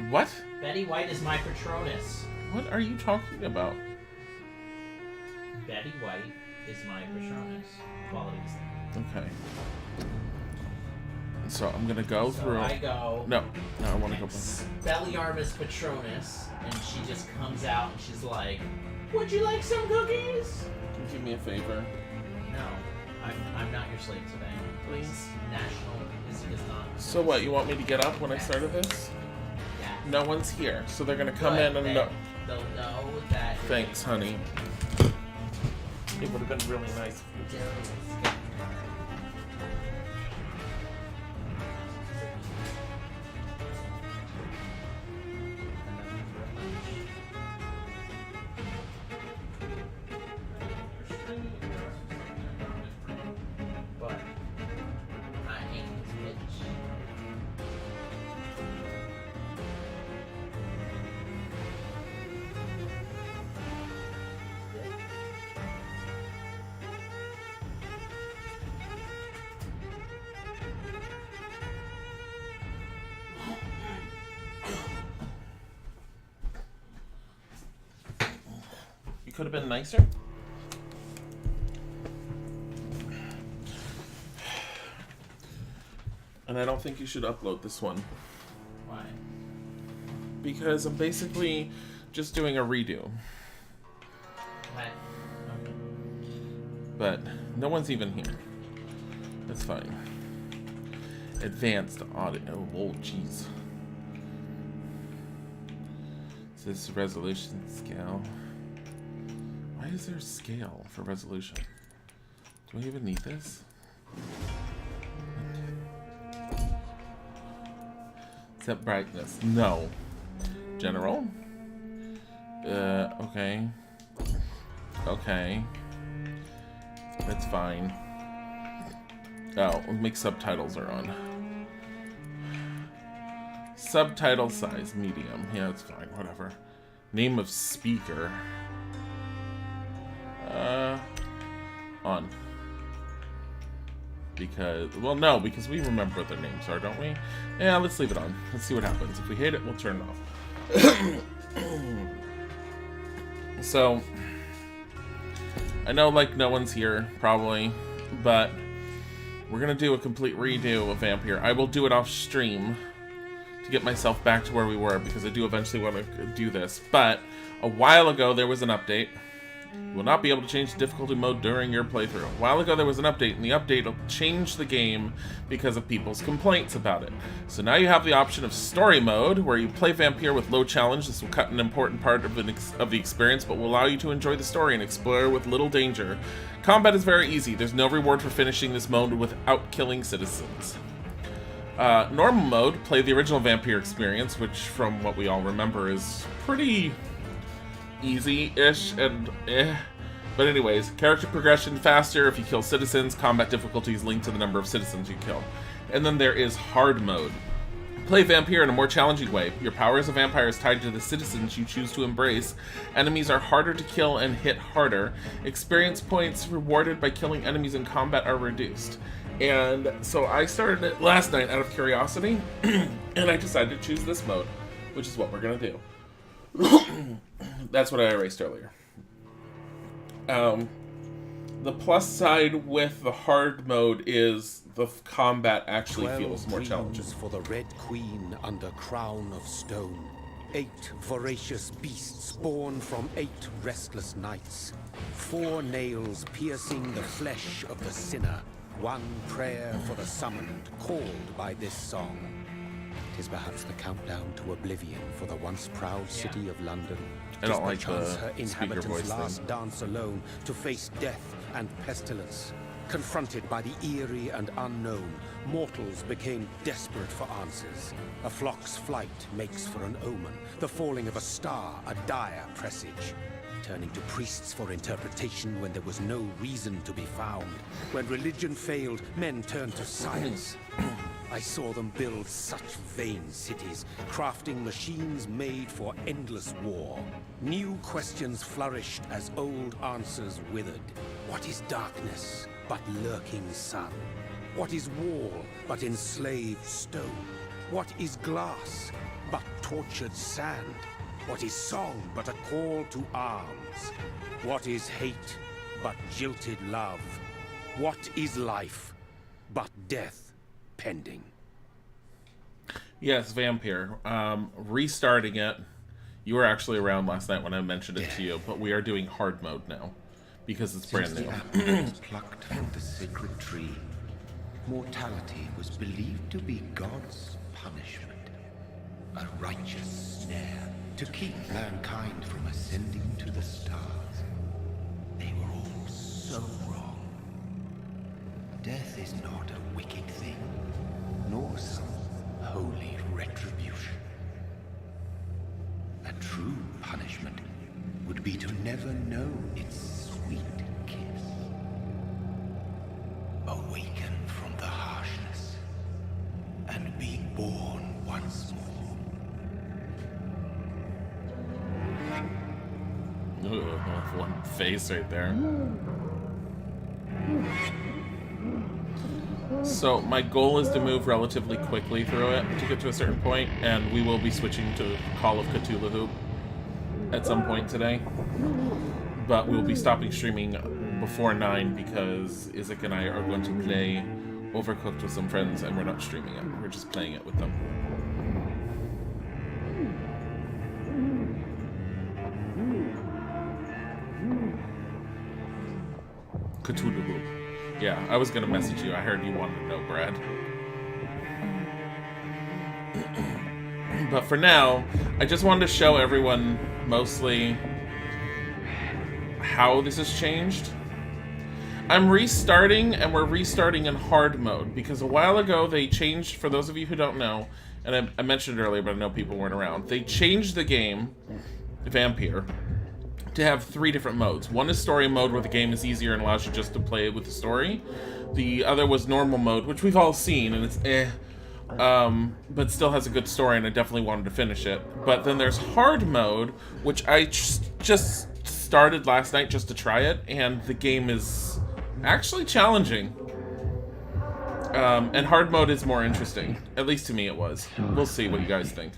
What? Betty White is my Patronus. What are you talking about? Betty White is my Patronus. Qualities. Okay. So I'm gonna go through. I go. No, I want to go back. Expelliarmus Patronus, and she just comes out and she's like, "Would you like some cookies?" Can you do me a favor? No, I'm not your slave today. Please. National is not. So what? You want me to get up when I started this? Yeah. No one's here, so they're gonna come in and they'll know that. Thanks, honey. It would have been really nice if you did. Could have been nicer. And I don't think you should upload this one. Why? Because I'm basically just doing a redo. What? Okay. But no one's even here. That's fine. Advanced audio. Oh, jeez. Is this resolution scale? Why is there a scale for resolution? Do I even need this? Set brightness. No. General? Okay. Okay. That's fine. Oh, make subtitles are on. Subtitle size, medium. Yeah, that's fine, whatever. Name of speaker. On. Because, well, no, because we remember what their names are, don't we? Yeah, let's leave it on. Let's see what happens. If we hate it, we'll turn it off. So, I know, like, no one's here, probably, but we're gonna do a complete redo of Vampyr. I will do it off stream to get myself back to where we were, because I do eventually want to do this. But a while ago, there was an update. You will not be able to change the difficulty mode during your playthrough. A while ago there was an update, and the update will change the game because of people's complaints about it. So now you have the option of story mode, where you play Vampyr with low challenge. This will cut an important part of the experience, but will allow you to enjoy the story and explore with little danger. Combat is very easy. There's no reward for finishing this mode without killing citizens. Normal mode, play the original Vampyr experience, which from what we all remember is pretty easy-ish and But anyways, character progression faster if you kill citizens. Combat difficulty is linked to the number of citizens you kill. And then there is hard mode. Play Vampyr in a more challenging way. Your power as a vampire is tied to the citizens you choose to embrace. Enemies are harder to kill and hit harder. Experience points rewarded by killing enemies in combat are reduced. And so I started it last night out of curiosity, and I decided to choose this mode, which is what we're going to do. That's what I erased earlier. The plus side with the hard mode is the combat actually feels more challenging. For the Red Queen under crown of stone. 8 voracious beasts born from 8 restless nights. 4 nails piercing the flesh of the sinner. 1 prayer for the summoned, called by this song. 'Tis perhaps the countdown to oblivion for the once proud city of London. I don't like Perchance the her speaker inhabitants' voice last thing. dance alone to face death and pestilence. Confronted by the eerie and unknown, mortals became desperate for answers. A flock's flight makes for an omen, the falling of a star a dire presage. Turning to priests for interpretation when there was no reason to be found. When religion failed, men turned to science. I saw them build such vain cities, crafting machines made for endless war. New questions flourished as old answers withered. What is darkness but lurking sun? What is wall but enslaved stone? What is glass but tortured sand? What is song but a call to arms? What is hate but jilted love? What is life but death pending? Yes, Vampyr. Restarting it. You were actually around last night when I mentioned it to you, but we are doing hard mode now because it's brand new. The apple was plucked from the sacred tree, mortality was believed to be God's punishment, a righteous snare to keep mankind from ascending to the stars. They were all so wrong. Death is not a wicked thing, nor some holy retribution. A true punishment would be to never know its sweet kiss. Awaken from the harshness and be born once more. One face right there. So my goal is to move relatively quickly through it to get to a certain point, and we will be switching to Call of Cthulhu at some point today. But we'll be stopping streaming before 9 because Isaac and I are going to play Overcooked with some friends, and we're not streaming it. We're just playing it with them. Cthulhu. Yeah, I was gonna message you. I heard you wanted to know, Brad. But for now, I just wanted to show everyone mostly how this has changed. I'm restarting, and we're restarting in hard mode, because a while ago they changed, for those of you who don't know, and I mentioned it earlier, but I know people weren't around, they changed the game, Vampyr, to have 3 different modes. One is story mode, where the game is easier and allows you just to play it with the story. The other was normal mode, which we've all seen, and it's but still has a good story, and I definitely wanted to finish it. But then there's hard mode, which I just started last night just to try it, and the game is actually challenging. And hard mode is more interesting. At least to me it was. We'll see what you guys think.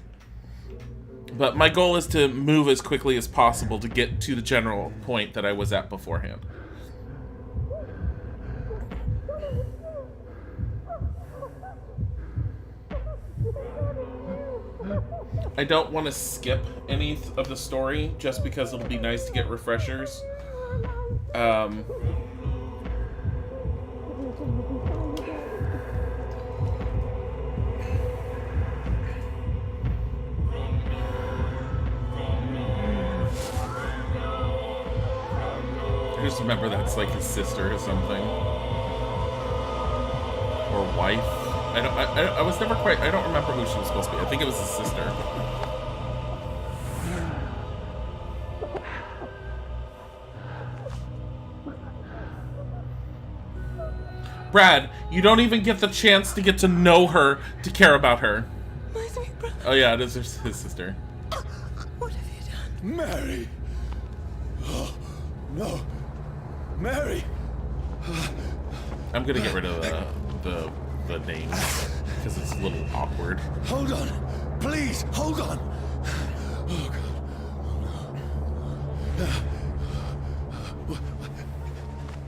But my goal is to move as quickly as possible to get to the general point that I was at beforehand. I don't want to skip any of the story just because it'll be nice to get refreshers. I just remember that's like his sister or something, or wife. I was never quite. I don't remember who she was supposed to be. I think it was his sister. Brad, you don't even get the chance to get to know her to care about her. My sweet brother. Oh yeah, it is his sister. What have you done? Mary! Oh, no. Mary! I'm gonna get rid of the names because it's a little awkward. Hold on. Please, hold on. Oh, God.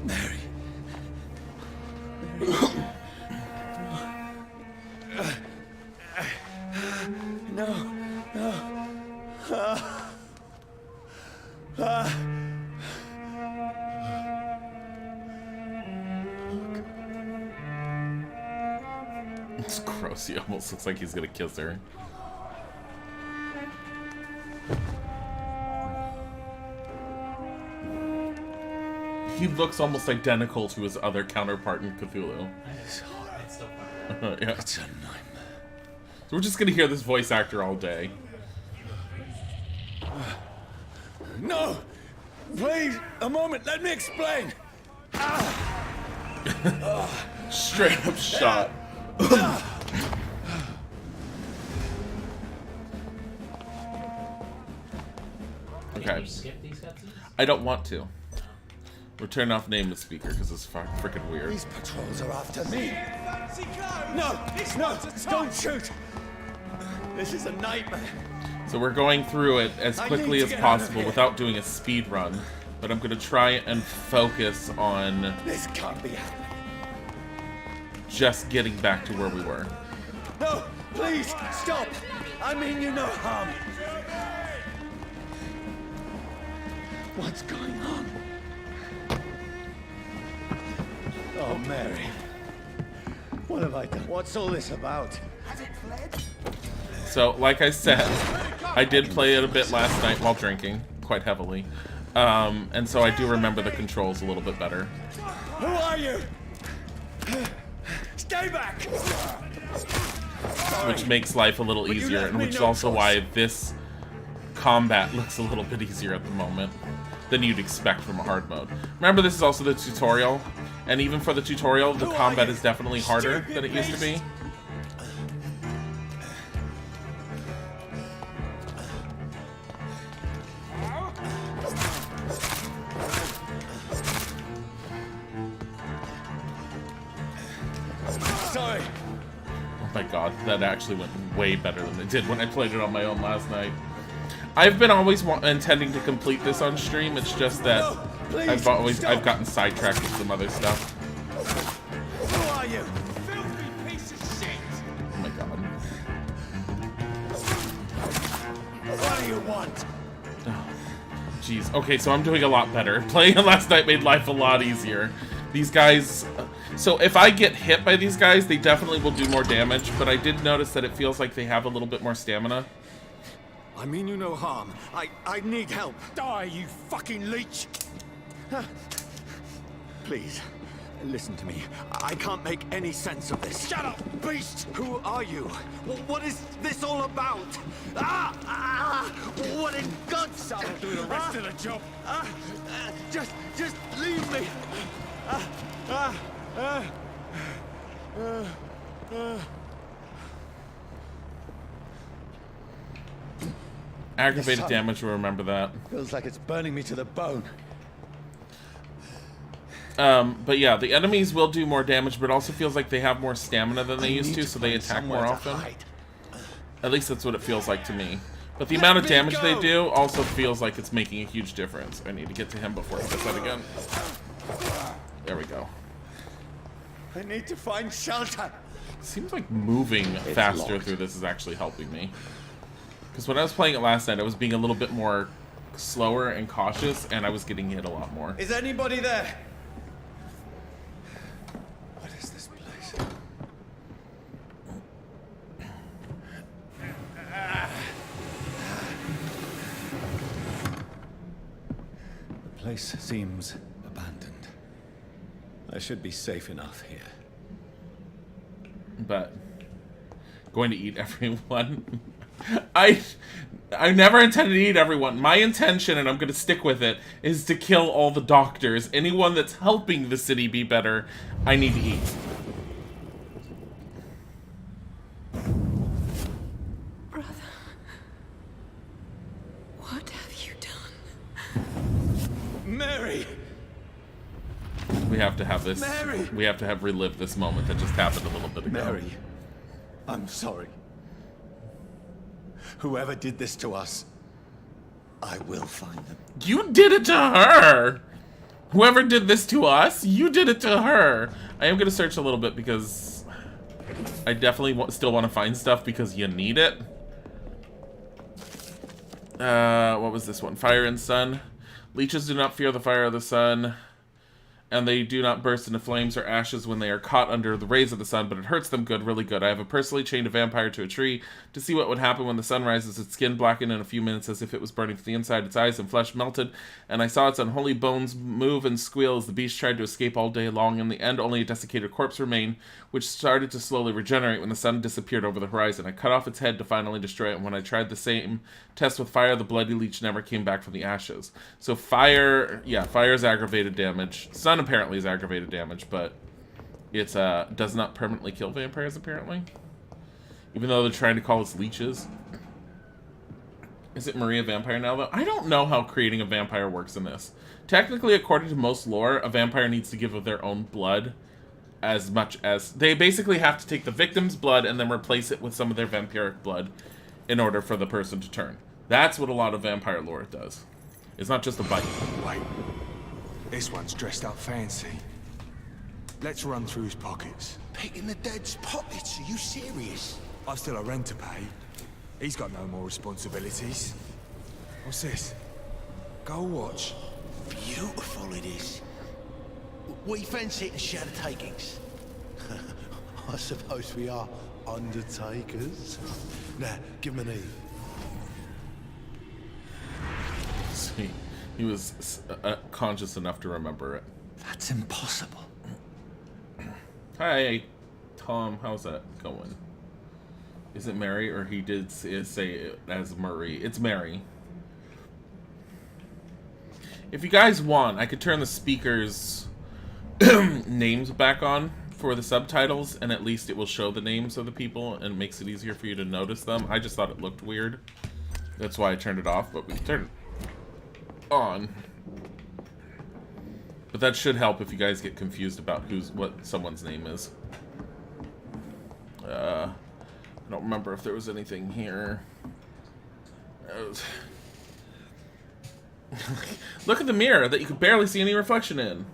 Mary. No. It's gross. He almost looks like he's gonna kiss her. He looks almost identical to his other counterpart in Cthulhu. It's so funny. Yeah. It's a nightmare. So we're just gonna hear this voice actor all day. No! Please, a moment, let me explain! Straight up shot. Can Okay. you skip these cutscenes? I don't want to. We're turning off name the speaker because it's freaking weird. These patrols are after me! No! No! Don't shoot! This is a nightmare. So we're going through it as quickly as possible without doing a speed run. But I'm going to try and focus on This can't be happening. just getting back to where we were. No, please, stop. I mean you no harm. What's going on? Oh, Mary. What have I done? What's all this about? So, like I said, I did play it a bit last night while drinking, quite heavily. And so I do remember the controls a little bit better. Who are you? Stay back! Which makes life a little easier, and which is also why this combat looks a little bit easier at the moment than you'd expect from a hard mode. Remember, this is also the tutorial, and even for the tutorial, the combat is definitely harder than it used to be. Sorry. Oh my god, that actually went way better than it did when I played it on my own last night. I've been always intending to complete this on stream, it's just that I've gotten sidetracked with some other stuff. Who are you? Filthy piece of shit! Oh my god. What do you want? Jeez. Okay, so I'm doing a lot better. Playing it last night made life a lot easier. These guys... So if I get hit by these guys, they definitely will do more damage, but I did notice that it feels like they have a little bit more stamina. I mean you no harm. I need help. Die, you fucking leech! Please, listen to me. I can't make any sense of this. Shut up, beast! Who are you? What is this all about? What in God's name? I'll do the rest of the job. Just leave me. Aggravated damage, we'll remember that. Feels like it's burning me to the bone. But yeah, the enemies will do more damage, but it also feels like they have more stamina than they used to, so they attack more often. At least that's what it feels like to me. But the amount of damage they do also feels like it's making a huge difference. I need to get to him before he does that again. There we go. I need to find shelter. Seems like moving faster through this is actually helping me. Because when I was playing it last night, I was being a little bit more slower and cautious, and I was getting hit a lot more. Is anybody there? What is this place? The place seems abandoned. I should be safe enough here. But going to eat everyone. I never intended to eat everyone. My intention, and I'm going to stick with it, is to kill all the doctors. Anyone that's helping the city be better, I need to eat. Brother, what have you done? Mary! We have to have this. Mary! We have to have relived this moment that just happened a little bit ago. Mary, I'm sorry. Whoever did this to us, I will find them. You did it to her! Whoever did this to us, you did it to her! I am going to search a little bit because I definitely still want to find stuff because you need it. What was this one? Fire and Sun. Leeches do not fear the fire of the sun, and they do not burst into flames or ashes when they are caught under the rays of the sun, but it hurts them good, really good. I have personally chained a vampire to a tree to see what would happen when the sun rises. Its skin blackened in a few minutes as if it was burning from the inside. Its eyes and flesh melted, and I saw its unholy bones move and squeal as the beast tried to escape all day long. In the end, only a desiccated corpse remained, which started to slowly regenerate when the sun disappeared over the horizon. I cut off its head to finally destroy it, and when I tried the same test with fire, the bloody leech never came back from the ashes. So fire, yeah, fire is aggravated damage. Sun apparently is aggravated damage, but it does not permanently kill vampires, apparently. Even though they're trying to call us leeches. Is it Maria Vampire now, though? I don't know how creating a vampire works in this. Technically, according to most lore, a vampire needs to give of their own blood as much as... They basically have to take the victim's blood and then replace it with some of their vampiric blood. in order for the person to turn. That's what a lot of vampire lore does. It's not just a bite. Wait. This one's dressed up fancy. Let's run through his pockets. Picking the dead's pockets? Are you serious? I've still a rent to pay. He's got no more responsibilities. What's this? Gold watch. Beautiful it is. We fancy it in shadow takings. I suppose we are undertakers. Now, give him an E. See, he was conscious enough to remember it. That's impossible. Hi, Tom. How's that going? Is it Mary, or he did say it as Murray? It's Mary. If you guys want, I could turn the speakers' names back on for the subtitles, and at least it will show the names of the people, and makes it easier for you to notice them. I just thought it looked weird. That's why I turned it off, but we can turn it on. But that should help if you guys get confused about what someone's name is. I don't remember if there was anything here. Look at the mirror that you could barely see any reflection in.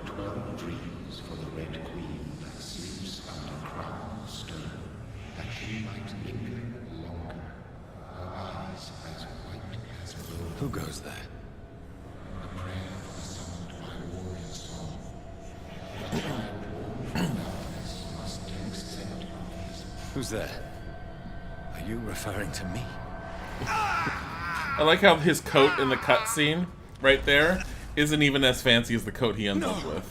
12 dreams for the Red Queen that sleeps under crown stone, that she might linger longer, her eyes as white as wool. Who goes there? A prayer summoned by warrior song. The child born from darkness must accept his. Who's there? Are you referring to me? I like how his coat in the cutscene right there isn't even as fancy as the coat he ends up with.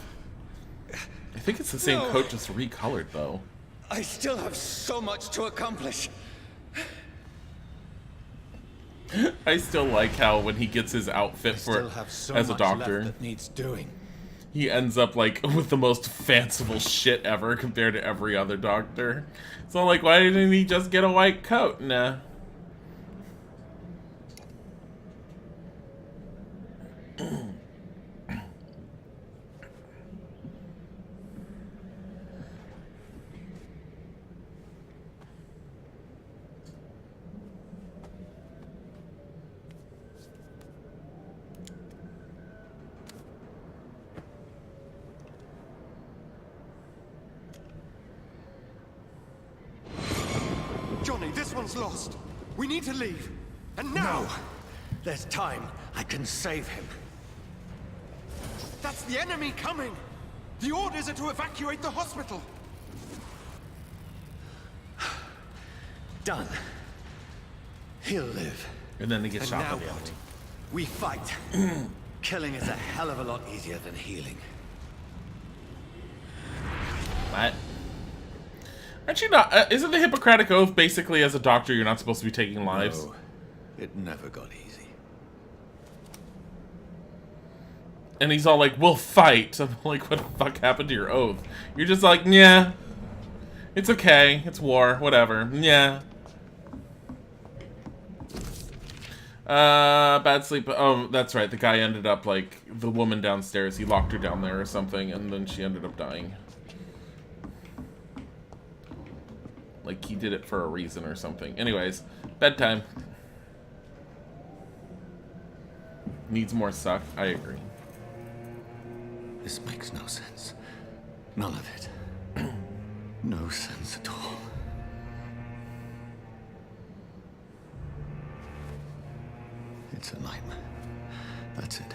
I think it's the same coat, just recolored, though. I still have so much to accomplish. I still like how when he gets his outfit for as a doctor, that needs doing. he ends up like with the most fanciful shit ever compared to every other doctor. So like, why didn't he just get a white coat? Nah. Johnny, this one's lost. We need to leave. And now! No. There's time. I can save him. That's the enemy coming! The orders are to evacuate the hospital! Done. He'll live. And then he gets And shot now by the what? enemy. We fight. Killing is a hell of a lot easier than healing. What? Aren't you not? Isn't the Hippocratic Oath basically, as a doctor, you're not supposed to be taking lives? No, it never got easy. And he's all like, "We'll fight." I'm like, "What the fuck happened to your oath?" You're just like, "Yeah, it's okay. It's war. Whatever. Yeah." Bad sleep. Oh, that's right. The guy ended up like the woman downstairs. He locked her down there or something, and then she ended up dying. Like he did it for a reason or something. Anyways, bedtime. Needs more suck. I agree. This makes no sense. None of it. No sense at all. It's a nightmare. That's it.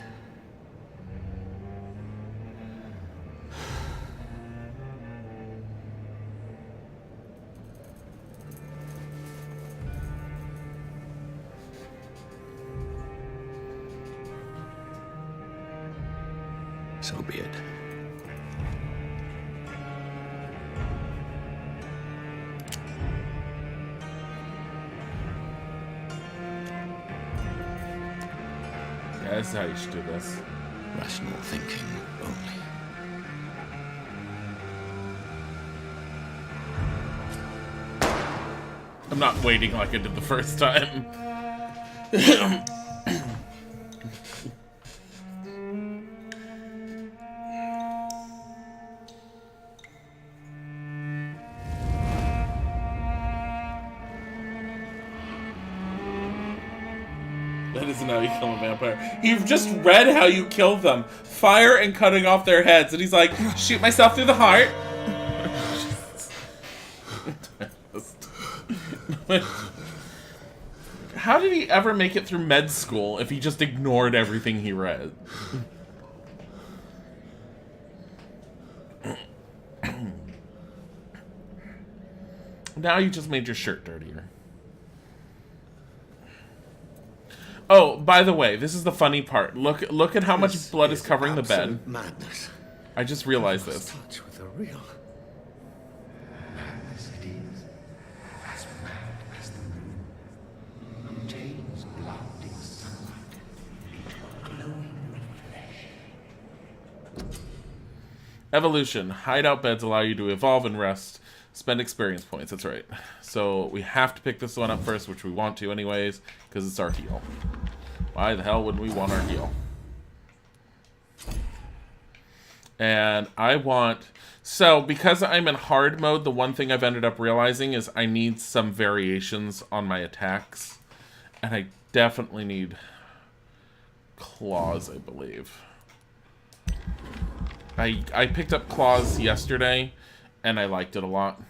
So be it. Yeah, this is how you should do this. Rational thinking only. I'm not waiting like I did the first time. That isn't how you kill a vampire. He just read how you kill them. Fire and cutting off their heads. And he's like, shoot myself through the heart. How did he ever make it through med school if he just ignored everything he read? Now you just made your shirt dirtier. Oh, by the way, this is the funny part. Look at how much blood is covering the bed. Madness. I just realized this. Touch with the real. Madness it is. As mad as the moon. Contains blinding sunlight. Glowing with flesh. Evolution. Hideout beds allow you to evolve and rest. Spend experience points. That's right. So we have to pick this one up first, which we want to anyways, because it's our heal. Why the hell would we want our heal? And I want... So, because I'm in hard mode, the one thing I've ended up realizing is I need some variations on my attacks. And I definitely need claws, I believe. I picked up claws yesterday, and I liked it a lot.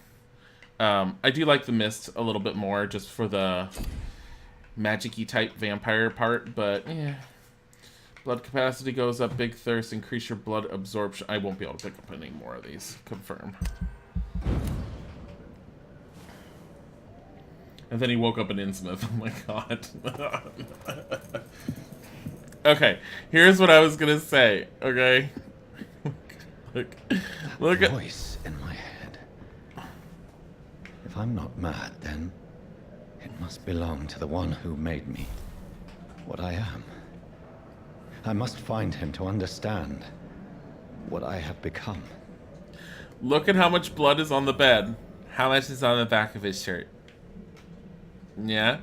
I do like the mist a little bit more, just for the magic-y type vampire part, but yeah. Blood capacity goes up, big thirst, increase your blood absorption. I won't be able to pick up any more of these. Confirm. And then he woke up an Innsmouth. Oh my god. Okay, here's what I was gonna say, okay? Look at... voice in my head. If I'm not mad, then it must belong to the one who made me what I am. I must find him to understand what I have become. Look at how much blood is on the bed. How much is on the back of his shirt? Yeah?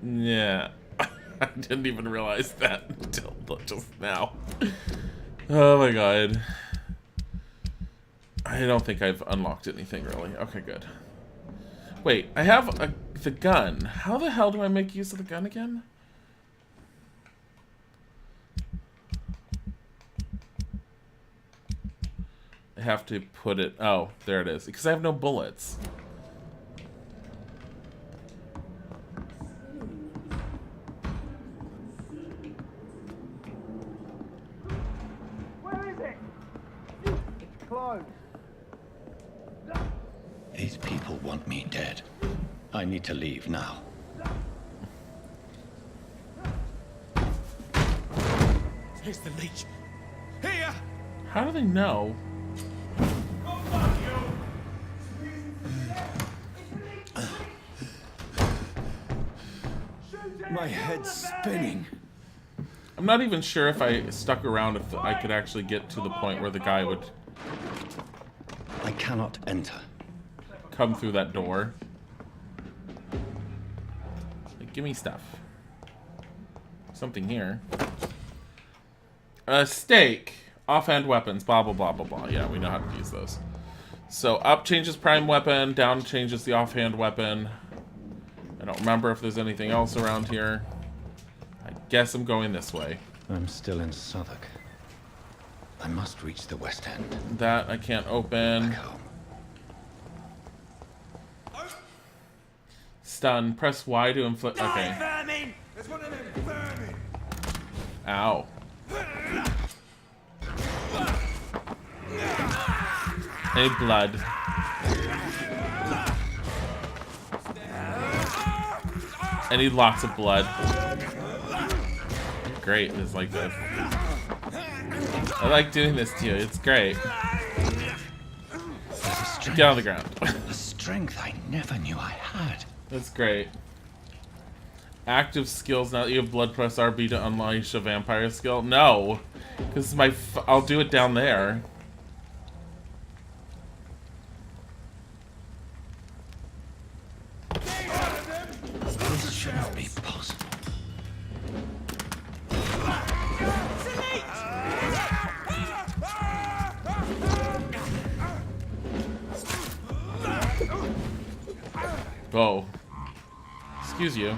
Yeah. I didn't even realize that until just now. Oh my god. I don't think I've unlocked anything, really. Okay, good. Wait, I have the gun. How the hell do I make use of the gun again? I have to put it... Oh, there it is. Because I have no bullets. Where is it? It's closed. These people want me dead. I need to leave now. Here's the leech. Here! How do they know? My head's spinning. I'm not even sure if I stuck around if I could actually get to the point where the guy would I cannot enter. come through that door. Like, give me stuff. Something here. Steak. Offhand weapons. Blah, blah, blah, blah, blah. Yeah, we know how to use those. So, up changes prime weapon. Down changes the offhand weapon. I don't remember if there's anything else around here. I guess I'm going this way. I'm still in Southwark. I must reach the West End. That I can't open. Back home. Stun. Press Y to inflict. Okay. Vermin! There's one of them vermin! Ow. Any blood. I need lots of blood. Great, it's like this. I like doing this to you, it's great. Get on the ground. A strength I never knew I had. That's great. Active skills, now that you have blood, press RB to unleash a vampire skill. No, because I'll do it down there. This should not be possible. Oh. Excuse you.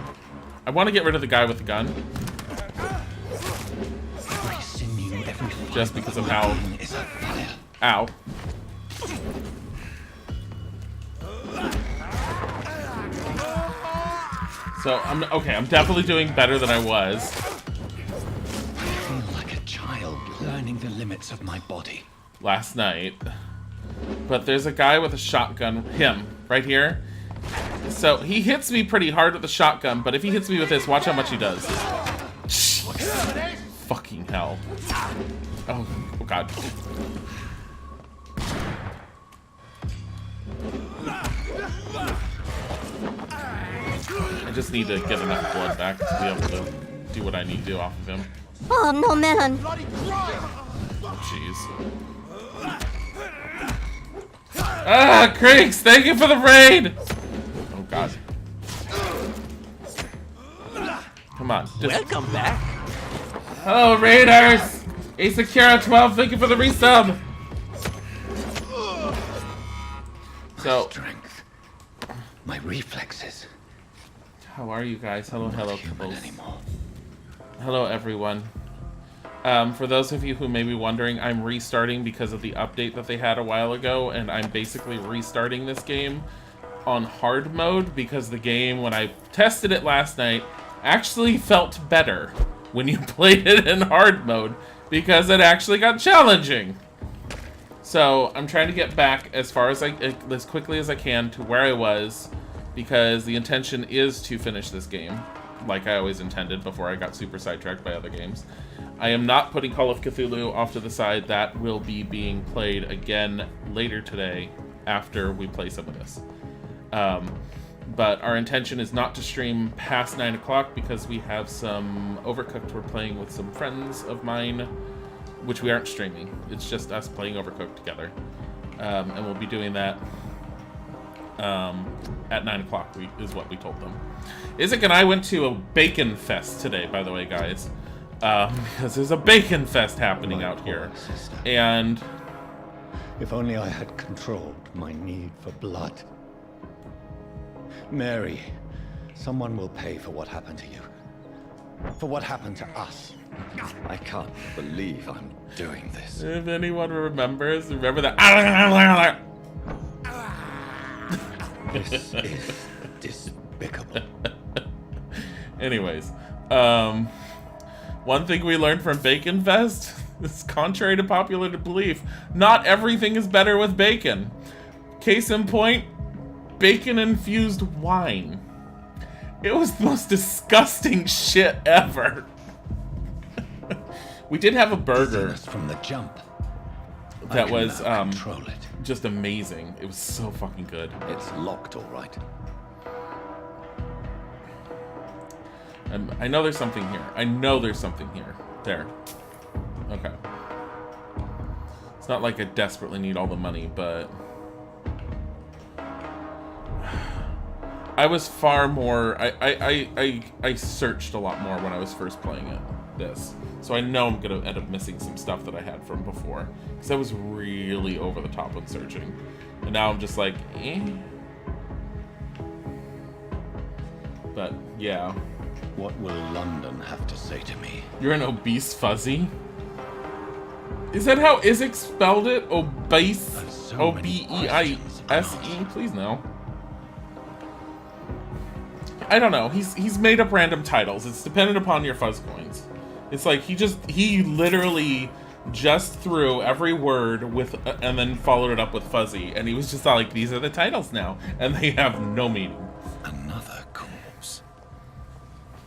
I want to get rid of the guy with the gun. just because of how... Ow. So, I'm definitely doing better than I was. I feel like a child learning the limits of my body. Last night. But there's a guy with a shotgun, him, right here. So, he hits me pretty hard with the shotgun, but if he hits me with this, watch how much he does. Fucking hell. Oh god. I just need to get enough blood back to be able to do what I need to do off of him. Oh, no, man. Oh, jeez. Ah, Creeks, thank you for the raid! Oh, God. Come on. Welcome back. Hello, Raiders! Asakura 12, thank you for the resub! So... Strength. My reflexes. How are you guys? Hello, kibbles. Hello, everyone. For those of you who may be wondering, I'm restarting because of the update that they had a while ago, and I'm basically restarting this game on hard mode because the game, when I tested it last night, actually felt better when you played it in hard mode because it actually got challenging. So I'm trying to get back as quickly as I can to where I was, because the intention is to finish this game like I always intended before I got super sidetracked by other games. I am not putting Call of Cthulhu off to the side. That will be being played again later today after we play some of this. But our intention is not to stream past 9 o'clock because we have some Overcooked we're playing with some friends of mine, which we aren't streaming. It's just us playing Overcooked together. And we'll be doing that at 9 o'clock is what we told them. Isaac and I went to a bacon fest today, by the way, guys. Because there's a bacon fest happening out here. And... if only I had controlled my need for blood. Mary, someone will pay for what happened to you. For what happened to us. I can't believe I'm doing this. If anyone remembers, remember that... This is despicable. Anyways, one thing we learned from Bacon Fest is, contrary to popular belief, not everything is better with bacon. Case in point, bacon-infused wine. It was the most disgusting shit ever. We did have a burger from the jump. That was control it. Just amazing. It was so fucking good. It's locked, all right. I know there's something here. I know there's something here. There. Okay. It's not like I desperately need all the money, but... I was far more... I searched a lot more when I was first playing this. So I know I'm going to end up missing some stuff that I had from before. Because I was really over the top when searching. And now I'm just like, eh. But, yeah. What will London have to say to me? You're an obese fuzzy? Is that how Isaac spelled it? Obese? O-B-E-I-S-E? Please no. I don't know. He's made up random titles. It's dependent upon your fuzz coins. It's like he literally just threw every word with and then followed it up with fuzzy, and he was just like, these are the titles now, and they have no meaning. Another corpse.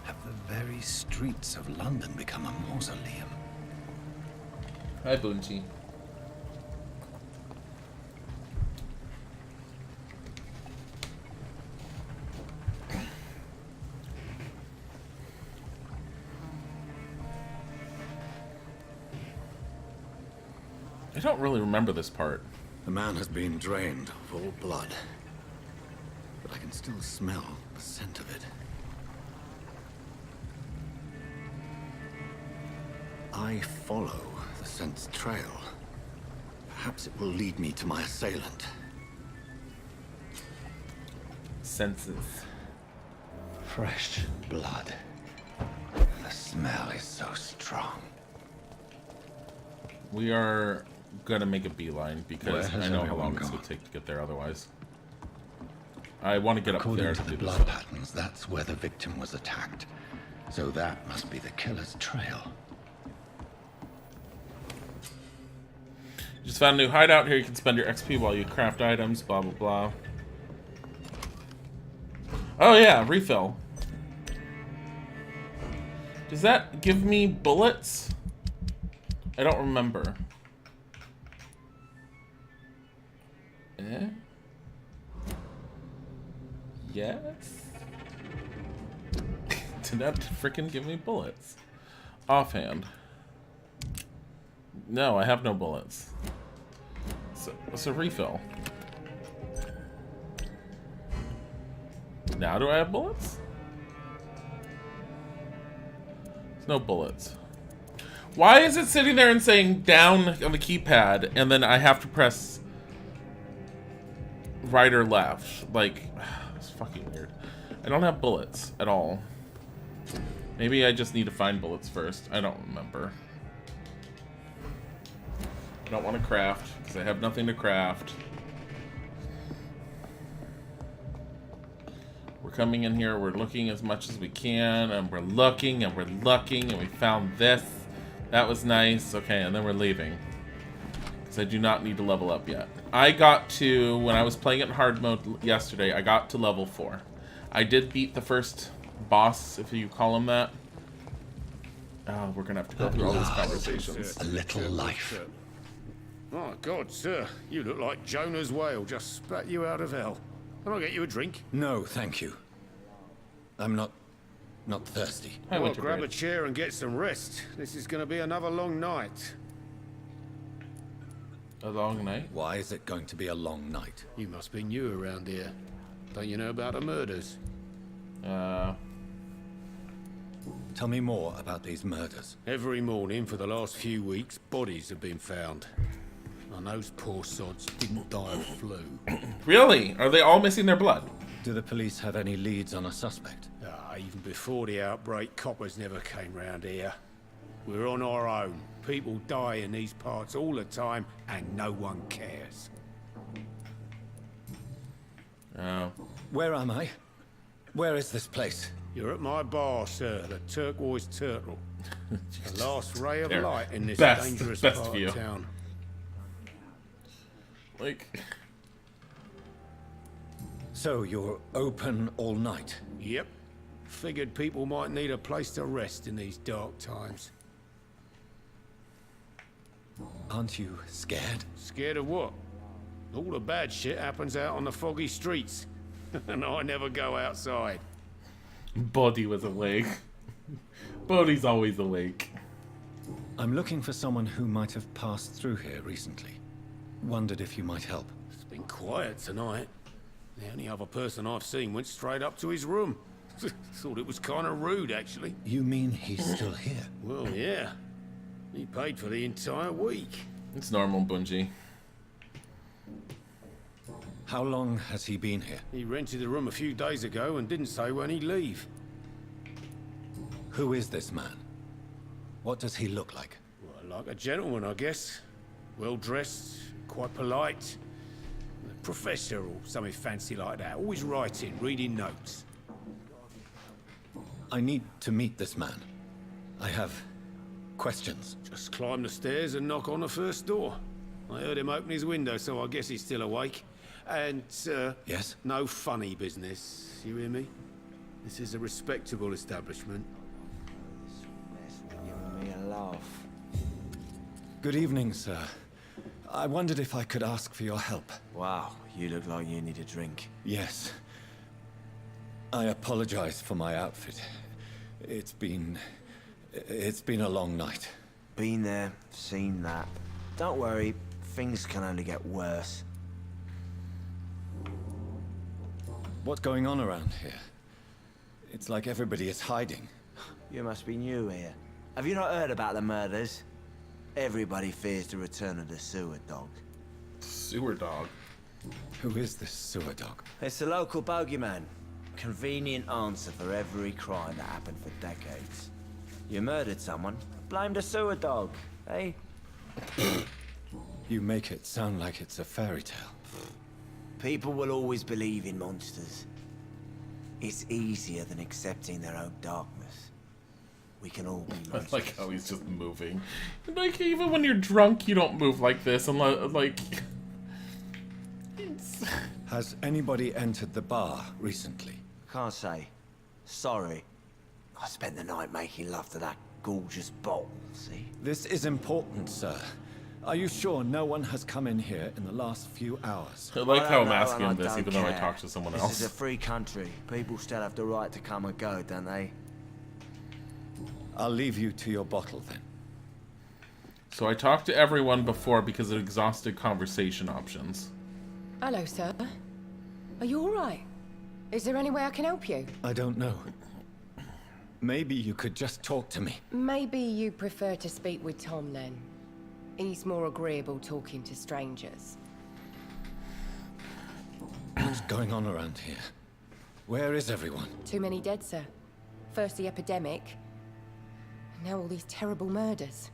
Have the very streets of London become a mausoleum? Hi, Bunchi. I don't really remember this part. The man has been drained of all blood, but I can still smell the scent of it. I follow the scent's trail. Perhaps it will lead me to my assailant. Senses. Fresh blood. The smell is so strong. We are gonna make a beeline because Where has I know how everyone long this gone? would take to get there otherwise. I want to get up According there to to the do this. blood patterns, that's where the victim was attacked. So that must be the killer's trail. Just found a new hideout here. You can spend your XP while you craft items, blah, blah, blah. Oh, yeah, refill. Does that give me bullets? I don't remember. Eh? Yes? Did that freaking give me bullets? Offhand. No, I have no bullets. So, it's a refill. Now do I have bullets? There's no bullets. Why is it sitting there and saying down on the keypad and then I have to press right or left? Like, it's fucking weird. I don't have bullets at all. Maybe I just need to find bullets first. I don't remember. I don't want to craft because I have nothing to craft. We're coming in here, we're looking as much as we can, and we're looking and we're looking, and we found this. That was nice. Okay, and then we're leaving. Because I do not need to level up yet. I got to, when I was playing it in hard mode yesterday, I got to level 4. I did beat the first boss, if you call him that. Oh, we're gonna have to go through all these conversations. A little life. My God, sir, you look like Jonah's whale just spat you out of hell. Can I get you a drink? No, thank you. I'm not thirsty. I Well, went to grab a bed. chair and get some rest. This is going to be another long night. A long night. Why is it going to be a long night? You must be new around here. Don't you know about the murders? Tell me more about these murders. Every morning for the last few weeks, bodies have been found. And those poor sods didn't die of flu. Really? Are they all missing their blood? Do the police have any leads on a suspect? Even before the outbreak, coppers never came round here. We're on our own. People die in these parts all the time, and no one cares. Oh. Where am I? Where is this place? You're at my bar, sir, the Turquoise Turtle. The last ray of There. light in this Best dangerous part view. of town. Like... So you're open all night? Yep. Figured people might need a place to rest in these dark times. Aren't you scared? Scared of what? All the bad shit happens out on the foggy streets. And I never go outside. Bodhi was awake. Bodhi's always awake. I'm looking for someone who might have passed through here recently. Wondered if you might help. It's been quiet tonight. The only other person I've seen went straight up to his room. Thought it was kind of rude, actually. You mean he's still here? Well, yeah. He paid for the entire week. It's normal, Bungie. How long has he been here? He rented the room a few days ago and didn't say when he'd leave. Who is this man? What does he look like? Well, like a gentleman, I guess. Well-dressed, quite polite. A professor or something fancy like that. Always writing, reading notes. I need to meet this man. I have questions. Just climb the stairs and knock on the first door. I heard him open his window, so I guess he's still awake. And, Yes? no funny business. You hear me? This is a respectable establishment. Giving me a laugh. Good evening, sir. I wondered if I could ask for your help. Wow, you look like you need a drink. Yes. I apologize for my outfit. It's been a long night. Been there, seen that. Don't worry, things can only get worse. What's going on around here? It's like everybody is hiding. You must be new here. Have you not heard about the murders? Everybody fears the return of the sewer dog. Sewer dog. Who is this sewer dog? It's the local bogeyman. Convenient answer for every crime that happened for decades. You murdered someone, blame the sewer dog, eh? You make it sound like it's a fairy tale. People will always believe in monsters. It's easier than accepting their own darkness. We can all be I monsters. like how he's just moving. Like, even when you're drunk, you don't move like this unless, like... Has anybody entered the bar recently? Can't say. Sorry. I spent the night making love to that gorgeous bottle, see? This is important, sir. Are you sure no one has come in here in the last few hours? I like I how don't I'm know, asking him and I this, don't even though I care. talked to someone This else. is a free country. People still have the right to come and go, don't they? I'll leave you to your bottle then. So I talked to everyone before because it exhausted conversation options. Hello, sir. Are you alright? Is there any way I can help you? I don't know. Maybe you could just talk to me. Maybe you prefer to speak with Tom then. He's more agreeable talking to strangers. What's going on around here? Where is everyone? Too many dead, sir. First the epidemic, and now all these terrible murders.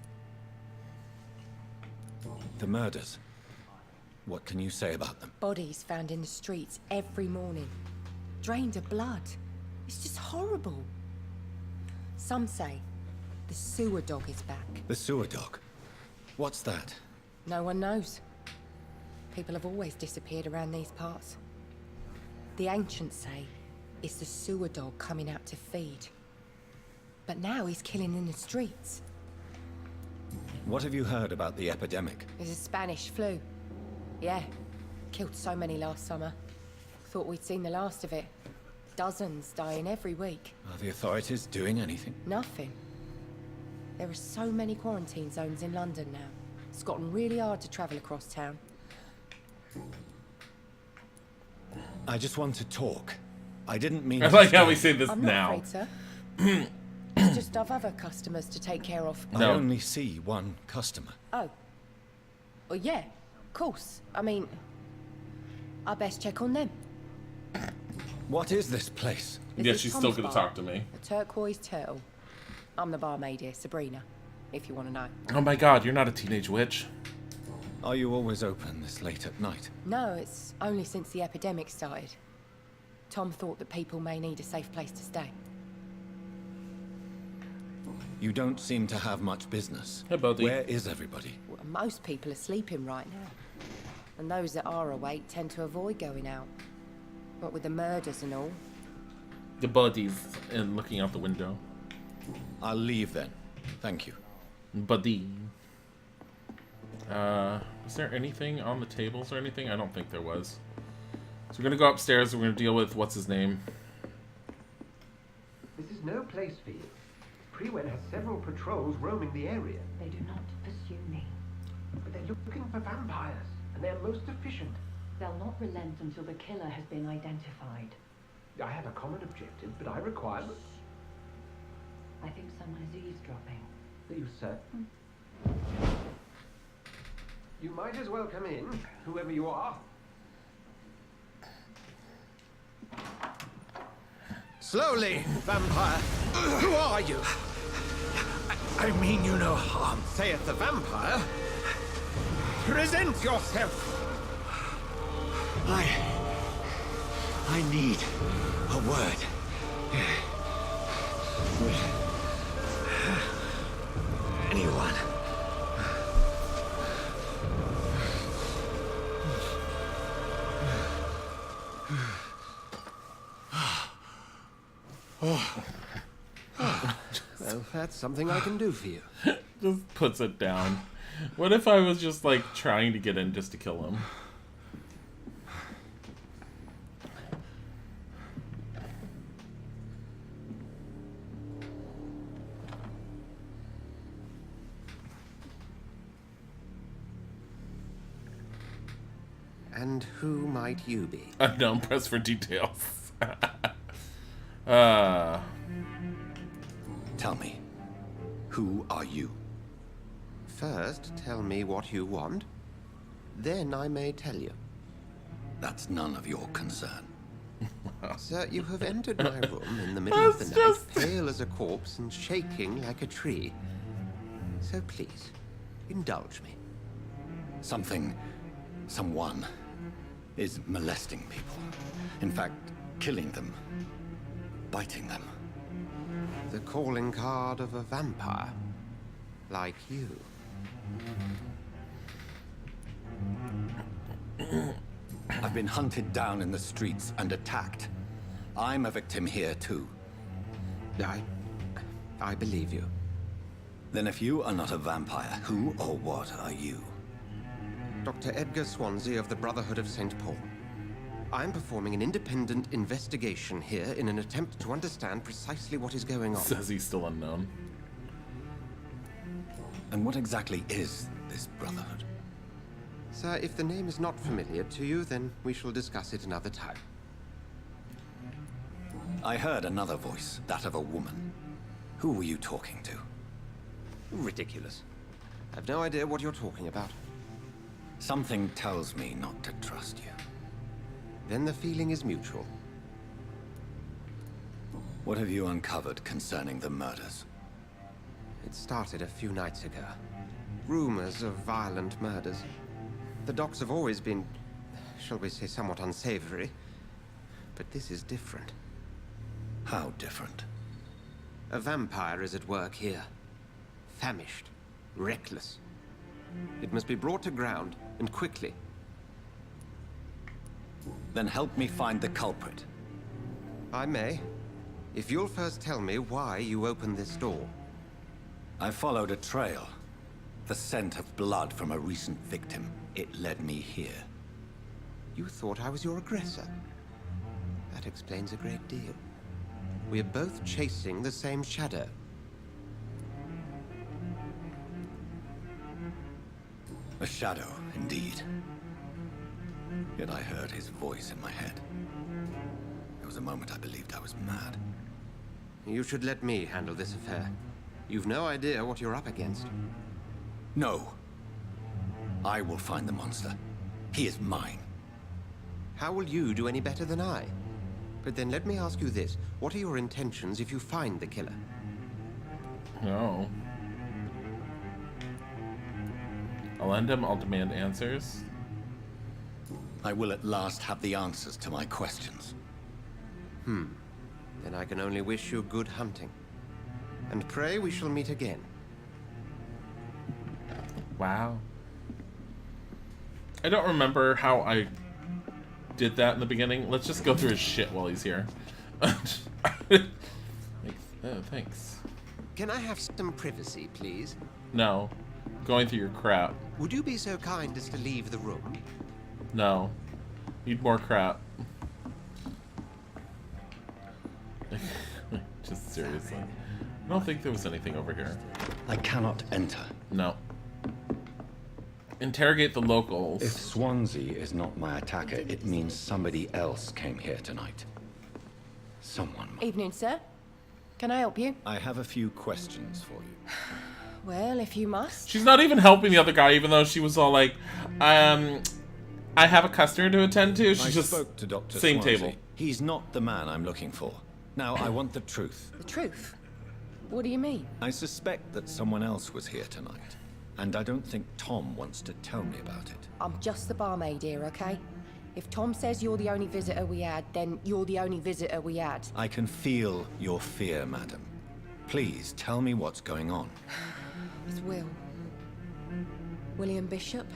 The murders. What can you say about them? Bodies found in the streets every morning. Drained of blood. It's just horrible. Some say the sewer dog is back. The sewer dog? What's that? No one knows. People have always disappeared around these parts. The ancients say it's the sewer dog coming out to feed. But now he's killing in the streets. What have you heard about the epidemic? There's a Spanish flu. Yeah, killed so many last summer. Thought we'd seen the last of it. Dozens dying every week. Are the authorities doing anything? Nothing. There are so many quarantine zones in London now. It's gotten really hard to travel across town. I just want to talk. I didn't mean I to like how stay. we say this I'm now. not afraid, sir. It's just I've other customers to take care of. I No. only see one customer. Oh. Well, yeah, of course. I mean, I best check on them. What is this place? This Yeah, is she's Tom's still gonna bar, talk to me. The Turquoise Turtle. I'm the barmaid here, Sabrina, if you want to know. Oh my god, you're not a teenage witch. Are you always open this late at night? No, it's only since the epidemic started. Tom thought that people may need a safe place to stay. You don't seem to have much business. Hey, buddy. Where is everybody? Well, most people are sleeping right now. And those that are awake tend to avoid going out. What with the murders and all. The buddies and looking out the window. I'll leave then. Thank you. Buddy. Is there anything on the tables or anything? I don't think there was. So we're gonna go upstairs and we're gonna deal with what's his name. This is no place for you. Prewen has several patrols roaming the area. They do not pursue me. But they're looking for vampires, and they're most efficient. They'll not relent until the killer has been identified. I have a common objective, but I require... I think someone is eavesdropping. Are you certain? You might as well come in, whoever you are. Slowly, vampire. Who are you? I mean you no harm. Saith the vampire. Present yourself. I need a word. Anyone. Well, that's something I can do for you. Just puts it down. What if I was just like trying to get in just to kill him? And who might you be? Unknown, press for details. Tell me, who are you? First, tell me what you want. Then I may tell you. That's none of your concern. Sir, you have entered my room in the middle of the night, pale as a corpse and shaking like a tree. So please, Indulge me. Someone is molesting people. In fact, killing them. Biting them. The calling card of a vampire. Like you. I've been hunted down in the streets and attacked. I'm a victim here, too. I believe you. Then if you are not a vampire, who or what are you? Dr. Edgar Swansea of the Brotherhood of St. Paul. I'm performing an independent investigation here in an attempt to understand precisely what is going on. Says he's still unknown. And what exactly is this Brotherhood? Sir, if the name is not familiar to you, then we shall discuss it another time. I heard another voice, that of a woman. Who were you talking to? Ridiculous. I've no idea what you're talking about. Something tells me not to trust you. Then the feeling is mutual. What have you uncovered concerning the murders? It started a few nights ago. Rumors of violent murders. The docks have always been, shall we say, somewhat unsavory. But this is different. How different? A vampire is at work here. Famished. Reckless. It must be brought to ground, and quickly. Then help me find the culprit. I may. If you'll first tell me why you opened this door. I followed a trail. The scent of blood from a recent victim. It led me here. You thought I was your aggressor? That explains a great deal. We're both chasing the same shadow. A shadow, indeed. Yet I heard his voice in my head. There was a moment I believed I was mad. You should let me handle this affair. You've no idea what you're up against. No. I will find the monster. He is mine. How will you do any better than I? But then let me ask you this. What are your intentions if you find the killer? No. I'll end him, I'll demand answers. I will at last have the answers to my questions. Then I can only wish you good hunting. And pray we shall meet again. Wow. I don't remember how I did that in the beginning. Let's just go through his shit while he's here. Thanks. Can I have some privacy, please? No. Going through your crap. Would you be so kind as to leave the room? No. Need more crap. Just seriously. I don't think there was anything over here. I cannot enter. No. Interrogate the locals. If Swansea is not my attacker, it means somebody else came here tonight. Someone. Evening, sir. Can I help you? I have a few questions for you. Well, if you must. She's not even helping the other guy, even though she was all like, I have a customer to attend to. She's just spoke to Dr. same Swansea. table. He's not the man I'm looking for. Now, I want the truth. The truth? What do you mean? I suspect that someone else was here tonight. And I don't think Tom wants to tell me about it. I'm just the barmaid here, okay? If Tom says you're the only visitor we had, then you're the only visitor we had. I can feel your fear, madam. Please, tell me what's going on. It's Will. William Bishop.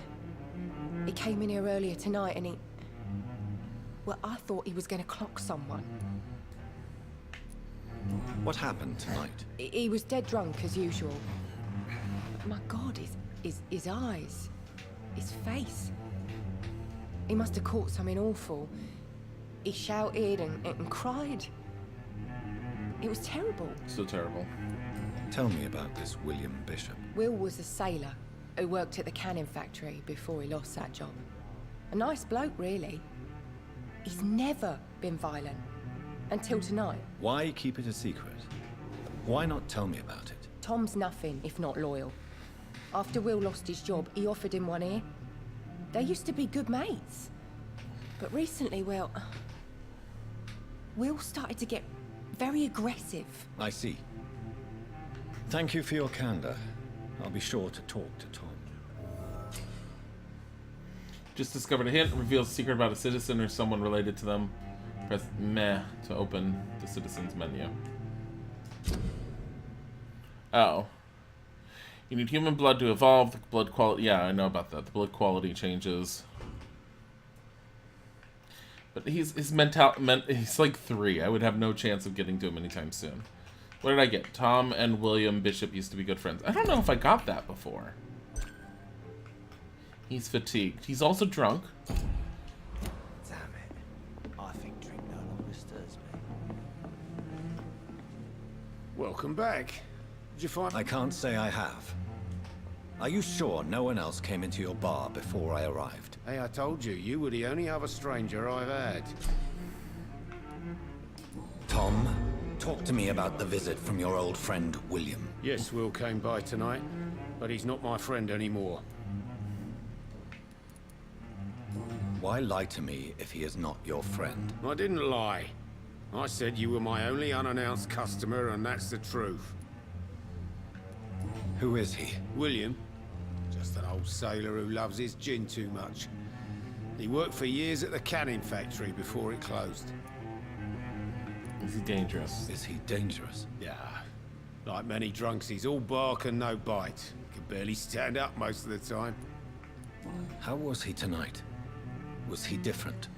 He came in here earlier tonight and he... Well, I thought he was going to clock someone. What happened tonight? He was dead drunk, as usual. My God, his eyes. His face. He must have caught something awful. He shouted and cried. It was terrible. So terrible. Tell me about this William Bishop. Will was a sailor who worked at the cannon factory before he lost that job. A nice bloke, really. He's never been violent. Until tonight. Why keep it a secret? Why not tell me about it? Tom's nothing if not loyal. After Will lost his job, he offered him one ear. They used to be good mates. But recently, well... Will started to get very aggressive. I see. Thank you for your candor. I'll be sure to talk to Tom. Just discovered a hint. Reveals a secret about a citizen or someone related to them. Press meh to open the citizens menu. Oh. You need human blood to evolve. The blood quality... Yeah, I know about that. The blood quality changes. But he's like 3. I would have no chance of getting to him anytime soon. What did I get? Tom and William Bishop used to be good friends. I don't know if I got that before. He's fatigued. He's also drunk. Damn it. I think drink no longer stirs me. Welcome back. Did you find... I can't say I have. Are you sure no one else came into your bar before I arrived? Hey, I told you, you were the only other stranger I've had. Tom, talk to me about the visit from your old friend, William. Yes, Will came by tonight, but he's not my friend anymore. Why lie to me if he is not your friend? I didn't lie. I said you were my only unannounced customer, and that's the truth. Who is he? William. Just an old sailor who loves his gin too much. He worked for years at the canning factory before it closed. Is he dangerous? Is he dangerous? Yeah. Like many drunks, he's all bark and no bite. Can barely stand up most of the time. How was he tonight? Was he different?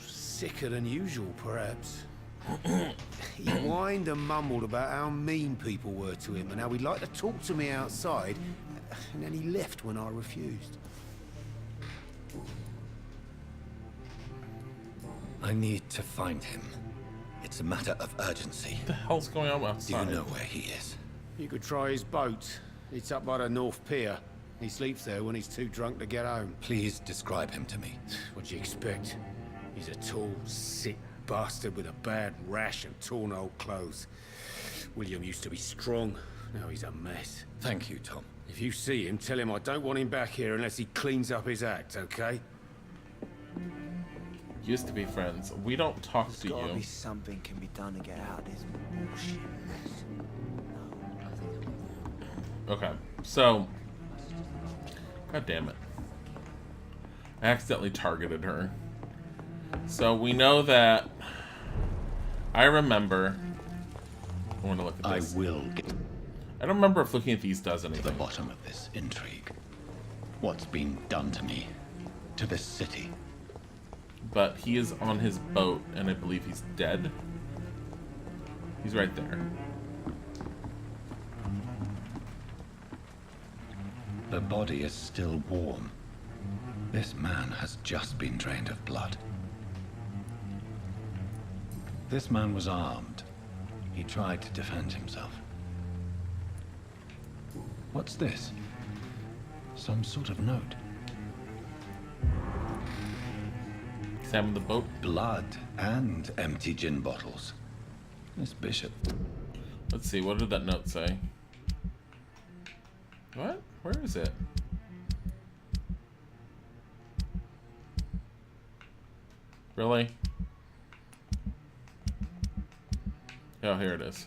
Sicker than usual, perhaps. He whined and mumbled about how mean people were to him and how he'd like to talk to me outside, and then he left when I refused. I need to find him. It's a matter of urgency. What the hell's going on outside? Do you know where he is? You could try his boat. It's up by the North Pier. He sleeps there when he's too drunk to get home. Please describe him to me. What'd you expect? He's a tall, sick bastard with a bad rash and torn old clothes. William used to be strong. Now he's a mess. Thank you, Tom. If you see him, tell him I don't want him back here unless he cleans up his act, okay? Used to be friends. We don't talk to you. There's gotta be something can be done to get out of this bullshit mess. Okay, so... God damn it. I accidentally targeted her. So we know that... I remember... I want to look at this. I will get I don't remember if looking at these does anything. to the bottom of this intrigue. What's been done to me, to this city. But he is on his boat, and I believe he's dead. He's right there. The body is still warm. This man has just been drained of blood. This man was armed. He tried to defend himself. What's this? Some sort of note. Examine the boat. Blood and empty gin bottles. This bishop. Let's see, what did that note say? What? Where is it? Really? Oh, here it is.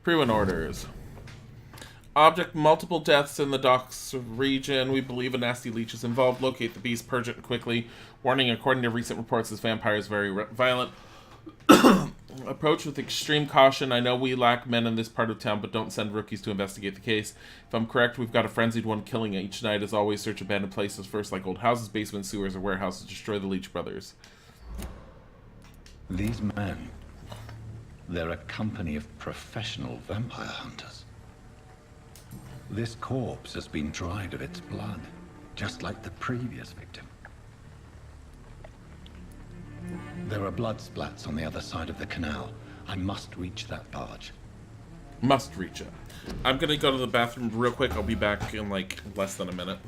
Pre-win orders. Object, multiple deaths in the docks region. We believe a nasty leech is involved. Locate the beast, purge it quickly. Warning, according to recent reports, this vampire is very violent. Approach with extreme caution. I know we lack men in this part of town, but don't send rookies to investigate the case. If I'm correct, we've got a frenzied one killing each night. As always, search abandoned places first, like old houses, basements, sewers, or warehouses. Destroy the Leech brothers. These men, they're a company of professional vampire hunters. This corpse has been dried of its blood, just like the previous victim. There are blood splats on the other side of the canal. I must reach that barge. Must reach it. I'm gonna go to the bathroom real quick. I'll be back in like less than a minute.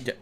Yeah.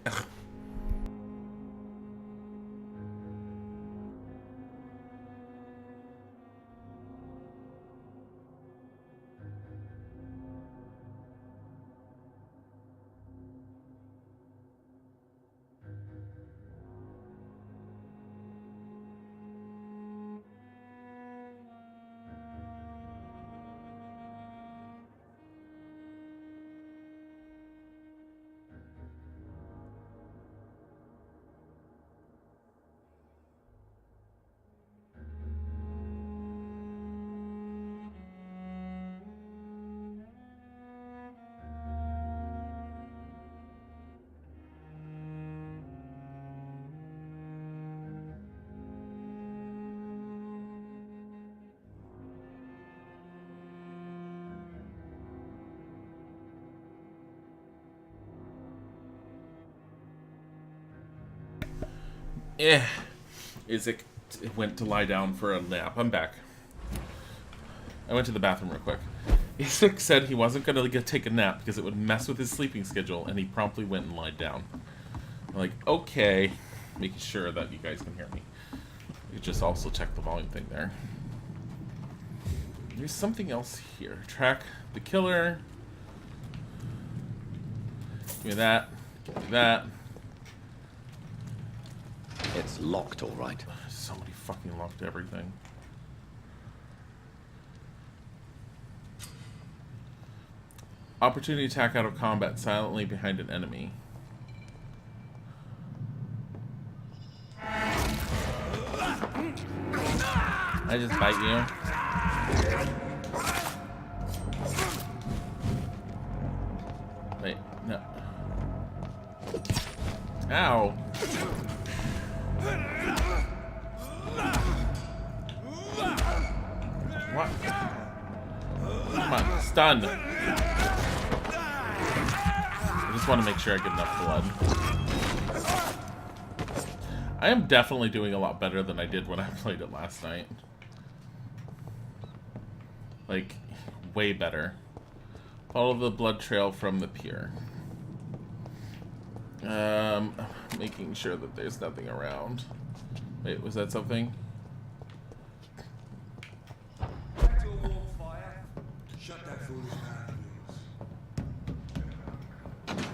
Isaac went to lie down for a nap. I'm back. I went to the bathroom real quick. Isaac said he wasn't going to take a nap because it would mess with his sleeping schedule, and he promptly went and lied down. I'm like, okay. Making sure that you guys can hear me. You just also check the volume thing there. There's something else here. Track the killer. Give me that. Give me that. It's locked, all right. Somebody fucking locked everything. Opportunity attack out of combat silently behind an enemy. I just bite you. Wait, no. Ow. What? Come on, stun. I just want to make sure I get enough blood. I am definitely doing a lot better than I did when I played it last night. Like, way better. Follow the blood trail from the pier. Making sure that there's nothing around. Wait, was that something?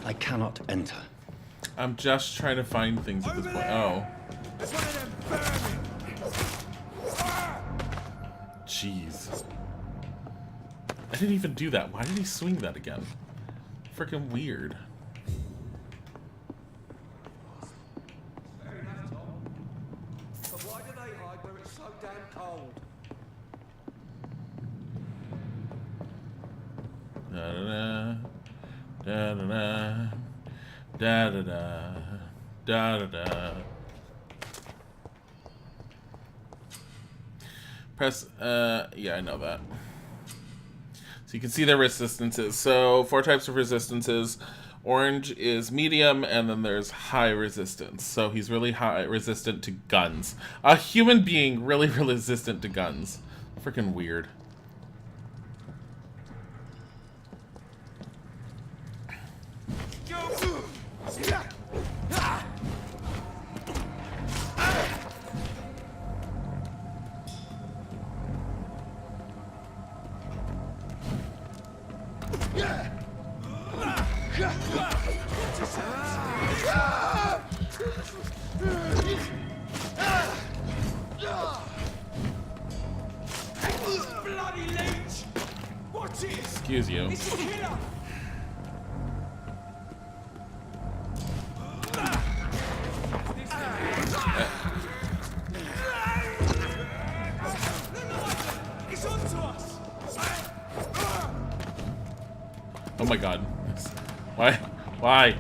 I cannot enter. I'm just trying to find things at this point. Oh. Jeez. I didn't even do that. Why did he swing that again? Freaking weird. But why do they hide where it's so damn cold? Da da da da da da da da da. Press. Yeah, I know that. So you can see their resistances. So 4 types of resistances. Orange is medium, and then there's high resistance. So he's really high resistant to guns. A human being really resistant to guns. Freaking weird. Excuse you. Oh my god. Why? Why?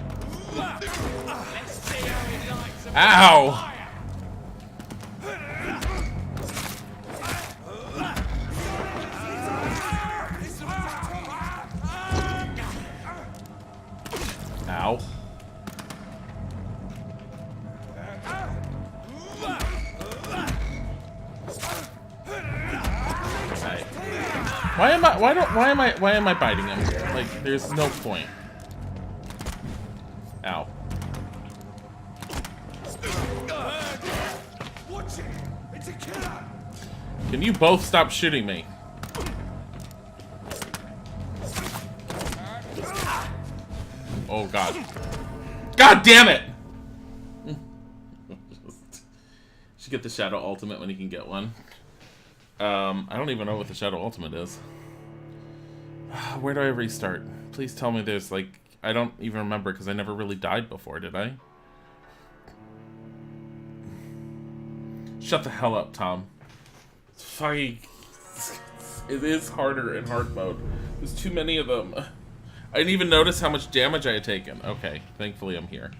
Ow! Ow. Okay. Why am I biting him? Like, there's no point. Ow. Can you both stop shooting me? Oh god. God damn it! Should get the Shadow Ultimate when you can get one. I don't even know what the Shadow Ultimate is. Where do I restart? Please tell me there's like... I don't even remember because I never really died before, did I? Shut the hell up, Tom. It's fucking... It is harder in hard mode. There's too many of them. I didn't even notice how much damage I had taken. Okay, thankfully I'm here.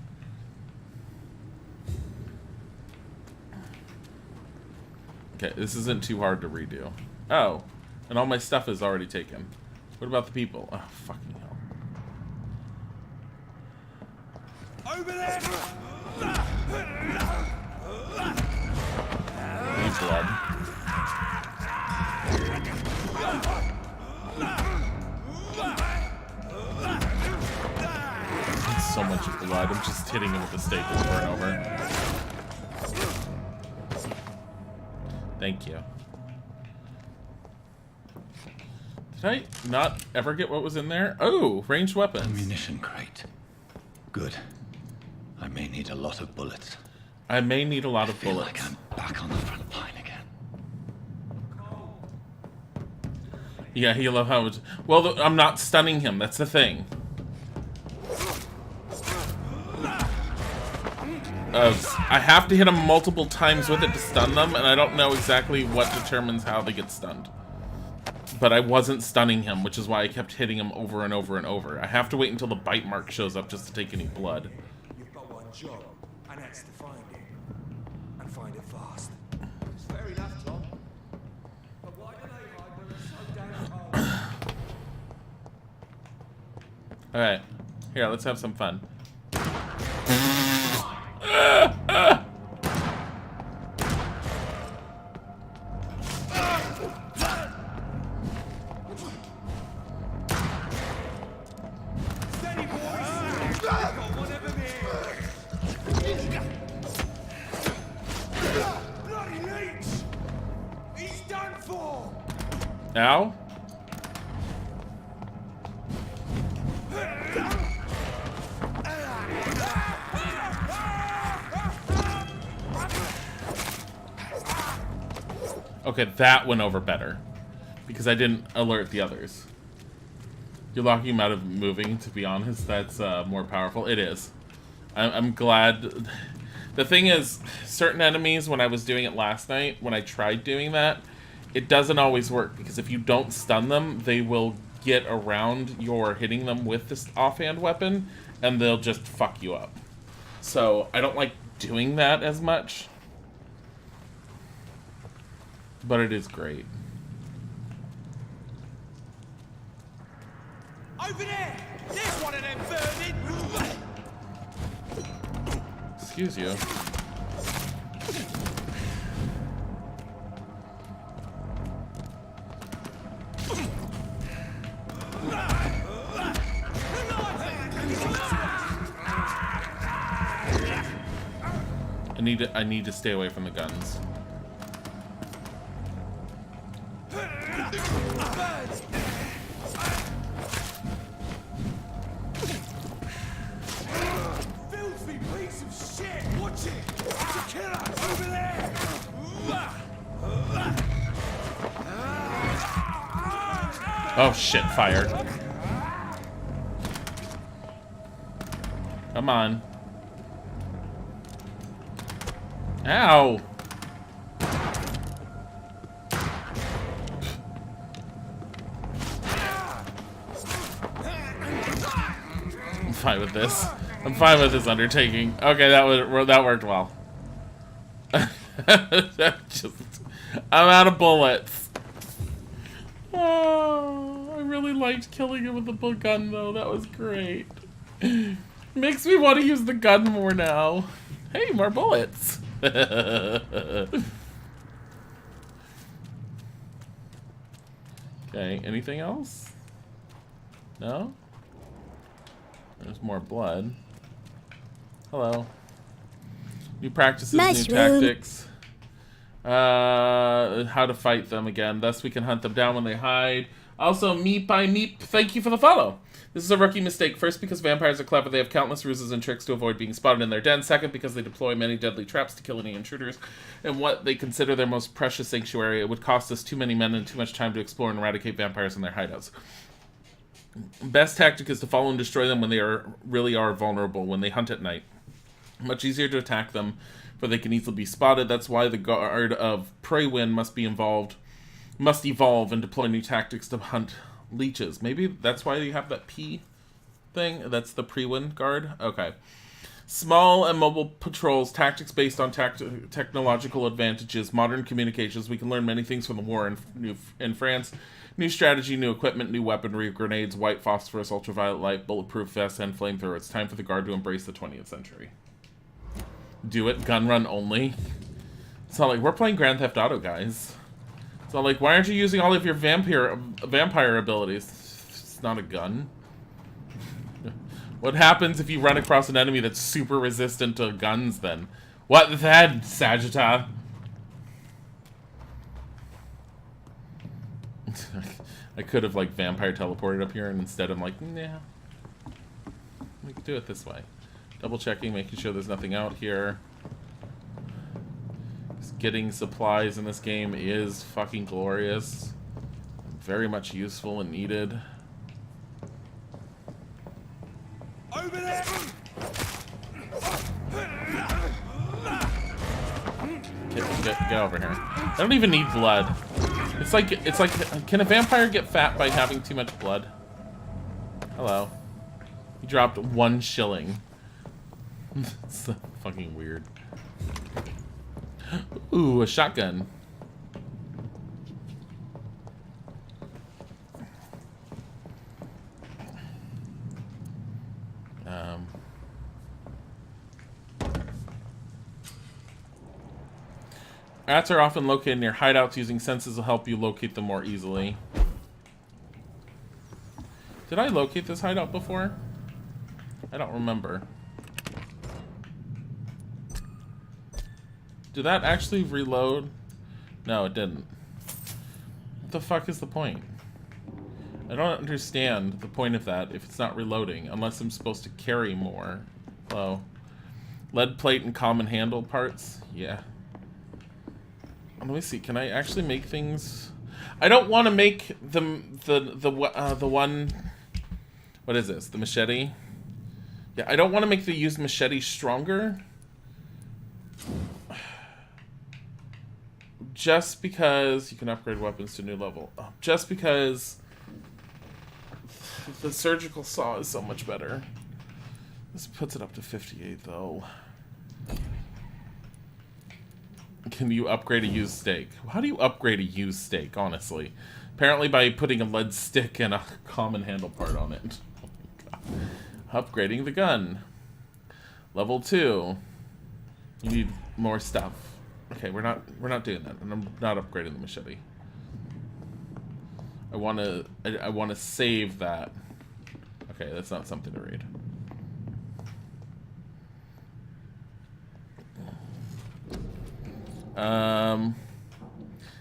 Okay, this isn't too hard to redo. Oh, and all my stuff is already taken. What about the people? Oh, fucking hell. Over there! need blood. So much blood. I'm just hitting him with the stake over and over. Thank you. Did I not ever get what was in there? Oh, ranged weapons. Ammunition crate. Good. I may need a lot of bullets. I may need a lot of bullets. Like I'm back on the front line again. Yeah, he love how it's... Well, I'm not stunning him. That's the thing. I have to hit them multiple times with it to stun them, and I don't know exactly what determines how they get stunned. But I wasn't stunning him, which is why I kept hitting him over and over and over. I have to wait until the bite mark shows up just to take any blood. You've got one job, and that's to find it. And find it fast. It's fair enough, Tom. But why do they hide when it's so damn hard? Alright. Here, let's have some fun. Now? Okay, that went over better. Because I didn't alert the others. You're locking him out of moving, to be honest. That's more powerful. It is. I'm glad. The thing is, certain enemies, when I was doing it last night, when I tried doing that, it doesn't always work. Because if you don't stun them, they will get around your hitting them with this offhand weapon, and they'll just fuck you up. So, I don't like doing that as much. But it is great. Over there! There's one of them burning! Excuse you. I need to stay away from the guns. Filthy piece of shit! Watch it! It's a killer! Over there! Oh shit, fired. Come on. Ow! I'm fine with this. I'm fine with this undertaking. Okay, that worked well. I'm out of bullets. Oh, I really liked killing him with the gun though. That was great. Makes me want to use the gun more now. Hey, more bullets. Okay, anything else? No? There's more blood. Hello. New practices, new tactics. How to fight them again. Thus we can hunt them down when they hide. Also, Meep by Meep, thank you for the follow. This is a rookie mistake. First, because vampires are clever, they have countless ruses and tricks to avoid being spotted in their den. Second, because they deploy many deadly traps to kill any intruders in what they consider their most precious sanctuary. It would cost us too many men and too much time to explore and eradicate vampires in their hideouts. Best tactic is to follow and destroy them when they really are vulnerable, when they hunt at night. Much easier to attack them, for they can easily be spotted. That's why the guard of Preywind must evolve and deploy new tactics to hunt leeches. Maybe that's why you have that P thing. That's the Preywind guard. Okay. Small and mobile patrols, tactics based on technological advantages, modern communications. We can learn many things from the war in France. New strategy, new equipment, new weaponry, grenades, white phosphorus, ultraviolet light, bulletproof vests, and flamethrower. It's time for the guard to embrace the 20th century. Do it. Gun run only. It's not like we're playing Grand Theft Auto, guys. It's not like, why aren't you using all of your vampire abilities? It's not a gun. What happens if you run across an enemy that's super resistant to guns then? What then, Sagitta? I could have, like, vampire teleported up here, and instead I'm like, nah. We can do it this way. Double checking, making sure there's nothing out here. Getting supplies in this game is fucking glorious. Very much useful and needed. Over there! Get over here. I don't even need blood. It's like, can a vampire get fat by having too much blood? Hello. He dropped 1 shilling. It's so fucking weird. Ooh, a shotgun. Rats are often located near hideouts. Using senses will help you locate them more easily. Did I locate this hideout before? I don't remember. Did that actually reload? No, it didn't. What the fuck is the point? I don't understand the point of that if it's not reloading, unless I'm supposed to carry more. Hello. Lead plate and common handle parts? Yeah. Let me see, can I actually make things? I don't want to make the one, what is this, the machete? Yeah, I don't want to make the used machete stronger. Just because you can upgrade weapons to new level. Just because the surgical saw is so much better. This puts it up to 58 though. Can you upgrade a used stake? How do you upgrade a used stake, honestly? Apparently by putting a lead stick and a common handle part on it. Oh upgrading the gun. Level 2. You need more stuff. Okay, we're not doing that, and I'm not upgrading the machete. I wanna save that. Okay, that's not something to read. Um,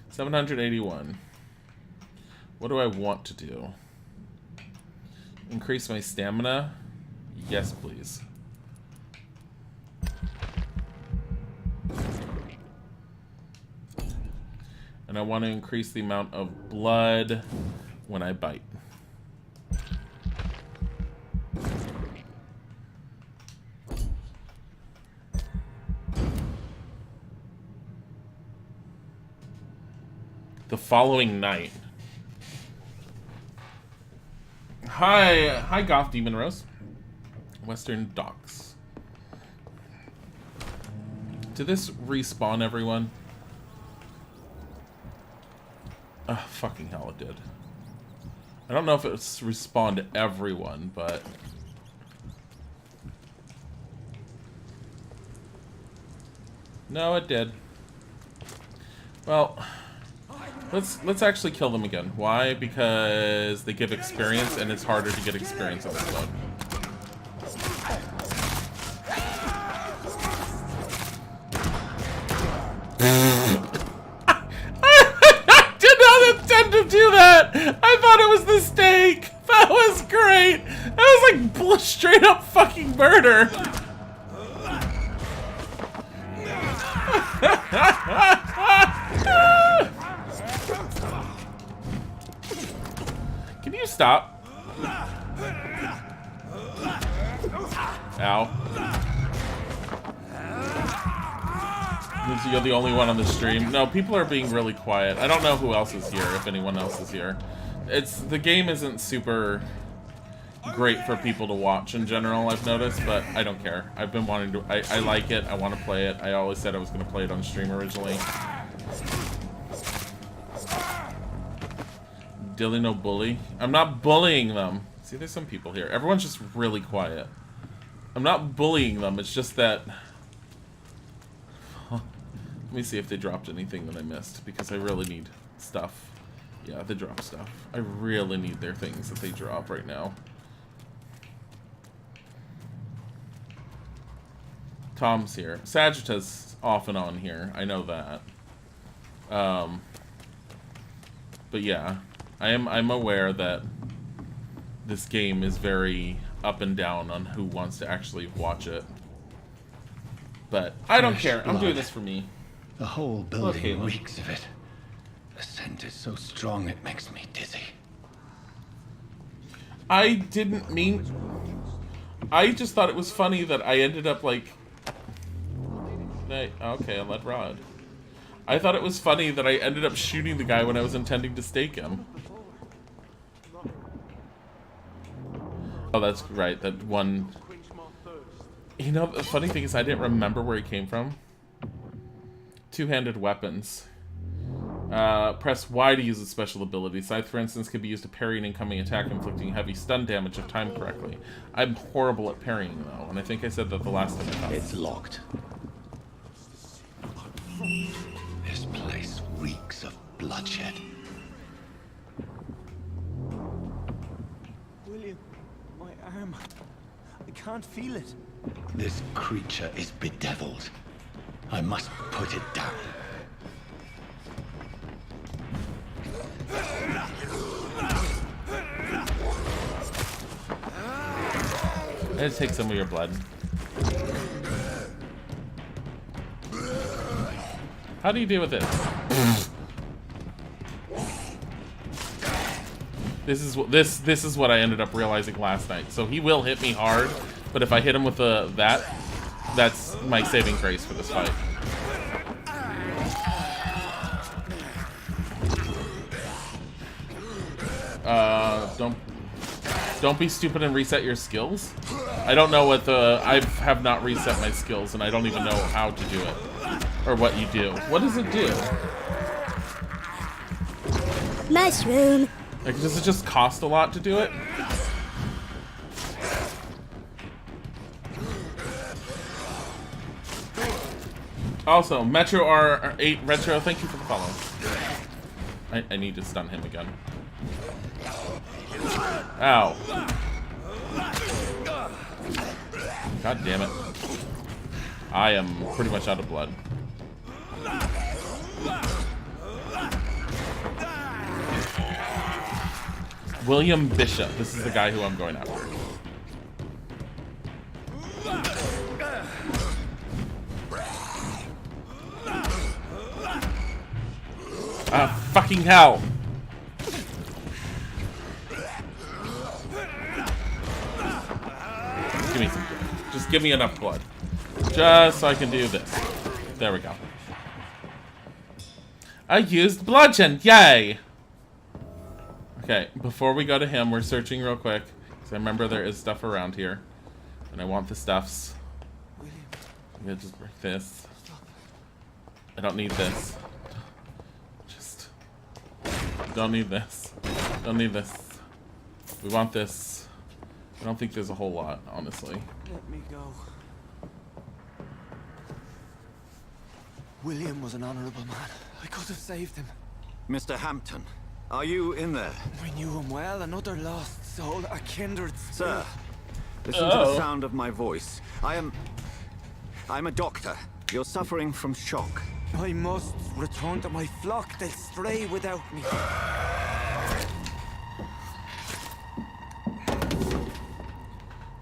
781. What do I want to do? Increase my stamina? Yes, please. And I want to increase the amount of blood when I bite. The following night. Hi, Goth Demon Rose. Western Docks. Did this respawn everyone? Oh, fucking hell, it did. I don't know if it's respawned everyone, but... No, it did. Well... Let's actually kill them again. Why? Because they give experience, and it's harder to get experience on this mode. I did not intend to do that! I thought it was the stake! That was great! That was like straight up fucking murder! Can you stop? Ow. You're the only one on the stream. No, people are being really quiet. I don't know who else is here, if anyone else is here. The game isn't super great for people to watch in general, I've noticed, but I don't care. I've been wanting to, I like it, I want to play it. I always said I was going to play it on stream originally. Dilly no bully. I'm not bullying them. See, there's some people here. Everyone's just really quiet. I'm not bullying them, it's just that... Let me see if they dropped anything that I missed, because I really need stuff. Yeah, they drop stuff. I really need their things that they drop right now. Tom's here. Sagitta's off and on here. I know that. But yeah, I'm aware that this game is very up and down on who wants to actually watch it. But I don't care. I'm doing this for me. The whole building reeks of it. The scent is so strong it makes me dizzy. I didn't mean... I just thought it was funny that I ended up like... Okay, I let Rod. I thought it was funny that I ended up shooting the guy when I was intending to stake him. Oh, that's right, that one... You know, the funny thing is I didn't remember where he came from. Two-handed weapons. Press Y to use a special ability. Scythe, for instance, can be used to parry an incoming attack, inflicting heavy stun damage if timed correctly. I'm horrible at parrying, though, and I think I said that the last time I thought. It's locked. This place reeks of bloodshed. William, my arm. I can't feel it. This creature is bedeviled. I must put it down. Let's take some of your blood. How do you deal with it? This is what I ended up realizing last night. So he will hit me hard, but if I hit him with that's my saving grace for this fight. Don't be stupid and reset your skills. I don't know what I have not reset my skills, and I don't even know how to do it or what you do. What does it do? Mushroom. Like, does it just cost a lot to do it? Also, Metro R8 Retro, thank you for the follow. I need to stun him again. Ow. God damn it. I am pretty much out of blood. William Bishop. This is the guy who I'm going after. Ah, fucking hell. Give me some blood. Just give me enough blood. Just so I can do this. There we go. I used bludgeon. Yay! Okay, before we go to him, we're searching real quick. Because I remember there is stuff around here. And I want the stuffs. I'm gonna just break this. I don't need this. Just... Don't need this. Don't need this. We want this. I don't think there's a whole lot, honestly. Let me go. William was an honorable man. I could have saved him. Mr. Hampton, are you in there? I knew him well, another lost soul, a kindred spirit. Sir, listen to the sound of my voice. I'm a doctor. You're suffering from shock. I must return to my flock. They'll stray without me.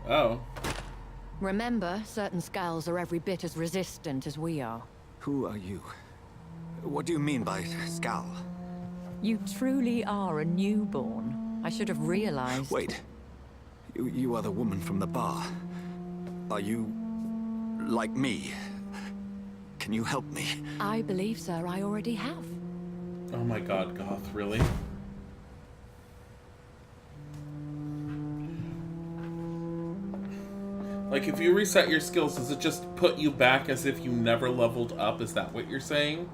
Oh. Remember, certain skulls are every bit as resistant as we are. Who are you? What do you mean by skull? You truly are a newborn. I should have realized. Wait. You are the woman from the bar. Are you... like me? Can you help me? I believe, sir, I already have. Oh my god, Goth, really? Like, if you reset your skills, does it just put you back as if you never leveled up? Is that what you're saying?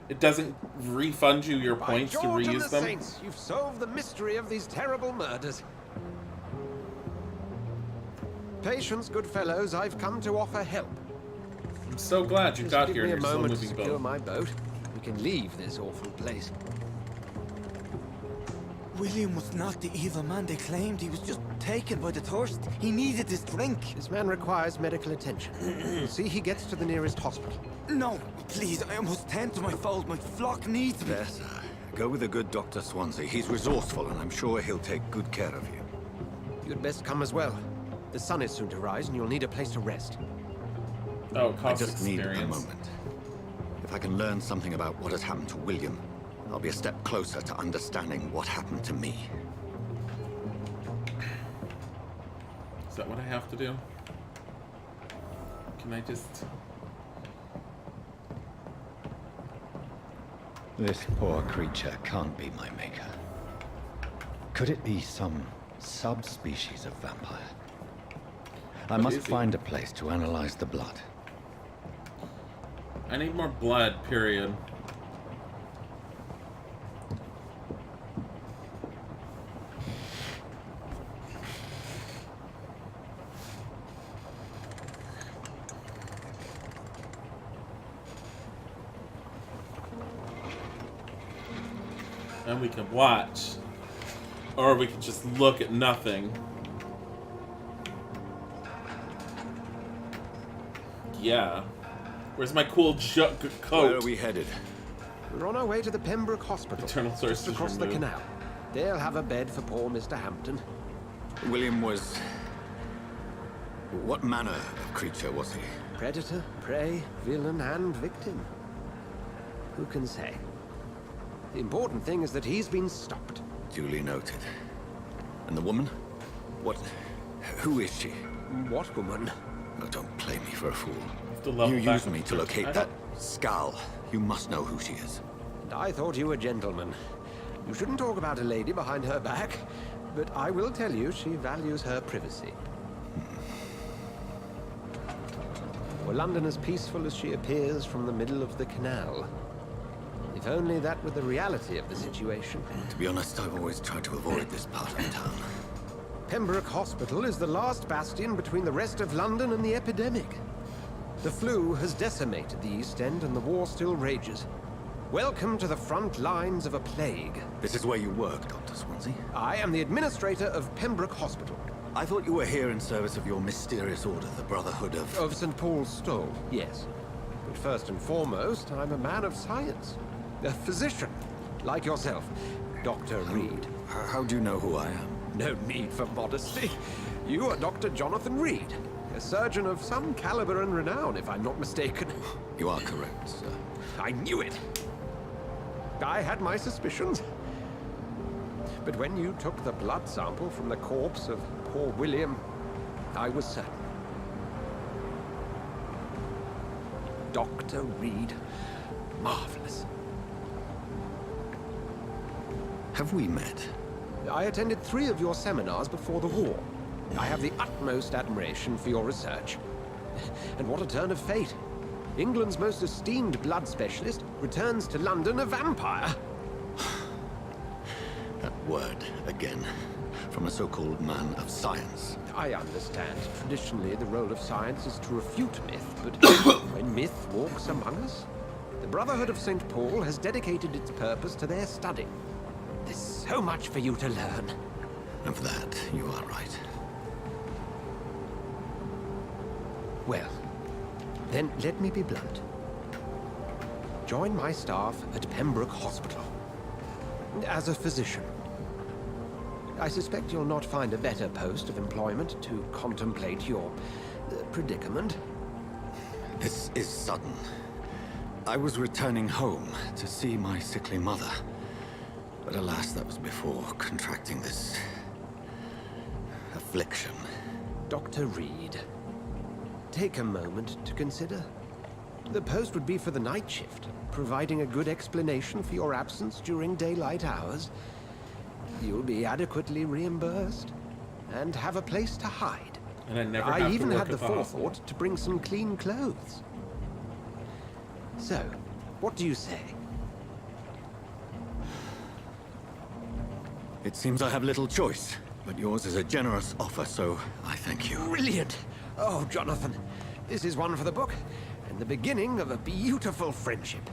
It doesn't refund you your points to reuse them? Saints, you've solved the mystery of these terrible murders. Patience, good fellows, I've come to offer help. I'm so glad you Just got give here me and a you're still moment to moving secure boat. my boat. We can leave this awful place. William was not the evil man they claimed. He was just taken by the thirst. He needed this drink. This man requires medical attention. See, he gets to the nearest hospital. No, please, I must tend to my fold. My flock needs me. There, sir. Go with the good Dr. Swansea. He's resourceful, and I'm sure he'll take good care of you. You'd best come as well. The sun is soon to rise, and you'll need a place to rest. Oh, I cost just need a experience. moment. If I can learn something about what has happened to William, I'll be a step closer to understanding what happened to me. Is that what I have to do? Can I just... This poor creature can't be my maker. Could it be some subspecies of vampire? I What must is he? find a place to analyze the blood. I need more blood, period. And we can watch. Or we can just look at nothing. Yeah. Where's my cool coat? Where are we headed? We're on our way to the Pembroke Hospital. Eternal source just is across the removed. canal. They'll have a bed for poor Mr. Hampton. William was... What manner of creature was he? Predator, prey, villain, and victim. Who can say? The important thing is that he's been stopped. Duly noted. And the woman? What... Who is she? What woman? Oh, don't play me for a fool. The level You back used up me to to locate 13. that skull. You must know who she is. And I thought you were a gentleman. You shouldn't talk about a lady behind her back, but I will tell you she values her privacy. Were London as peaceful as she appears from the middle of the canal? If only that were the reality of the situation. To be honest, I've always tried to avoid this part of town. Pembroke Hospital is the last bastion between the rest of London and the epidemic. The flu has decimated the East End and the war still rages. Welcome to the front lines of a plague. This is where you work, Dr. Swansea? I am the administrator of Pembroke Hospital. I thought you were here in service of your mysterious order, the Brotherhood of... Of St. Paul's Stole, yes. But first and foremost, I'm a man of science. A physician, like yourself, Dr. Reed. How do you know who I am? No need for modesty. You are Dr. Jonathan Reed, a surgeon of some caliber and renown, if I'm not mistaken. You are correct, sir. I knew it. I had my suspicions. But when you took the blood sample from the corpse of poor William, I was certain. Dr. Reed. Marvelous. Have we met? I attended 3 of your seminars before the war. I have the utmost admiration for your research. And what a turn of fate. England's most esteemed blood specialist returns to London a vampire. That word, again. From a so-called man of science. I understand. Traditionally, the role of science is to refute myth, but when myth walks among us, the Brotherhood of St. Paul has dedicated its purpose to their study. There's so much for you to learn. And for that, you are right. Well, then let me be blunt. Join my staff at Pembroke Hospital. As a physician. I suspect you'll not find a better post of employment to contemplate your predicament. This is sudden. I was returning home to see my sickly mother. But alas, that was before contracting this... affliction. Dr. Reed, take a moment to consider. The post would be for the night shift, providing a good explanation for your absence during daylight hours. You'll be adequately reimbursed, and have a place to hide. And I never have to even work had the at the hospital. forethought to bring some clean clothes. So, what do you say? It seems I have little choice, but yours is a generous offer, so I thank you. Brilliant! Oh, Jonathan, this is one for the book, and and the beginning of a beautiful friendship.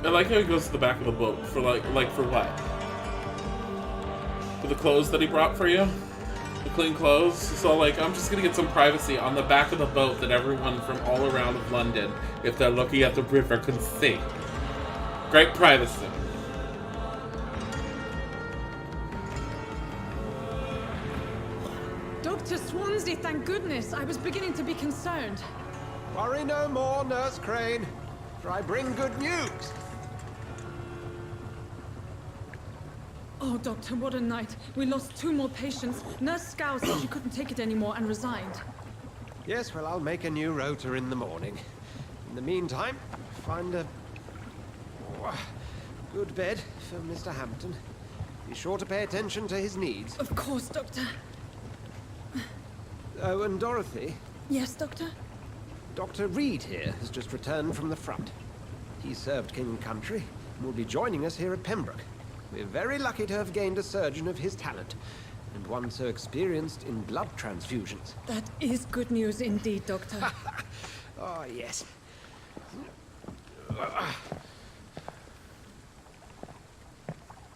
I like how he goes to the back of the boat for for what? For the clothes that he brought for you? The clean clothes? So like, I'm just gonna get some privacy on the back of the boat that everyone from all around of London, if they're looking at the river, can see. Great privacy. Dr. Swansea, thank goodness. I was beginning to be concerned. Worry no more, Nurse Crane, for I bring good news. Oh, Doctor, what a night. We lost 2 more patients. Nurse Scow said she couldn't take it anymore and resigned. Yes, well, I'll make a new rota in the morning. In the meantime, find a good bed for Mr. Hampton. Be sure to pay attention to his needs. Of course, Doctor. Oh, and Dorothy? Yes, Doctor? Dr. Reed here has just returned from the front. He served King and Country and will be joining us here at Pembroke. We're very lucky to have gained a surgeon of his talent, and one so experienced in blood transfusions. That is good news indeed, Doctor. Oh, yes.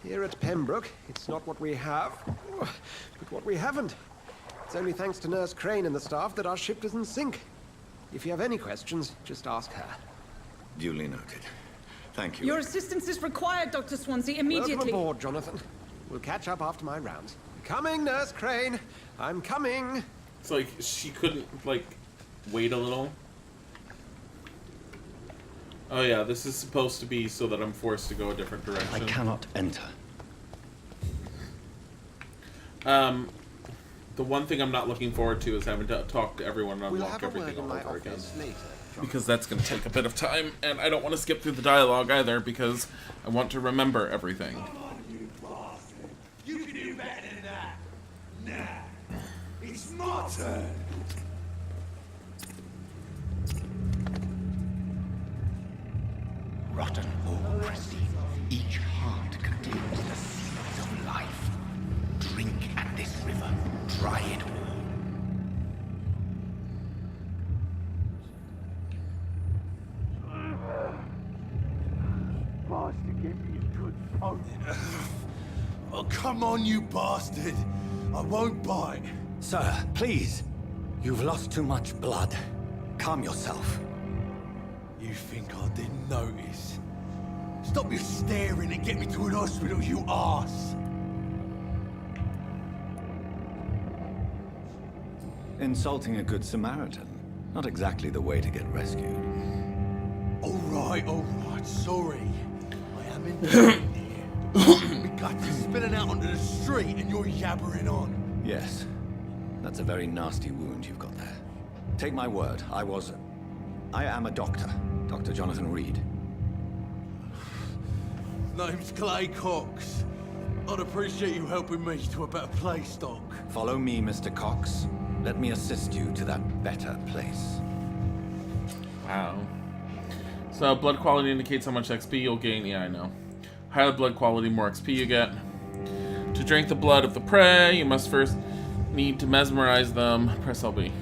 Here at Pembroke, it's not what we have, but what we haven't. It's only thanks to Nurse Crane and the staff that our ship doesn't sink. If you have any questions, just ask her. Duly noted. Thank you. Your assistance is required, Dr. Swansea, immediately. Welcome aboard, Jonathan. We'll catch up after my rounds. Coming, Nurse Crane. I'm coming. It's like she couldn't, like, wait a little. Oh yeah, this is supposed to be so that I'm forced to go a different direction. I cannot enter. The one thing I'm not looking forward to is having to talk to everyone and We'll unlock have a everything word in all my over again. office later. Because that's going to take a bit of time, and I don't want to skip through the dialogue either, because I want to remember everything. Come on, you bastard. You can do better than that. Nah. It's my turn. Rotten or pristine, each heart contains the seeds of life. Drink at this river, try it all. Bastard, give me a good poke. Oh, come on, you bastard. I won't bite. Sir, please. You've lost too much blood. Calm yourself. You think I didn't notice? Stop your staring and get me to an hospital, you arse! Insulting a good Samaritan. Not exactly the way to get rescued. Alright, sorry. I am in pain here. My guts are spilling out onto the street and you're yabbering on. Yes. That's a very nasty wound you've got there. Take my word, I am a doctor. Dr. Jonathan Reed. Name's Clay Cox. I'd appreciate you helping me to a better place, Doc. Follow me, Mr. Cox. Let me assist you to that better place. Wow. So, blood quality indicates how much XP you'll gain. Yeah, I know. Higher blood quality, more XP you get. To drink the blood of the prey, you must first need to mesmerize them. Press LB.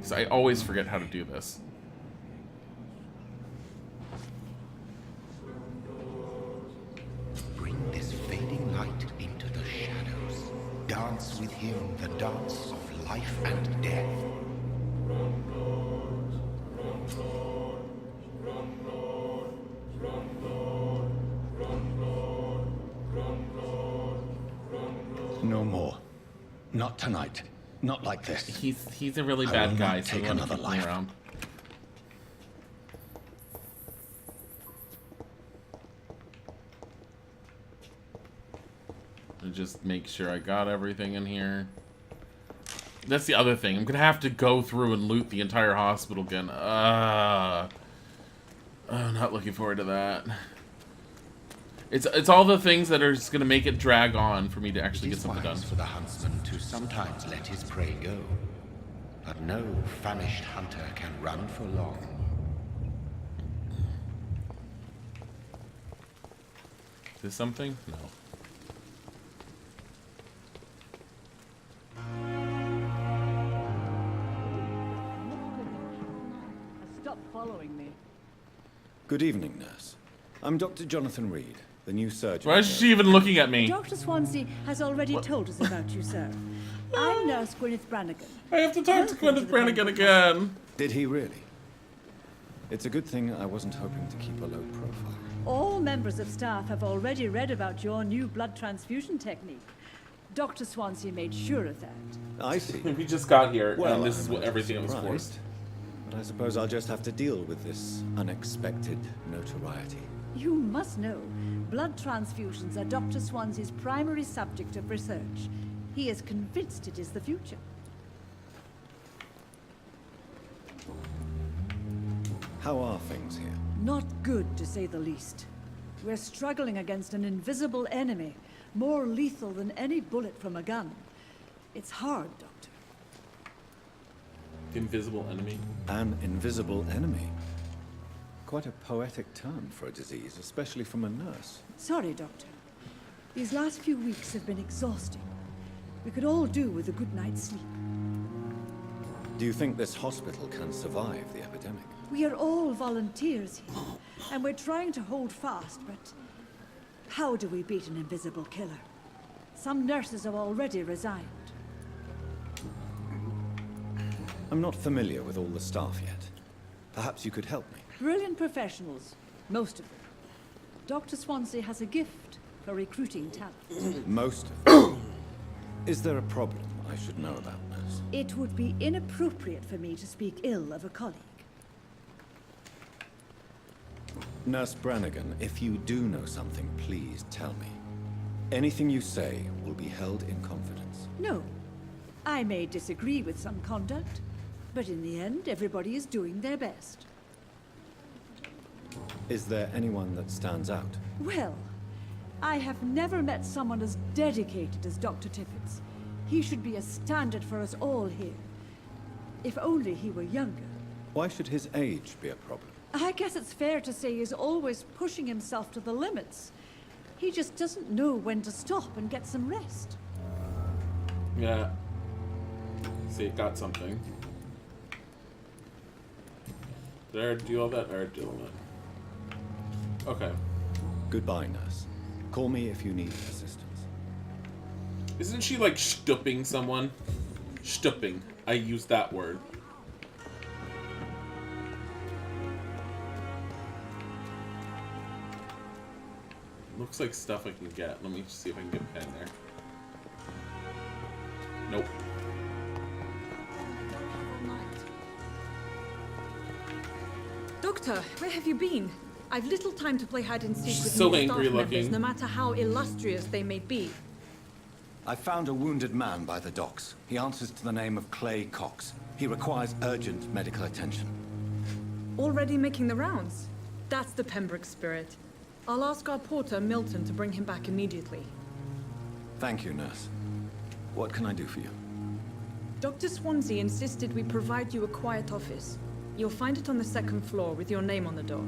So I always forget how to do this. Bring this fading light into the shadows. Dance with him the dance of life and death. No more. Not tonight. Not like this. He's a really bad guy, so I want to keep him around. And just make sure I got everything in here. That's the other thing. I'm gonna have to go through and loot the entire hospital again. Not looking forward to that. It's all the things that are just gonna make it drag on for me to actually get something done. It is wise for the huntsman to sometimes let his prey go, but no famished hunter can run for long. Is this something? No. Good evening, nurse. I'm Dr. Jonathan Reed, the new surgeon. Why is she even looking at me? Dr. Swansea has already told us about you, sir. I'm Nurse Gwyneth Brannigan. I have to talk to Gwyneth Brannigan again. Did he really? It's a good thing I wasn't hoping to keep a low profile. All members of staff have already read about your new blood transfusion technique. Dr. Swansea made sure of that. I see. We just got here, Well, and this is I'm what everything that was for. surprised, but I suppose I'll just have to deal with this unexpected notoriety. You must know, blood transfusions are Dr. Swansea's primary subject of research. He is convinced it is the future. How are things here? Not good, to say the least. We're struggling against an invisible enemy, more lethal than any bullet from a gun. It's hard, Doctor. Invisible enemy? An invisible enemy? Quite a poetic term for a disease, especially from a nurse. Sorry, Doctor. These last few weeks have been exhausting. We could all do with a good night's sleep. Do you think this hospital can survive the epidemic? We are all volunteers here, and we're trying to hold fast, but how do we beat an invisible killer? Some nurses have already resigned. I'm not familiar with all the staff yet. Perhaps you could help me. Brilliant professionals, most of them. Dr. Swansea has a gift for recruiting talent. Most of them. Is there a problem I should know about, nurse? It would be inappropriate for me to speak ill of a colleague. Nurse Brannigan, if you do know something, please tell me. Anything you say will be held in confidence. No. I may disagree with some conduct, but in the end, everybody is doing their best. Is there anyone that stands out? Well, I have never met someone as dedicated as Dr. Tippett. He should be a standard for us all here. If only he were younger. Why should his age be a problem? I guess it's fair to say he's always pushing himself to the limits. He just doesn't know when to stop and get some rest. Yeah. See, it got something. Did I already do all that? I already did all that. Okay. Goodbye, nurse. Call me if you need assistance. Isn't she like stooping someone? Stooping. I use that word. Looks like stuff I can get. Let me see if I can get a pen there. Nope. Doctor, where have you been? I've little time to play hide and seek with So new angry staff members, looking. no matter how illustrious they may be. I found a wounded man by the docks. He answers to the name of Clay Cox. He requires urgent medical attention. Already making the rounds? That's the Pembroke spirit. I'll ask our porter, Milton, to bring him back immediately. Thank you, nurse. What can I do for you? Dr. Swansea insisted we provide you a quiet office. You'll find it on the second floor with your name on the door.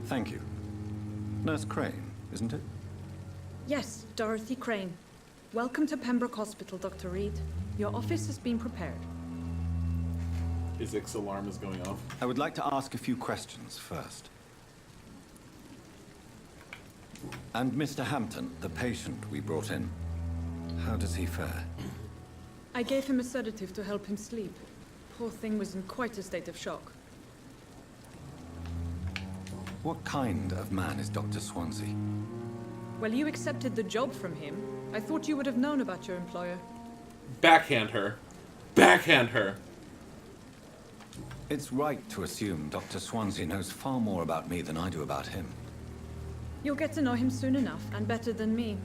Thank you. Nurse Crane, isn't it? Yes, Dorothy Crane. Welcome to Pembroke Hospital, Dr. Reed. Your office has been prepared. His Ix alarm is going off. I would like to ask a few questions first. And Mr. Hampton, the patient we brought in, how does he fare? I gave him a sedative to help him sleep. Poor thing was in quite a state of shock. What kind of man is Dr. Swansea? Well, you accepted the job from him. I thought you would have known about your employer. Backhand her. Backhand her. It's right to assume Dr. Swansea knows far more about me than I do about him. You'll get to know him soon enough, and better than me.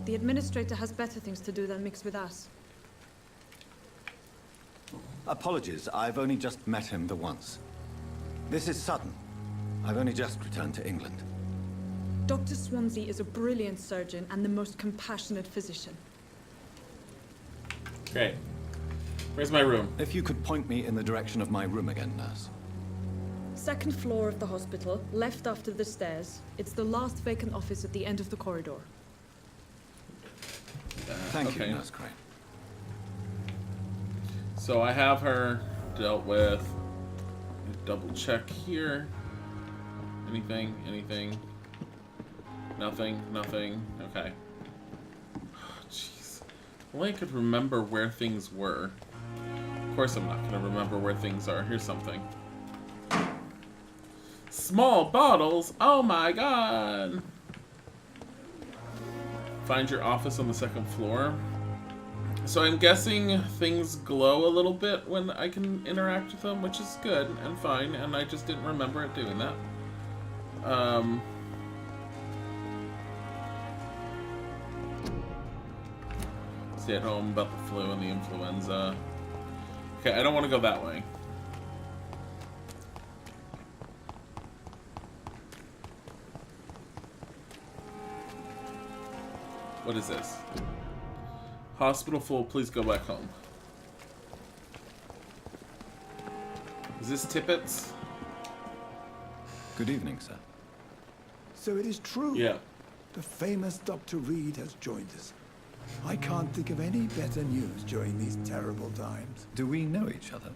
The administrator has better things to do than mix with us. Apologies, I've only just met him the once. This is sudden. I've only just returned to England. Dr. Swansea is a brilliant surgeon and the most compassionate physician. Okay. Where's my room? If you could point me in the direction of my room again, nurse. Second floor of the hospital, left after the stairs. It's the last vacant office at the end of the corridor. Thank okay. you, Nurse Crane. So I have her dealt with. Double check here. Anything? Anything? Nothing? Nothing? Okay. Jeez. Only I could remember where things were. Of course I'm not gonna remember where things are. Here's something. Small bottles? Oh my god! Find your office on the second floor. So I'm guessing things glow a little bit when I can interact with them, which is good and fine, and I just didn't remember it doing that. Stay at home about the flu and the influenza. Okay, I don't want to go that way. What is this? Hospital full, please go back home. Is this Tippets? Good evening, sir. So it is true. Yeah. The famous Dr. Reed has joined us. I can't think of any better news during these terrible times. Do we know each other?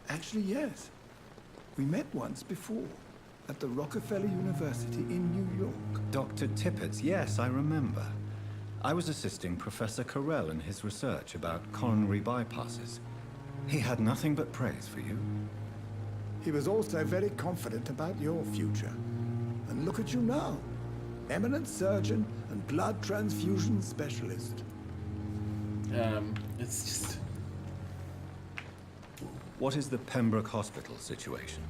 Actually, yes. We met once before, at the Rockefeller University in New York. Dr. Tippets, yes, I remember. I was assisting Professor Carell in his research about coronary bypasses. He had nothing but praise for you. He was also very confident about your future. And look at you now. Eminent surgeon and blood transfusion specialist. It's just... What is the Pembroke Hospital situation?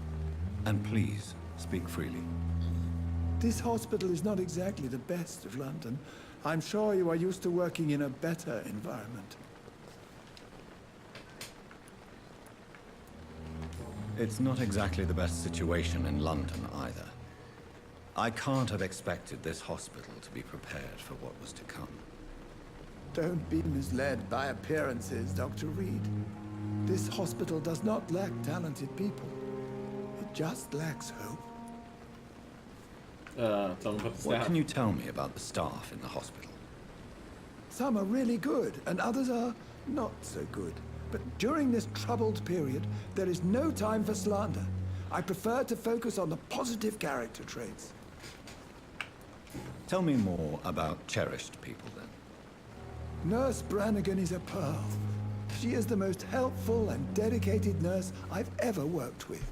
And please, speak freely. This hospital is not exactly the best of London. I'm sure you are used to working in a better environment. It's not exactly the best situation in London either. I can't have expected this hospital to be prepared for what was to come. Don't be misled by appearances, Dr. Reed. This hospital does not lack talented people. It just lacks hope. Tell me about the staff. What can you tell me about the staff in the hospital? Some are really good, and others are not so good. But during this troubled period, there is no time for slander. I prefer to focus on the positive character traits. Tell me more about cherished people, then. Nurse Brannigan is a pearl. She is the most helpful and dedicated nurse I've ever worked with.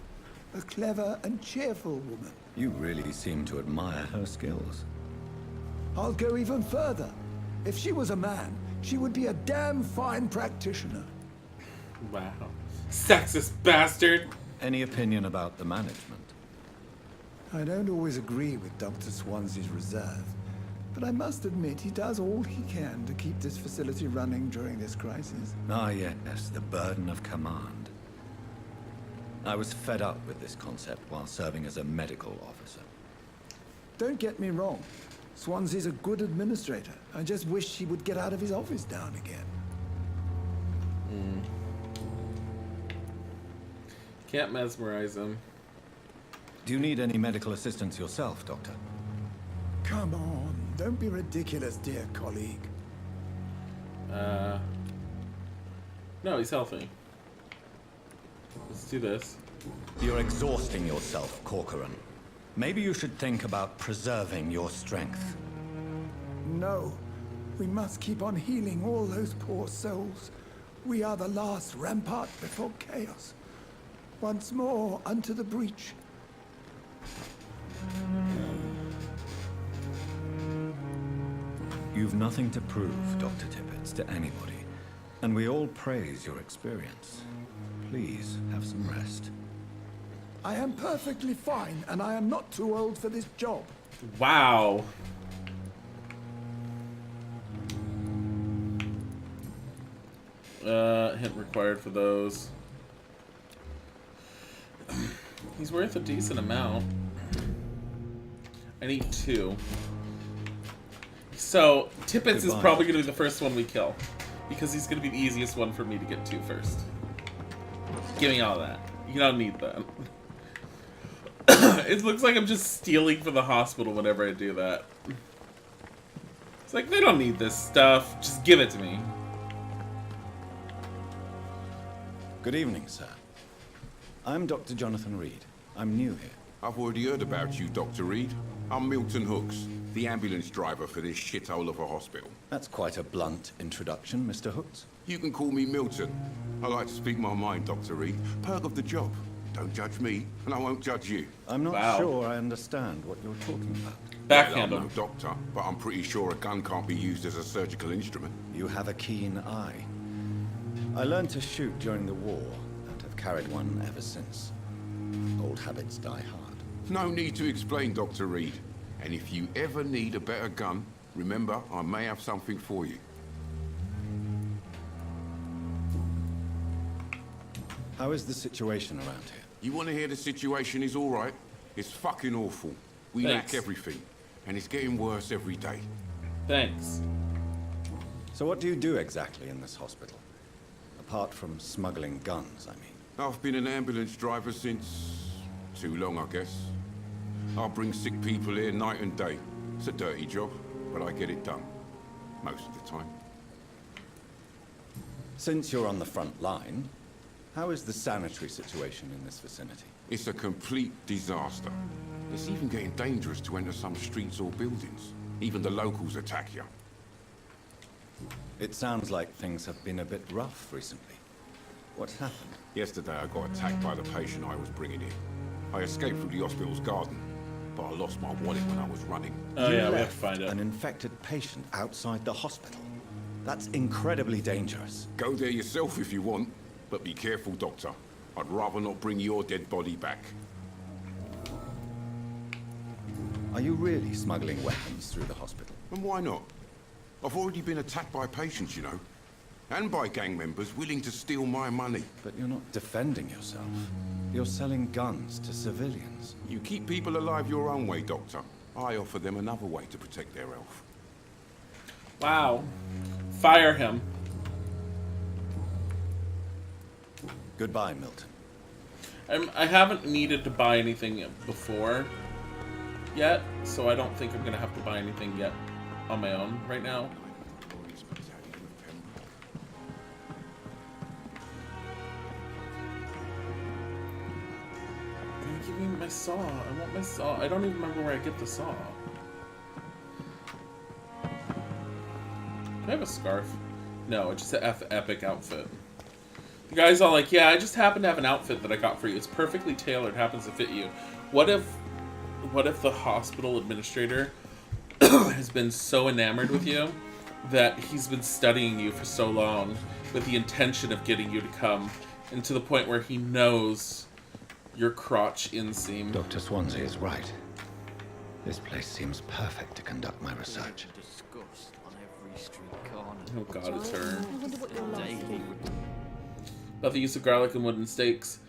A clever and cheerful woman. You really seem to admire her skills. I'll go even further. If she was a man, she would be a damn fine practitioner. Wow. Sexist bastard! Any opinion about the management? I don't always agree with Dr. Swansea's reserve, but I must admit he does all he can to keep this facility running during this crisis. Ah, yes, the burden of command. I was fed up with this concept while serving as a medical officer. Don't get me wrong. Swansea's a good administrator. I just wish he would get out of his office now and again. Can't mesmerize him. Do you need any medical assistance yourself, Doctor? Come on, don't be ridiculous, dear colleague. No, he's healthy. Let's do this. You're exhausting yourself, Corcoran. Maybe you should think about preserving your strength. No, we must keep on healing all those poor souls. We are the last rampart before chaos. Once more unto the breach. You've nothing to prove, Dr. Tippets, to anybody. And we all praise your experience. Please, have some rest. I am perfectly fine, and I am not too old for this job. Wow. Hint required for those. He's worth a decent amount. I need 2. So, Tippets is probably going to be the first one we kill. Because he's going to be the easiest one for me to get to first. Give me all that. You don't need that. It looks like I'm just stealing from the hospital whenever I do that. It's like, they don't need this stuff. Just give it to me. Good evening, sir. I'm Dr. Jonathan Reed. I'm new here. I've already heard about you, Dr. Reed. I'm Milton Hooks, the ambulance driver for this shithole of a hospital. That's quite a blunt introduction, Mr. Hooks. You can call me Milton. I like to speak my mind, Dr. Reed. Perk of the job. Don't judge me, and I won't judge you. I'm not sure I understand what you're talking about. Well, I'm no doctor, but I'm pretty sure a gun can't be used as a surgical instrument. You have a keen eye. I learned to shoot during the war, and have carried one ever since. Old habits die hard. No need to explain, Dr. Reed. And if you ever need a better gun, remember, I may have something for you. How is the situation around here? You want to hear the situation is all right? It's fucking awful. We lack everything, and it's getting worse every day. Thanks. So what do you do exactly in this hospital? Apart from smuggling guns, I mean. I've been an ambulance driver since... too long, I guess. I bring sick people here night and day. It's a dirty job, but I get it done. Most of the time. Since you're on the front line, how is the sanitary situation in this vicinity? It's a complete disaster. It's even getting dangerous to enter some streets or buildings. Even the locals attack you. It sounds like things have been a bit rough recently. What's happened? Yesterday I got attacked by the patient I was bringing in. I escaped through the hospital's garden, but I lost my wallet when I was running. Oh yeah, we have to find it. An infected patient outside the hospital. That's incredibly dangerous. Go there yourself if you want, but be careful, Doctor. I'd rather not bring your dead body back. Are you really smuggling weapons through the hospital? And why not? I've already been attacked by patients, you know. And by gang members willing to steal my money. But you're not defending yourself. You're selling guns to civilians. You keep people alive your own way, Doctor. I offer them another way to protect their health. Wow. Fire him. Goodbye, Milton. I haven't needed to buy anything before yet, so I don't think I'm going to have to buy anything yet on my own right now. Give me my saw. I want my saw. I don't even remember where I get the saw. Do I have a scarf? No, it's just an epic outfit. The guy's all like, yeah, I just happen to have an outfit that I got for you. It's perfectly tailored, happens to fit you. What if the hospital administrator has been so enamored with you that he's been studying you for so long with the intention of getting you to come, and to the point where he knows your crotch inseam. Dr. Swansea is right. This place seems perfect to conduct my research. Oh god, it's her. About the use of garlic and wooden stakes.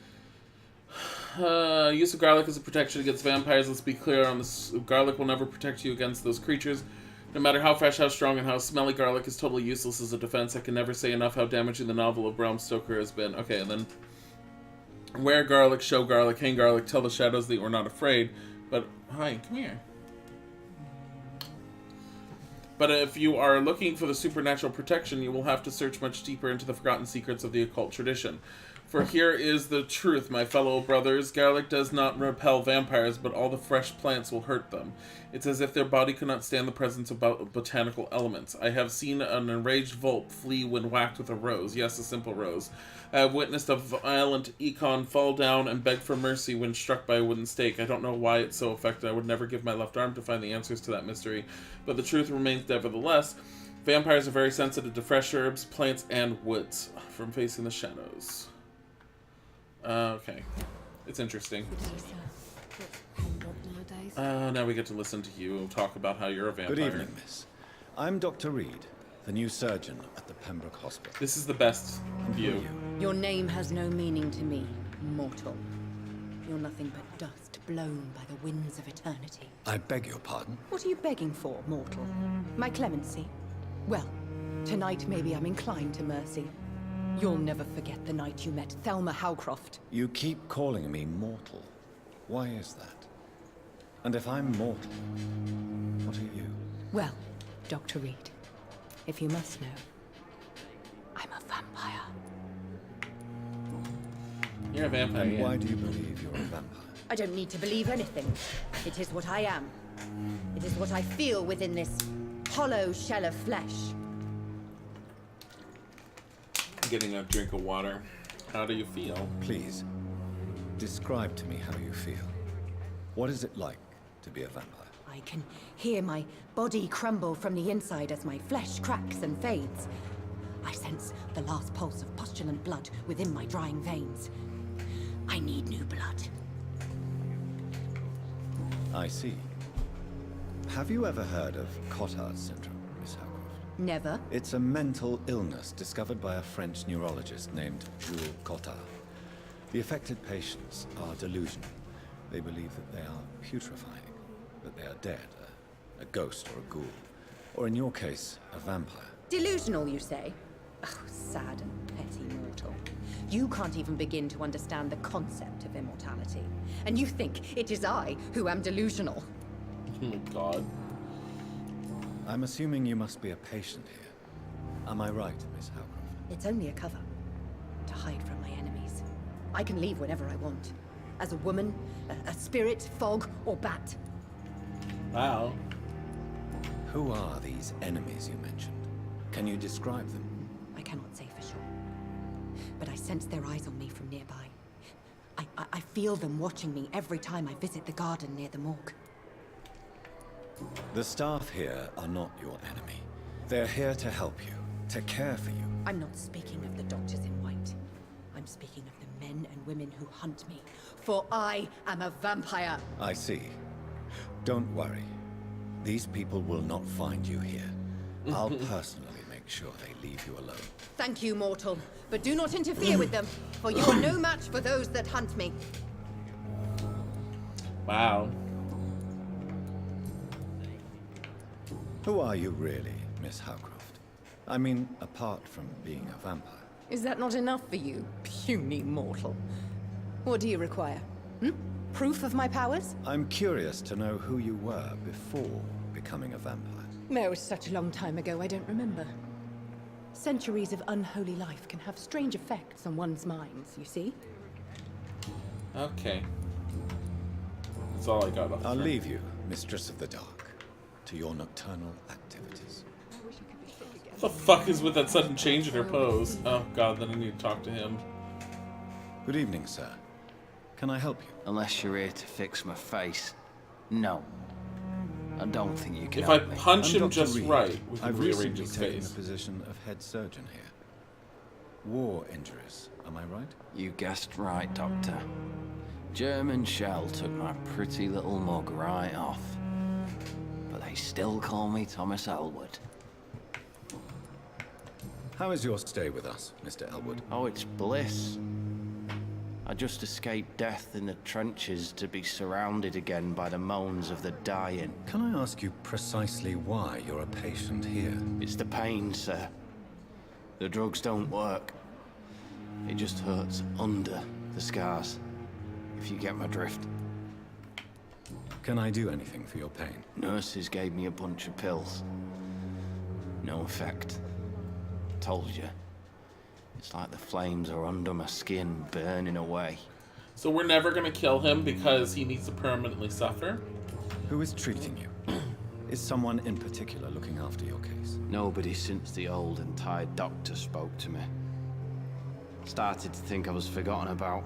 Use of garlic as a protection against vampires. Let's be clear on this. Garlic will never protect you against those creatures. No matter how fresh, how strong, and how smelly, garlic is totally useless as a defense. I can never say enough how damaging the novel of Bram Stoker has been. Okay, and then... wear garlic, show garlic, hang garlic, tell the shadows that we're not afraid. But, hi, come here. But if you are looking for the supernatural protection, you will have to search much deeper into the forgotten secrets of the occult tradition. For here is the truth, my fellow brothers. Garlic does not repel vampires, but all the fresh plants will hurt them. It's as if their body could not stand the presence of botanical elements. I have seen an enraged vulp flee when whacked with a rose. Yes, a simple rose. I have witnessed a violent econ fall down and beg for mercy when struck by a wooden stake. I don't know why it's so effective. I would never give my left arm to find the answers to that mystery. But the truth remains nevertheless. Vampires are very sensitive to fresh herbs, plants, and woods from facing the shadows. Okay. It's interesting. Now we get to listen to you talk about how you're a vampire. Good evening, miss. I'm Dr. Reed, the new surgeon at the Pembroke Hospital. This is the best view. Your name has no meaning to me, mortal. You're nothing but dust blown by the winds of eternity. I beg your pardon? What are you begging for, mortal? My clemency? Well, tonight maybe I'm inclined to mercy. You'll never forget the night you met Thelma Howcroft. You keep calling me mortal. Why is that? And if I'm mortal, what are you? Well, Dr. Reed, if you must know, I'm a vampire. You're a vampire, And why do you believe you're a vampire? I don't need to believe anything. It is what I am. It is what I feel within this hollow shell of flesh. Getting a drink of water. How do you feel? Please, describe to me how you feel. What is it like to be a vampire? I can hear my body crumble from the inside as my flesh cracks and fades. I sense the last pulse of postulant blood within my drying veins. I need new blood. I see. Have you ever heard of Cotard's syndrome, Miss Howcroft? Never. It's a mental illness discovered by a French neurologist named Jules Cotard. The affected patients are delusional. They believe that they are putrefying, that they are dead, a ghost or a ghoul, or in your case, a vampire. Delusional, you say? Oh, sad and petty mortal. You can't even begin to understand the concept of immortality. And you think it is I who am delusional. Oh my god. I'm assuming you must be a patient here. Am I right, Miss Howcroft? It's only a cover. To hide from my enemies. I can leave whenever I want. As a woman, a spirit, fog, or bat. Wow. Who are these enemies you mentioned? Can you describe them? I cannot say for sure. But I sense their eyes on me from nearby. I feel them watching me every time I visit the garden near the morgue. The staff here are not your enemy. They're here to help you, to care for you. I'm not speaking of the doctors in white. I'm speaking of the men and women who hunt me. For I am a vampire. I see. Don't worry. These people will not find you here. I'll personally make sure they leave you alone. Thank you, mortal. But do not interfere with them, for you are no match for those that hunt me. Wow. Who are you really, Miss Howcroft? I mean, apart from being a vampire. Is that not enough for you, puny mortal? What do you require? Proof of my powers? I'm curious to know who you were before becoming a vampire. It was such a long time ago, I don't remember. Centuries of unholy life can have strange effects on one's minds, you see? Okay. That's all I got off. I'll leave you, Mistress of the Dark, to your nocturnal activities. What the fuck is with that sudden change in her pose? Oh god, then I need to talk to him. Good evening, sir. Can I help you? Unless you're here to fix my face. No. I don't think you can If I help me. punch I'm him Dr. just Reed. right, we can I've rearrange recently his taken face. the position of head surgeon here. War injuries, am I right? You guessed right, Doctor. German shell took my pretty little mug right off. But they still call me Thomas Elwood. How is your stay with us, Mr. Elwood? Oh, it's bliss. I just escaped death in the trenches to be surrounded again by the moans of the dying. Can I ask you precisely why you're a patient here? It's the pain, sir. The drugs don't work. It just hurts under the scars, if you get my drift. Can I do anything for your pain? Nurses gave me a bunch of pills. No effect. Told you. It's like the flames are under my skin, burning away. So we're never gonna kill him because he needs to permanently suffer? Who is treating you? Is someone in particular looking after your case? Nobody since the old and tired doctor spoke to me. Started to think I was forgotten about.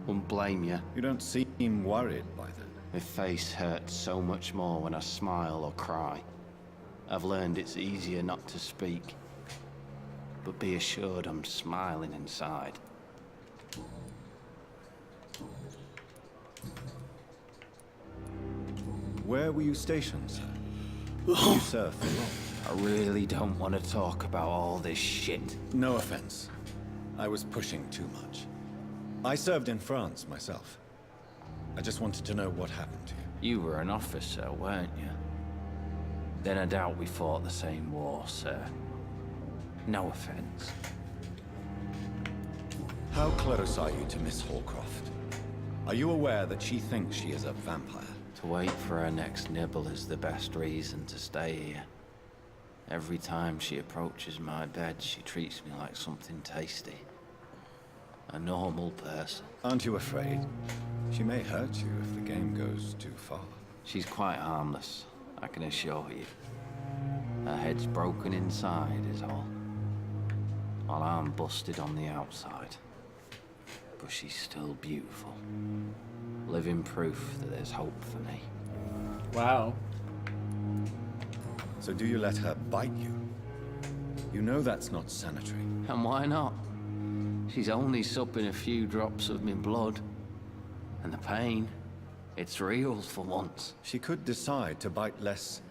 Wouldn't blame you. You don't seem worried by that. My face hurts so much more when I smile or cry. I've learned it's easier not to speak. But be assured I'm smiling inside. Where were you stationed, sir? Did you serve for long? I really don't want to talk about all this shit. No offense. I was pushing too much. I served in France myself. I just wanted to know what happened to you. You were an officer, weren't you? Then I doubt we fought the same war, sir. No offense. How close are you to Miss Hallcroft? Are you aware that she thinks she is a vampire? To wait for her next nibble is the best reason to stay here. Every time she approaches my bed, she treats me like something tasty. A normal person. Aren't you afraid? She may hurt you if the game goes too far. She's quite harmless, I can assure you. Her head's broken inside is all. While I'm busted on the outside. But she's still beautiful. Living proof that there's hope for me. Wow. So do you let her bite you? You know that's not sanitary. And why not? She's only supping a few drops of me blood. And the pain, it's real for once. She could decide to bite less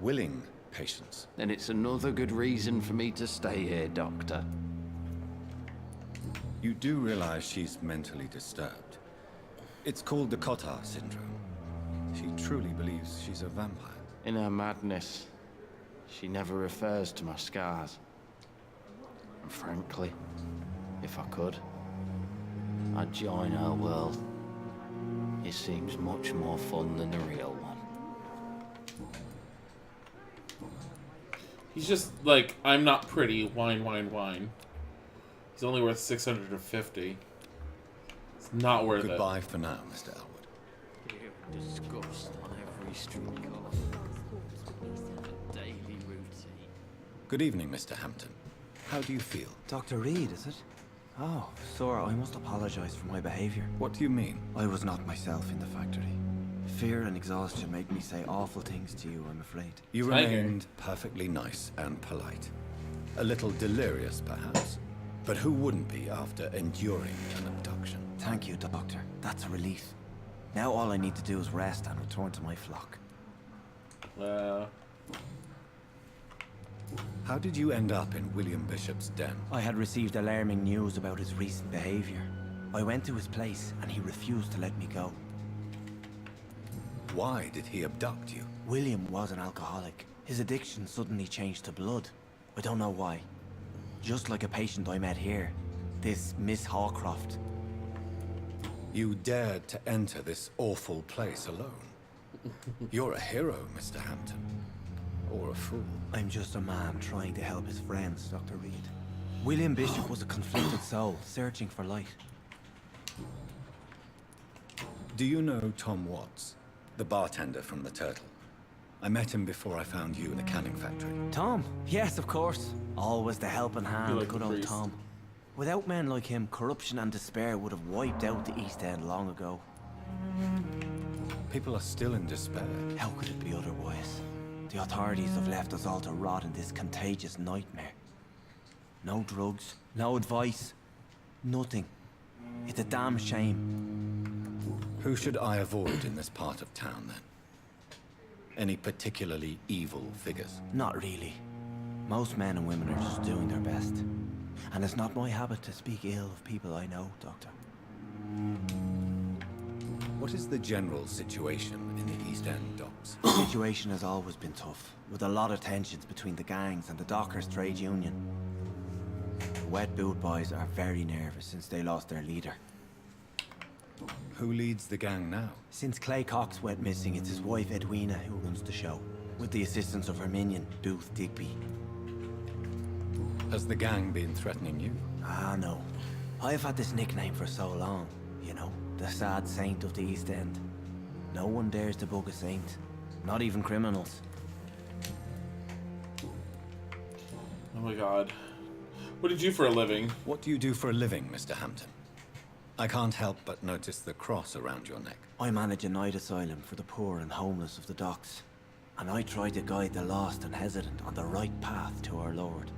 willing patients. Then it's another good reason for me to stay here, Doctor. You do realize she's mentally disturbed. It's called the Cotter syndrome. She truly believes she's a vampire. In her madness, she never refers to my scars. And frankly, if I could, I'd join her world. It seems much more fun than the real one. He's just like, I'm not pretty, whine, whine, whine. He's only worth 650. It's not worth it. Goodbye for now, Mr. Elwood. Disgust on every street corner. A daily routine. Good evening, Mr. Hampton. How do you feel? Dr. Reed, is it? Oh, sir, I must apologize for my behavior. What do you mean? I was not myself in the factory. Fear and exhaustion made me say awful things to you, I'm afraid. You remained perfectly nice and polite. A little delirious, perhaps. But who wouldn't be after enduring an abduction? Thank you, Doctor. That's a relief. Now all I need to do is rest and return to my flock. How did you end up in William Bishop's den? I had received alarming news about his recent behavior. I went to his place and he refused to let me go. Why did he abduct you? William was an alcoholic. His addiction suddenly changed to blood. I don't know why. Just like a patient I met here. This Miss Hawcroft. You dared to enter this awful place alone. You're a hero, Mr. Hampton. Or a fool. I'm just a man trying to help his friends, Dr. Reed. William Bishop was a conflicted soul, searching for light. Do you know Tom Watts, the bartender from the Turtle? I met him before I found you in the canning factory. Tom? Yes, of course. Always the helping hand, like good old Tom. Without men like him, corruption and despair would have wiped out the East End long ago. People are still in despair. How could it be otherwise? The authorities have left us all to rot in this contagious nightmare. No drugs, no advice, nothing. It's a damn shame. Who should I avoid in this part of town, then? Any particularly evil figures? Not really. Most men and women are just doing their best. And it's not my habit to speak ill of people I know, Doctor. What is the general situation in the East End docks? The situation has always been tough, with a lot of tensions between the gangs and the dockers' trade union. The wet boot boys are very nervous since they lost their leader. Who leads the gang now? Since Clay Cox went missing, it's his wife Edwina who runs the show, with the assistance of her minion, Booth Digby. Has the gang been threatening you? Ah, no. I've had this nickname for so long, you know, the sad saint of the East End. No one dares to bug a saint, not even criminals. Oh my god. What do you do for a living? What do you do for a living, Mr. Hampton? I can't help but notice the cross around your neck. I manage a night asylum for the poor and homeless of the docks. And I try to guide the lost and hesitant on the right path to our Lord.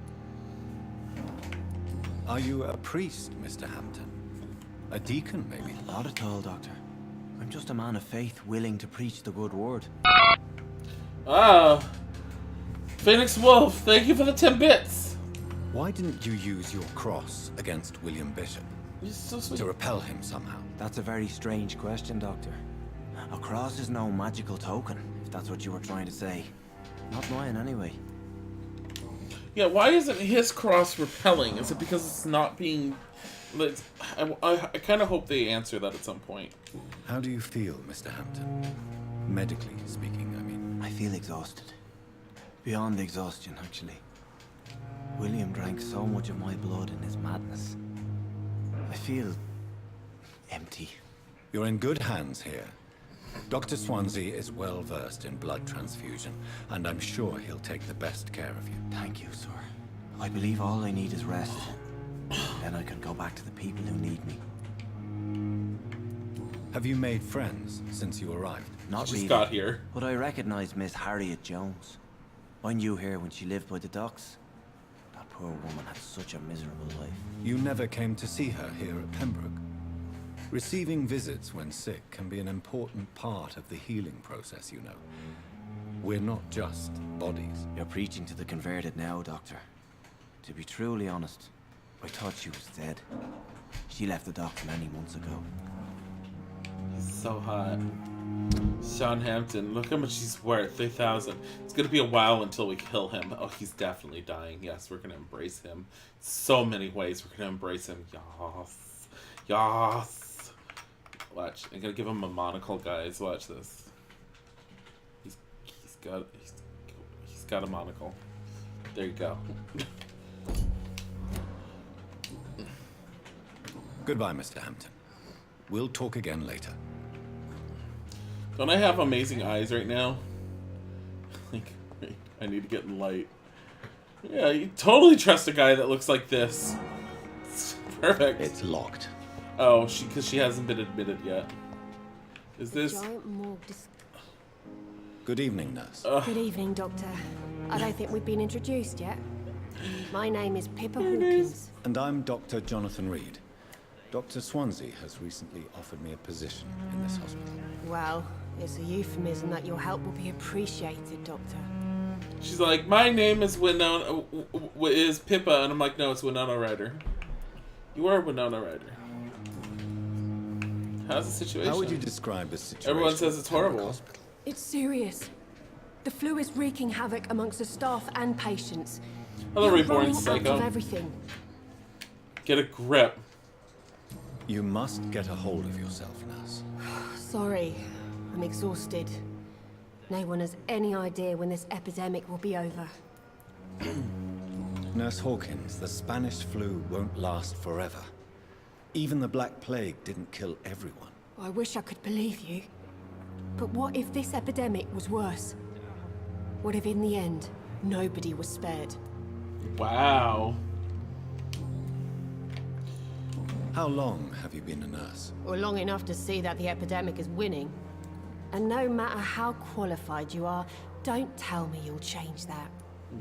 Are you a priest, Mr. Hampton? A deacon, maybe? Not at all, Doctor. I'm just a man of faith willing to preach the good word. Ah. Phoenix Wolf, thank you for the 10 bits. Why didn't you use your cross against William Bishop? He's so sweet. To repel him somehow? That's a very strange question, Doctor. A cross is no magical token, if that's what you were trying to say. Not mine, anyway. Yeah, why isn't his cross repelling? Is it because it's not being... I kind of hope they answer that at some point. How do you feel, Mr. Hampton? Medically speaking, I mean. I feel exhausted. Beyond exhaustion, actually. William drank so much of my blood in his madness. I feel empty. You're in good hands here. Dr. Swansea is well versed in blood transfusion, and I'm sure he'll take the best care of you. Thank you, sir. I believe all I need is rest. Then I can go back to the people who need me. Have you made friends since you arrived? Not Just really. got here. But I recognize Miss Harriet Jones. I knew her when she lived by the docks. That poor woman had such a miserable life. You never came to see her here at Pembroke. Receiving visits when sick can be an important part of the healing process, you know. We're not just bodies. You're preaching to the converted now, Doctor. To be truly honest, I thought she was dead. She left the docks many months ago. He's so hot. Sean Hampton, look how much he's worth. 3,000. It's gonna be a while until we kill him. Oh, he's definitely dying. Yes, we're gonna embrace him. So many ways we're gonna embrace him. Yas. Yas. Watch. I'm gonna give him a monocle, guys. Watch this. He's got a monocle. There you go. Goodbye, Mr. Hampton. We'll talk again later. Don't I have amazing eyes right now? Like, I need to get in light. Yeah, you totally trust a guy that looks like this. It's perfect. It's locked. Oh, because she hasn't been admitted yet. Is this? Good evening, nurse. Good evening, Doctor. I don't think we've been introduced yet. My name is Pippa Hawkins. And I'm Dr. Jonathan Reed. Dr. Swansea has recently offered me a position in this hospital. Well, it's a euphemism that your help will be appreciated, Doctor. She's like, my name is Winona, is Pippa, and I'm like, no, it's Winona Ryder. You are Winona Ryder. How's the situation? How would you describe the situation? Everyone says it's horrible. It's serious. The flu is wreaking havoc amongst the staff and patients. Hello, You're reborn running psycho. out of everything. Get a grip. You must get a hold of yourself, nurse. Sorry, I'm exhausted. No one has any idea when this epidemic will be over. Nurse Hawkins, the Spanish flu won't last forever. Even the Black Plague didn't kill everyone. I wish I could believe you. But what if this epidemic was worse? What if in the end, nobody was spared? Wow. How long have you been a nurse? Or long enough to see that the epidemic is winning. And no matter how qualified you are, don't tell me you'll change that.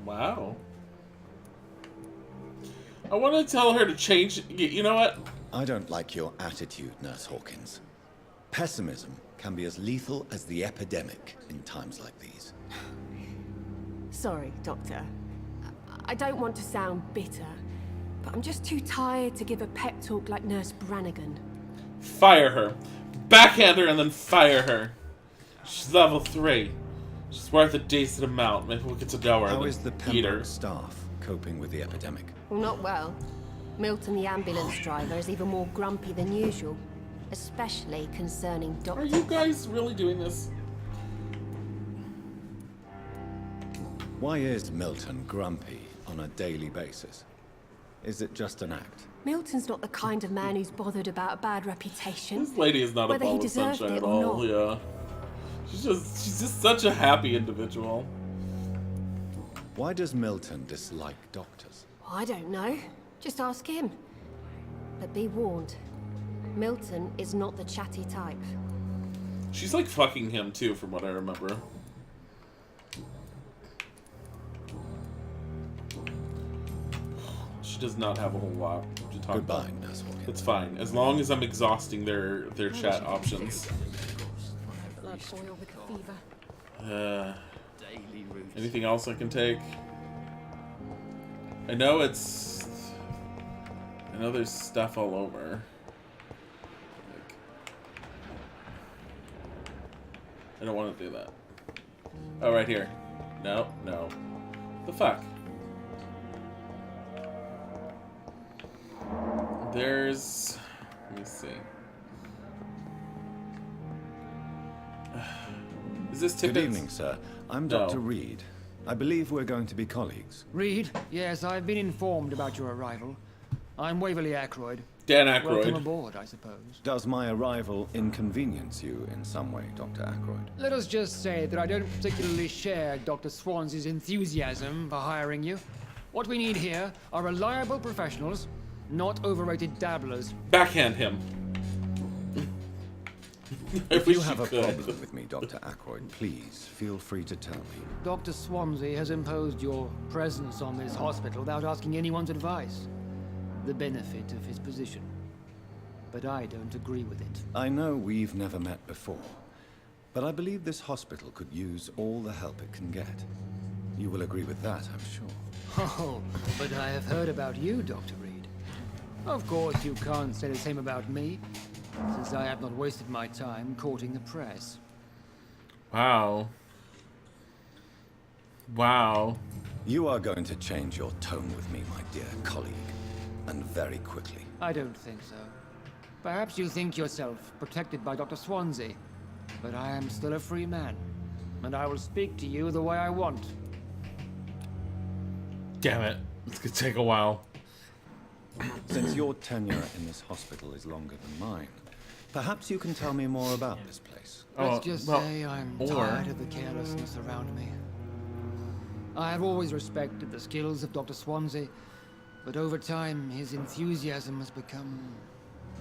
Wow. I want to tell her to change. You know what? I don't like your attitude, Nurse Hawkins. Pessimism can be as lethal as the epidemic in times like these. Sorry, Doctor. I don't want to sound bitter, but I'm just too tired to give a pep talk like Nurse Brannigan. Fire her. Backhand her and then fire her. She's level 3. She's worth a decent amount. Maybe we'll get to know her. How is the eat her. Pembroke staff coping with the epidemic? Well, not well. Milton, the ambulance driver, is even more grumpy than usual, especially concerning Doctor. Are you guys really doing this? Why is Milton grumpy on a daily basis? Is it just an act? Milton's not the kind of man who's bothered about a bad reputation. This lady is not a whether he ball of deserved sunshine it at or all. not. Yeah. She's just such a happy individual. Why does Milton dislike doctors? I don't know. Just ask him. But be warned, Milton is not the chatty type. She's like fucking him too, from what I remember. She does not have a whole lot to talk Goodbye, about. Nurse Hawkins. It's fine, as long as I'm exhausting their chat options. Blood boil with fever. Anything else I can take? I know there's stuff all over. Like, I don't want to do that. Oh, right here. No. The fuck? There's... Let me see. Is this Tippett? Good evening, sir. I'm No. Dr. Reed. I believe we're going to be colleagues. Reed? Yes, I've been informed about your arrival. I'm Waverly Ackroyd. Dan Aykroyd. Welcome aboard, I suppose. Does my arrival inconvenience you in some way, Dr. Aykroyd? Let us just say that I don't particularly share Dr. Swansey's enthusiasm for hiring you. What we need here are reliable professionals, not overrated dabblers. Backhand him. If you have a problem with me, Dr. Aykroyd, please feel free to tell me. Dr. Swansey has imposed your presence on this hospital without asking anyone's advice. The benefit of his position. But I don't agree with it. I know we've never met before, but I believe this hospital could use all the help it can get. You will agree with that, I'm sure. Oh, but I have heard about you, Dr. Reed. Of course, you can't say the same about me, since I have not wasted my time courting the press. Wow. Wow. You are going to change your tone with me, my dear colleague, and very quickly. I don't think so. Perhaps you think yourself protected by Dr. Swansey, but I am still a free man, and I will speak to you the way I want. Damn it. It's gonna take a while. Since your tenure in this hospital is longer than mine, perhaps you can tell me more about this place. Let's just say I'm tired of the carelessness around me. I have always respected the skills of Dr. Swansey, but over time his enthusiasm has become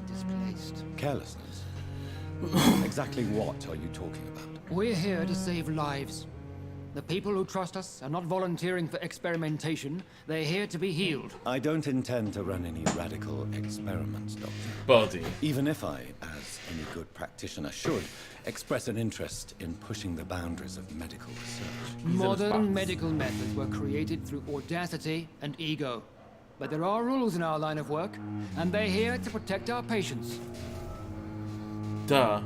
displaced. Carelessness? Exactly what are you talking about? We're here to save lives. The people who trust us are not volunteering for experimentation. They're here to be healed. I don't intend to run any radical experiments, Doctor. Buddy. Even if I, as any good practitioner should, express an interest in pushing the boundaries of medical research. Modern medical methods were created through audacity and ego. But there are rules in our line of work, and they're here to protect our patients. Duh.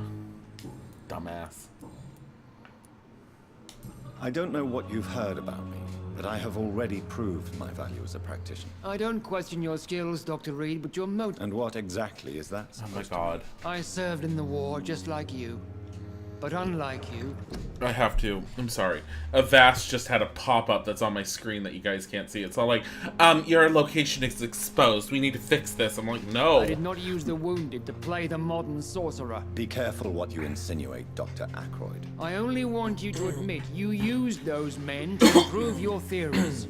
Dumbass. I don't know what you've heard about me, but I have already proved my value as a practitioner. I don't question your skills, Dr. Reed, but your motive... And what exactly is that? Oh my god. I served in the war just like you. But unlike you... I have to. I'm sorry. A vast just had a pop-up that's on my screen that you guys can't see. It's all like, your location is exposed. We need to fix this. I'm like, no. I did not use the wounded to play the modern sorcerer. Be careful what you insinuate, Dr. Aykroyd. I only want you to admit you used those men to prove your theories.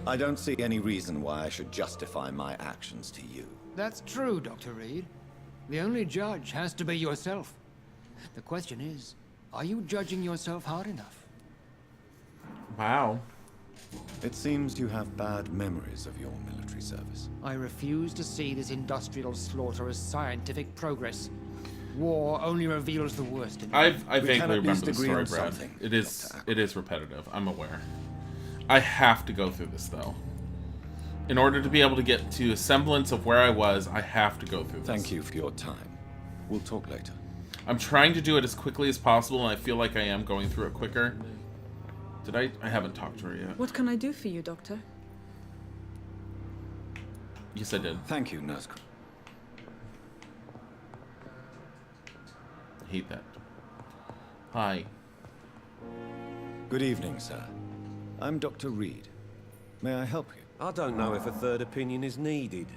I don't see any reason why I should justify my actions to you. That's true, Dr. Reed. The only judge has to be yourself. The question is, are you judging yourself hard enough? Wow. It seems you have bad memories of your military service. I refuse to see this industrial slaughter as scientific progress. War only reveals the worst in me. I vaguely remember the story, Brad. It is repetitive. I'm aware. I have to go through this, though. In order to be able to get to a semblance of where I was, I have to go through this. Thank you for your time. We'll talk later. I'm trying to do it as quickly as possible, and I feel like I am going through it quicker. Did I? I haven't talked to her yet. What can I do for you, Doctor? Yes, I did. Thank you, Nurse. I hate that. Hi. Good evening, sir. I'm Dr. Reed. May I help you? I don't know if a third opinion is needed.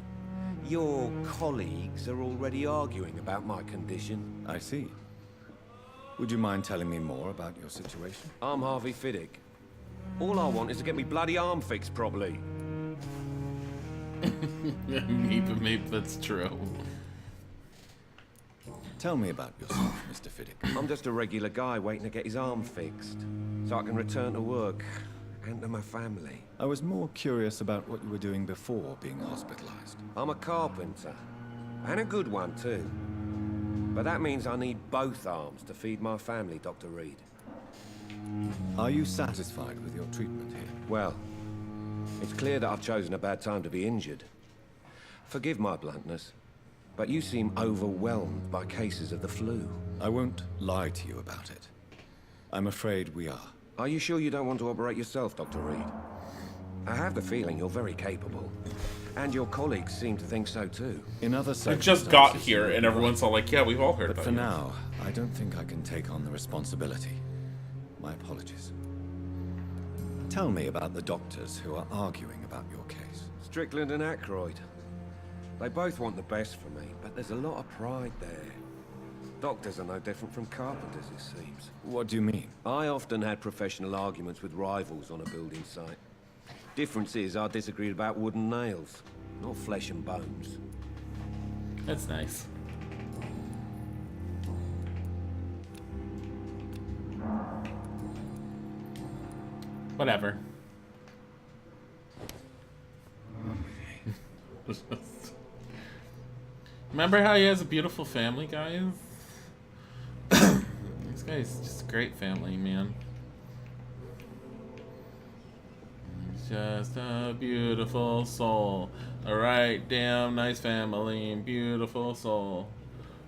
Your colleagues are already arguing about my condition. I see. Would you mind telling me more about your situation? I'm Harvey Fiddick. All I want is to get me bloody arm fixed properly. Maybe that's true. Tell me about yourself, Mr. Fiddick. I'm just a regular guy waiting to get his arm fixed, so I can return to work and to my family. I was more curious about what you were doing before being hospitalized. I'm a carpenter, and a good one too. But that means I need both arms to feed my family, Dr. Reed. Are you satisfied with your treatment here? Well, it's clear that I've chosen a bad time to be injured. Forgive my bluntness, but you seem overwhelmed by cases of the flu. I won't lie to you about it. I'm afraid we are. Are you sure you don't want to operate yourself, Dr. Reed? I have the feeling you're very capable. And your colleagues seem to think so too. In other I circumstances, just got here and everyone's all like, yeah, we've all heard but about for you. now, I don't think I can take on the responsibility. My apologies. Tell me about the doctors who are arguing about your case. Strickland and Aykroyd. They both want the best for me, but there's a lot of pride there. Doctors are no different from carpenters, it seems. What do you mean? I often had professional arguments with rivals on a building site. Difference is, I disagreed about wooden nails, not flesh and bones. That's nice. Whatever. Remember how he has a beautiful family, guys? This guy's just a great family, man. He's just a beautiful soul. A right damn nice family, beautiful soul.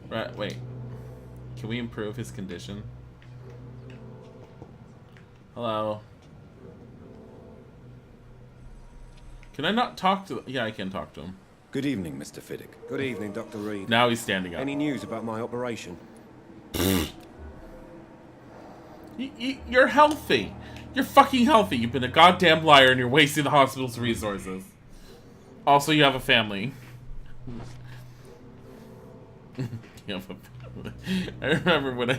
Right, wait. Can we improve his condition? Hello. Can I not talk to... Yeah, I can talk to him. Good evening, Mr. Fiddick. Good evening, Dr. Reed. Now he's standing up. Any news about my operation? You're healthy. You're fucking healthy. You've been a goddamn liar and you're wasting the hospital's resources. Also, you have a family. You have a family. I remember when I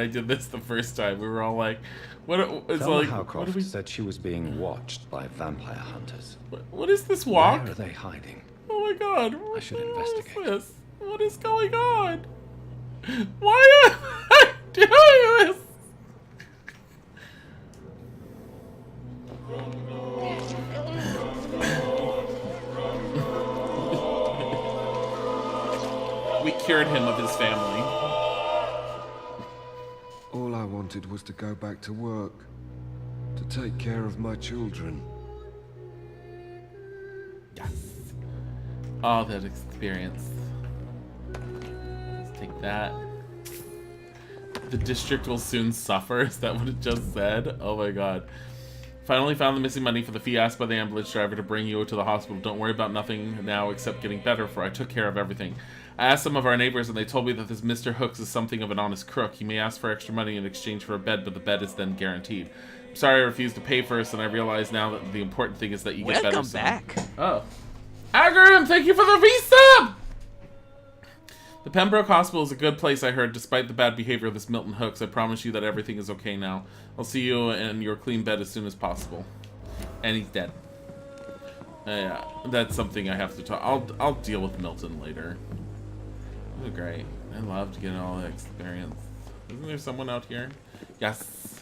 did this the first time, we were all like, "What?" It's Thelma like, Howcroft what do we... said she was being watched by vampire hunters. What is this walk? Where are they hiding? Oh my god! I should investigate. What is this? What is going on? Why am I doing this? We cured him of his family. All I wanted was to go back to work, to take care of my children. Yes. All that experience. Let's take that. The district will soon suffer. Is that what it just said? Oh my god. Finally found the missing money for the fee asked by the ambulance driver to bring you to the hospital. Don't worry about nothing now except getting better, for I took care of everything. I asked some of our neighbors and they told me that this Mr. Hooks is something of an honest crook. He may ask for extra money in exchange for a bed, but the bed is then guaranteed. I'm sorry I refused to pay first, and I realize now that the important thing is that you get better. Welcome back. Oh. Agrim, thank you for the resub! The Pembroke Hospital is a good place, I heard, despite the bad behavior of this Milton Hooks. I promise you that everything is okay now. I'll see you in your clean bed as soon as possible. And he's dead. Yeah, that's something I have to talk. I'll deal with Milton later. This is great. I loved getting all the experience. Isn't there someone out here? Yes.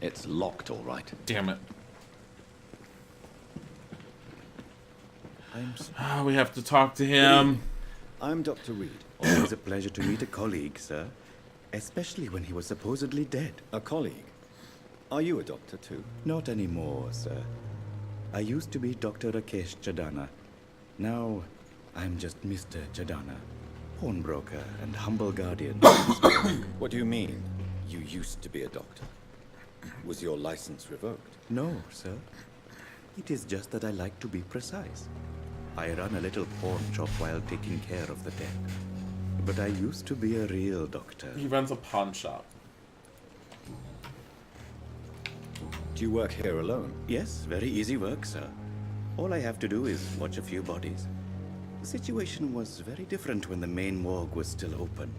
It's locked, all right. Damn it. I'm we have to talk to him. I'm Dr. Reed. Always a pleasure to meet a colleague, sir. Especially when he was supposedly dead. A colleague? Are you a doctor too? Not anymore, sir. I used to be Dr. Rakesh Chadana. Now, I'm just Mr. Chadana. Pawnbroker and humble guardian. What do you mean, you used to be a doctor? Was your license revoked? No, sir. It is just that I like to be precise. I run a little pawn shop while taking care of the dead. But I used to be a real doctor. He runs a pawn shop. Do you work here alone? Yes, very easy work, sir. All I have to do is watch a few bodies. The situation was very different when the main morgue was still open.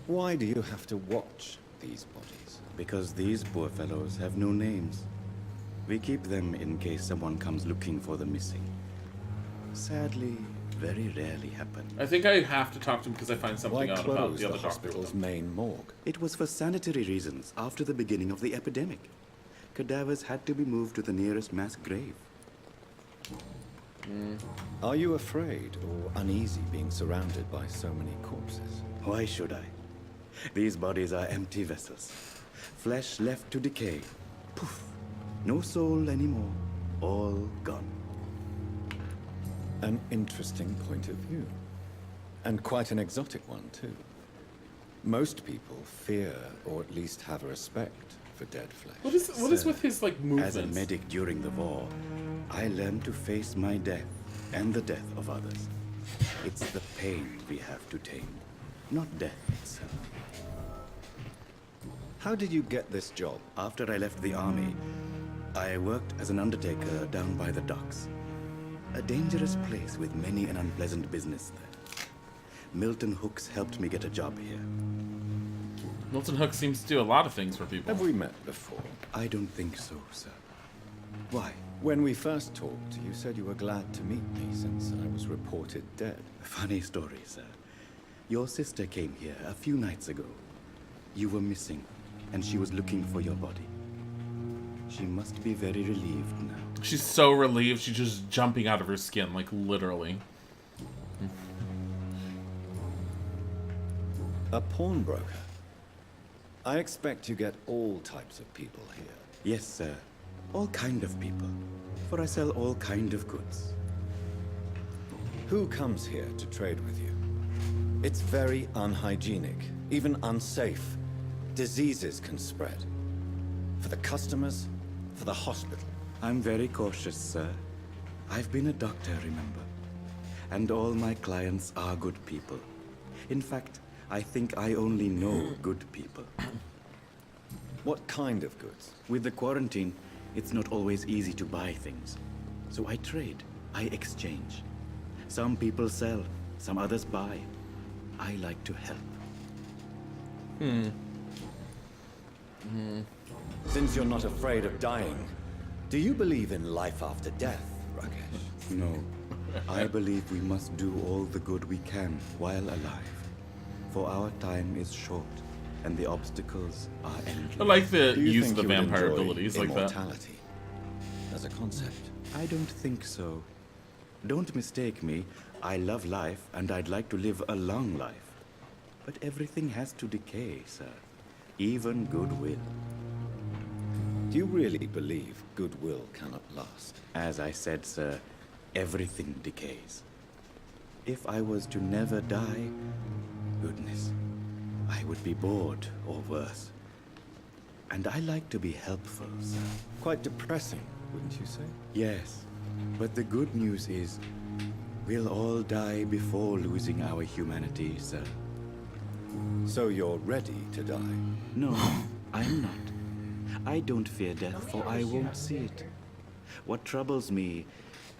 Why do you have to watch these bodies? Because these poor fellows have no names. We keep them in case someone comes looking for the missing. Sadly, very rarely happen. I think I have to talk to him because I find something out about the other hospital's main morgue? It was for sanitary reasons after the beginning of the epidemic. Cadavers had to be moved to the nearest mass grave. Are you afraid or uneasy being surrounded by so many corpses? Why should I? These bodies are empty vessels. Flesh left to decay. Poof. No soul anymore. All gone. An interesting point of view. And quite an exotic one, too. Most people fear, or at least have a respect, for dead flesh. What is with his, like, movements? As a medic during the war, I learned to face my death and the death of others. It's the pain we have to tame, not death itself. How did you get this job? After I left the army, I worked as an undertaker down by the docks. A dangerous place with many an unpleasant business there. Milton Hooks helped me get a job here. Milton Hooks seems to do a lot of things for people. Have we met before? I don't think so, sir. Why? When we first talked, you said you were glad to meet me since I was reported dead. Funny story, sir. Your sister came here a few nights ago. You were missing, and she was looking for your body. She must be very relieved now. She's so relieved, she's just jumping out of her skin, like literally. A pawnbroker? I expect you get all types of people here. Yes, sir. All kind of people. For I sell all kind of goods. Who comes here to trade with you? It's very unhygienic, even unsafe. Diseases can spread. For the customers, for the hospital. I'm very cautious, sir. I've been a doctor, remember? And all my clients are good people. In fact, I think I only know good people. What kind of goods? With the quarantine, it's not always easy to buy things. So I trade, I exchange. Some people sell, some others buy. I like to help. Since you're not afraid of dying, do you believe in life after death, Rakesh? No. I believe we must do all the good we can while alive. For our time is short, and the obstacles are endless. I like the Do you use of think the you would vampire enjoy abilities like that. immortality as a concept? I don't think so. Don't mistake me. I love life, and I'd like to live a long life. But everything has to decay, sir. Even goodwill. Do you really believe goodwill cannot last? As I said, sir, everything decays. If I was to never die, goodness, I would be bored or worse. And I like to be helpful, sir. Quite depressing, wouldn't you say? Yes, but the good news is, we'll all die before losing our humanity, sir. So you're ready to die? No, I'm not. I don't fear death, for I won't see it. What troubles me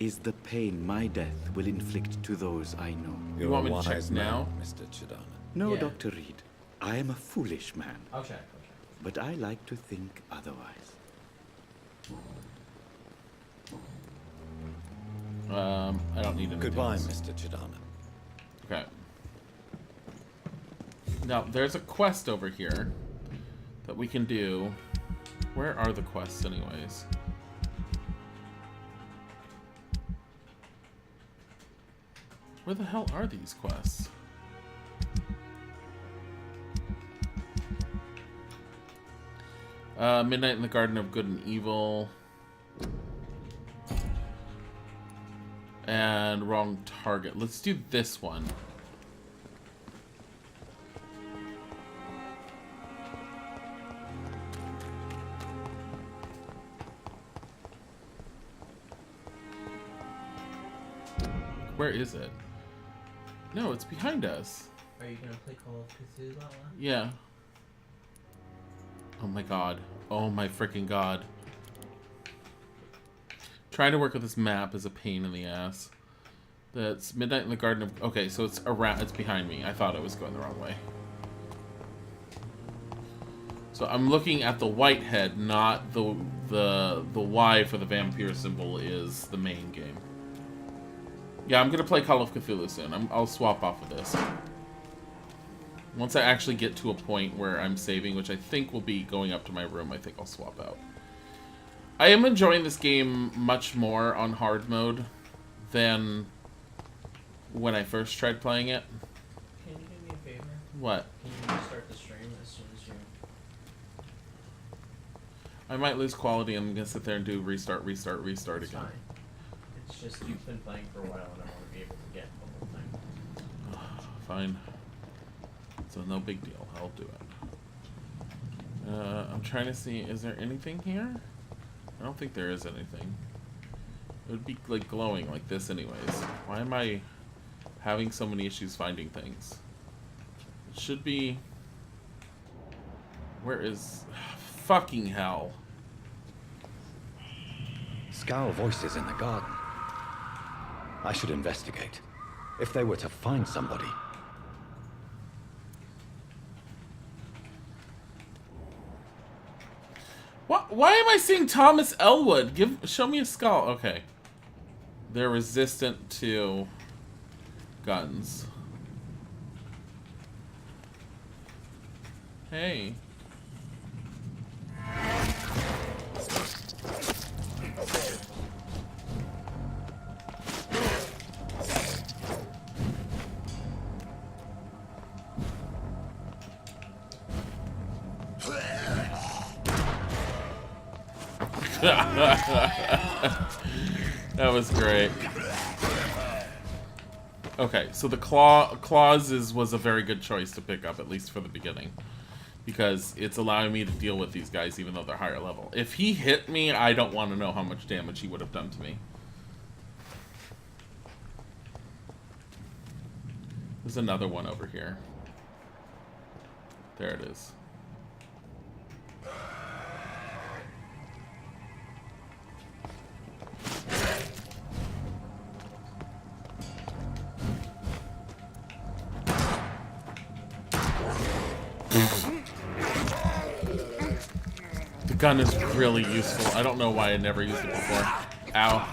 is the pain my death will inflict to those I know. You want me to check now? Mr. Chidana? No, Dr. Reed. I am a foolish man. I'll check. But I like to think otherwise. I don't need anything. Goodbye, else. Mr. Chidana. Okay. Now, there's a quest over here that we can do. Where are the quests, anyways? Where the hell are these quests? Midnight in the Garden of Good and Evil. And wrong target. Let's do this one. Where is it? No, it's behind us. Are you gonna play Call of Cthulhu? Yeah. Oh my god. Oh my freaking god. Trying to work with this map is a pain in the ass. That's Midnight in the Garden of... Okay, so it's around... It's behind me. I thought I was going the wrong way. So I'm looking at the white head, not the Y for the vampire symbol is the main game. Yeah, I'm gonna play Call of Cthulhu soon. I'll swap off of this. Once I actually get to a point where I'm saving, which I think will be going up to my room, I think I'll swap out. I am enjoying this game much more on hard mode than when I first tried playing it. Can you do me a favor? What? Can you restart the stream as soon as you... I might lose quality. I'm gonna sit there and do restart It's again. fine. It's just you've been playing for a while and I want to be able to get the whole thing. Fine. So no big deal. I'll do it. I'm trying to see, is there anything here? I don't think there is anything. It would be like glowing like this anyways. Why am I having so many issues finding things? It should be... Where is... Fucking hell. Scowl voices in the garden. I should investigate. If they were to find somebody. Why am I seeing Thomas Elwood? Show me a skull. Okay. They're resistant to guns. Hey. That was great. Okay, so the claws was a very good choice to pick up, at least for the beginning. Because it's allowing me to deal with these guys even though they're higher level. If he hit me, I don't want to know how much damage he would have done to me. There's another one over here. There it is. The gun is really useful. I don't know why I never used it before. Ow.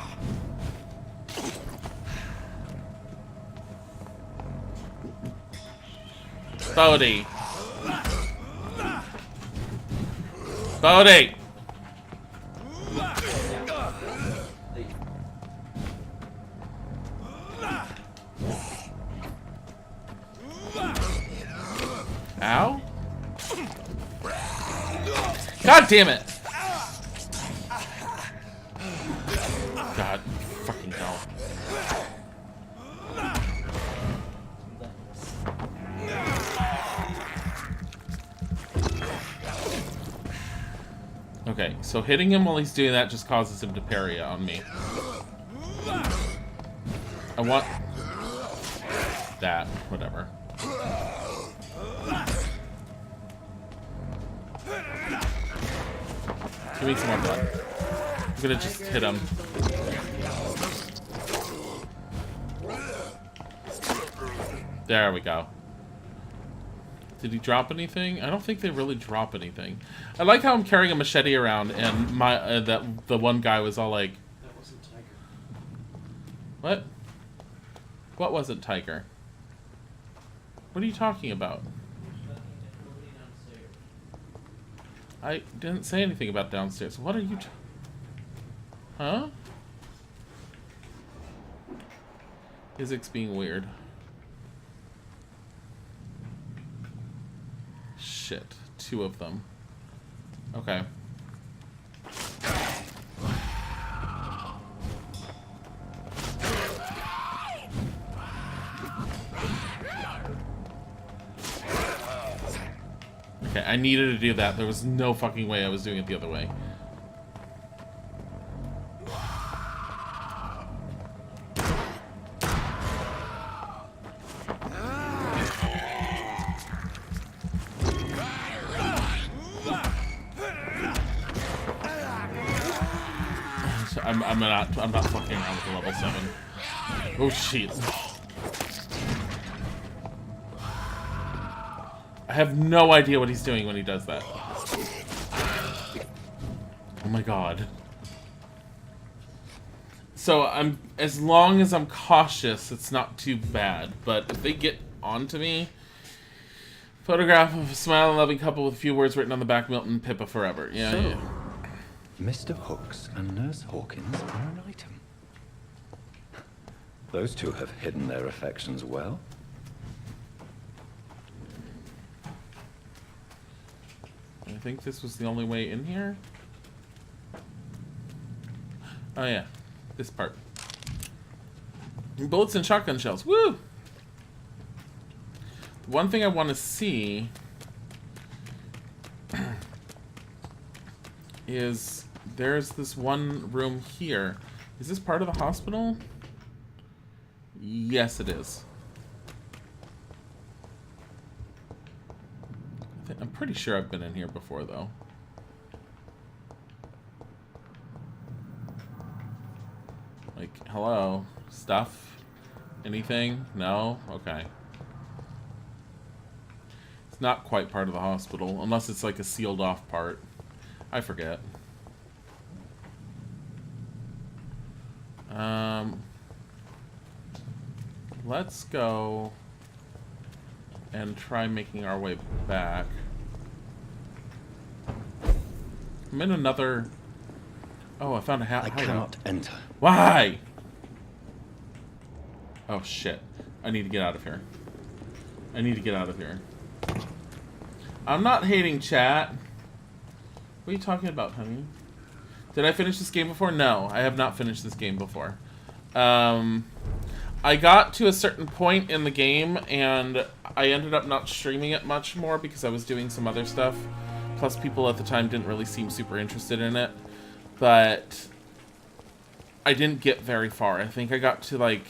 Bodhi. Bodhi. Ow. God damn it. God fucking hell. Okay, so hitting him while he's doing that just causes him to parry on me. I want that, whatever. Give me some more blood. I'm gonna just hit him. There we go. Did he drop anything? I don't think they really drop anything. I like how I'm carrying a machete around, and my the one guy was all like, That wasn't Tiger. "What? What wasn't Tiger? What are you talking about?" I didn't say anything about downstairs. What are you huh? Physics being weird. Shit. 2 of them. Okay. Okay, I needed to do that. There was no fucking way I was doing it the other way. I'm not fucking around with the level 7. Oh shit. I have no idea what he's doing when he does that. Oh my god. So as long as I'm cautious, it's not too bad. But if they get onto me, photograph of a smiling, loving couple with a few words written on the back, Milton, Pippa forever. Yeah, So, yeah. Mr. Hooks and Nurse Hawkins are an item. Those two have hidden their affections well. I think this was the only way in here. Oh yeah, this part. Bullets and shotgun shells. Woo! The one thing I want to see is there's this one room here. Is this part of the hospital? Yes, it is. I'm pretty sure I've been in here before, though. Like, hello? Stuff? Anything? No? Okay. It's not quite part of the hospital, unless it's like a sealed off part. I forget. Let's go and try making our way back. I'm in another... Oh, I found a hat. I cannot enter. Why? Oh, shit. I need to get out of here. I need to get out of here. I'm not hating chat. What are you talking about, honey? Did I finish this game before? No, I have not finished this game before. I got to a certain point in the game, and I ended up not streaming it much more because I was doing some other stuff. Plus, people at the time didn't really seem super interested in it. But I didn't get very far. I think I got to, like...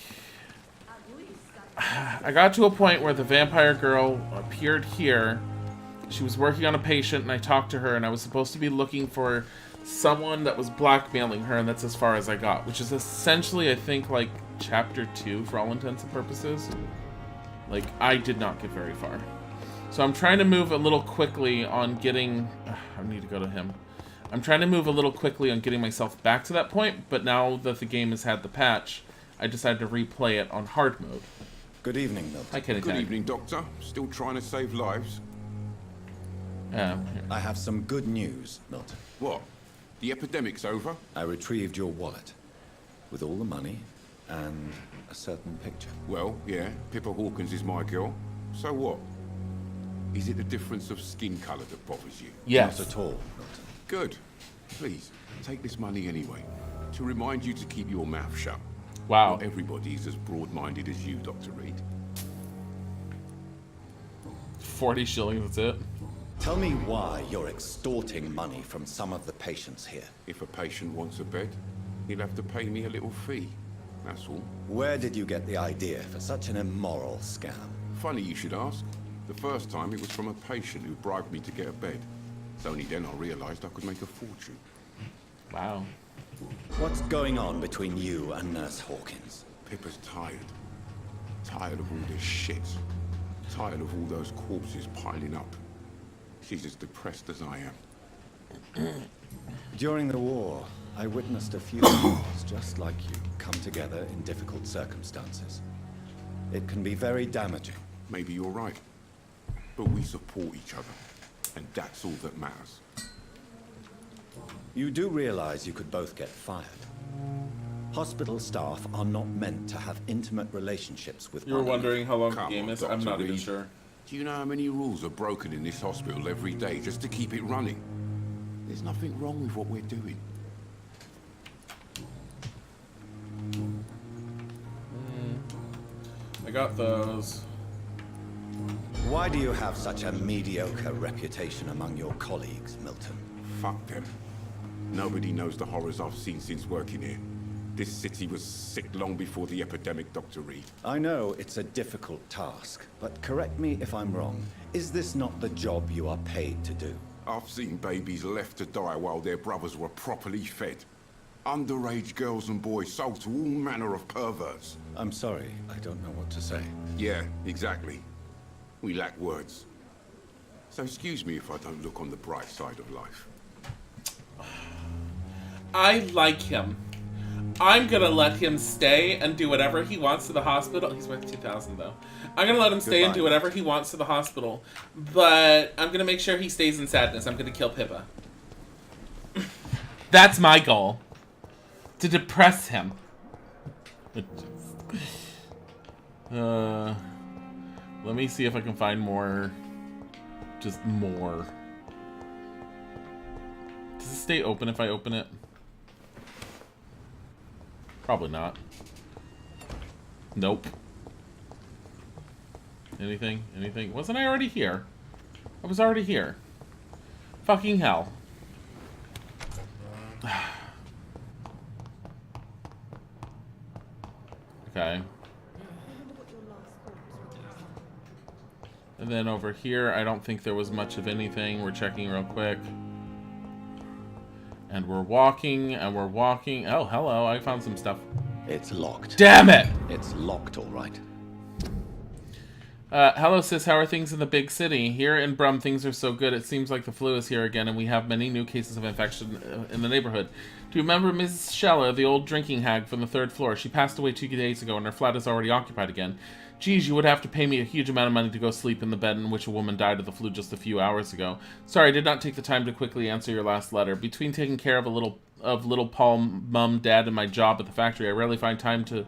I got to a point where the vampire girl appeared here. She was working on a patient, and I talked to her, and I was supposed to be looking for someone that was blackmailing her, and that's as far as I got. Which is essentially, I think, like, Chapter 2 for all intents and purposes. Like, I did not get very far. So I'm trying to move a little quickly on getting... I need to go to him. I'm trying to move a little quickly on getting myself back to that point, but now that the game has had the patch, I decided to replay it on hard mode. Good evening, Milton. Hi, Kenny. Good evening, Doctor. Still trying to save lives? I have some good news, Milton. What? The epidemic's over? I retrieved your wallet. With all the money and a certain picture. Well, yeah, Pippa Hawkins is my girl. So what? Is it the difference of skin colour that bothers you? Yes. Not at all, Milton. Good. Please, take this money anyway. To remind you to keep your mouth shut. Wow. Not everybody's as broad-minded as you, Dr. Reed. 40 shillings, that's it? Tell me why you're extorting money from some of the patients here. If a patient wants a bed, he'll have to pay me a little fee. That's all. Where did you get the idea for such an immoral scam? Funny you should ask. The first time it was from a patient who bribed me to get a bed. It's only then I realized I could make a fortune. Wow. What's going on between you and Nurse Hawkins? Pippa's tired. Tired of all this shit. Tired of all those corpses piling up. She's as depressed as I am. During the war, I witnessed a few wars just like you come together in difficult circumstances. It can be very damaging. Maybe you're right. But we support each other. And that's all that matters. You do realize you could both get fired. Hospital staff are not meant to have intimate relationships with You were one another. wondering how long the game is? I'm Dr. not even Reed. sure. Do you know how many rules are broken in this hospital every day just to keep it running? There's nothing wrong with what we're doing. I got those. Why do you have such a mediocre reputation among your colleagues, Milton? Fuck them. Nobody knows the horrors I've seen since working here. This city was sick long before the epidemic, Dr. Reed. I know it's a difficult task, but correct me if I'm wrong. Is this not the job you are paid to do? I've seen babies left to die while their brothers were properly fed. Underage girls and boys sold to all manner of perverts. I'm sorry, I don't know what to say. Yeah, exactly. We lack words. So excuse me if I don't look on the bright side of life. I like him. I'm gonna let him stay and do whatever he wants to the hospital. He's worth 2,000 though. I'm gonna let him stay and do whatever he wants to the hospital, but I'm gonna make sure he stays in sadness. I'm gonna kill Pippa. That's my goal. To depress him. Let me see if I can find more. Just more. Does it stay open if I open it? Probably not. Nope. Anything? Anything? Wasn't I already here? I was already here. Fucking hell. Okay. And then over here, I don't think there was much of anything. We're checking real quick. And we're walking, and we're walking. Oh, hello, I found some stuff. It's locked. Damn it! It's locked, all right. Hello, sis. How are things in the big city? Here in Brum, things are so good. It seems like the flu is here again, and we have many new cases of infection in the neighborhood. Do you remember Mrs. Scheller, the old drinking hag from the 3rd floor? She passed away 2 days ago, and her flat is already occupied again. Geez, you would have to pay me a huge amount of money to go sleep in the bed in which a woman died of the flu just a few hours ago. Sorry, I did not take the time to quickly answer your last letter. Between taking care of little Paul, Mum, Dad, and my job at the factory, I rarely find time to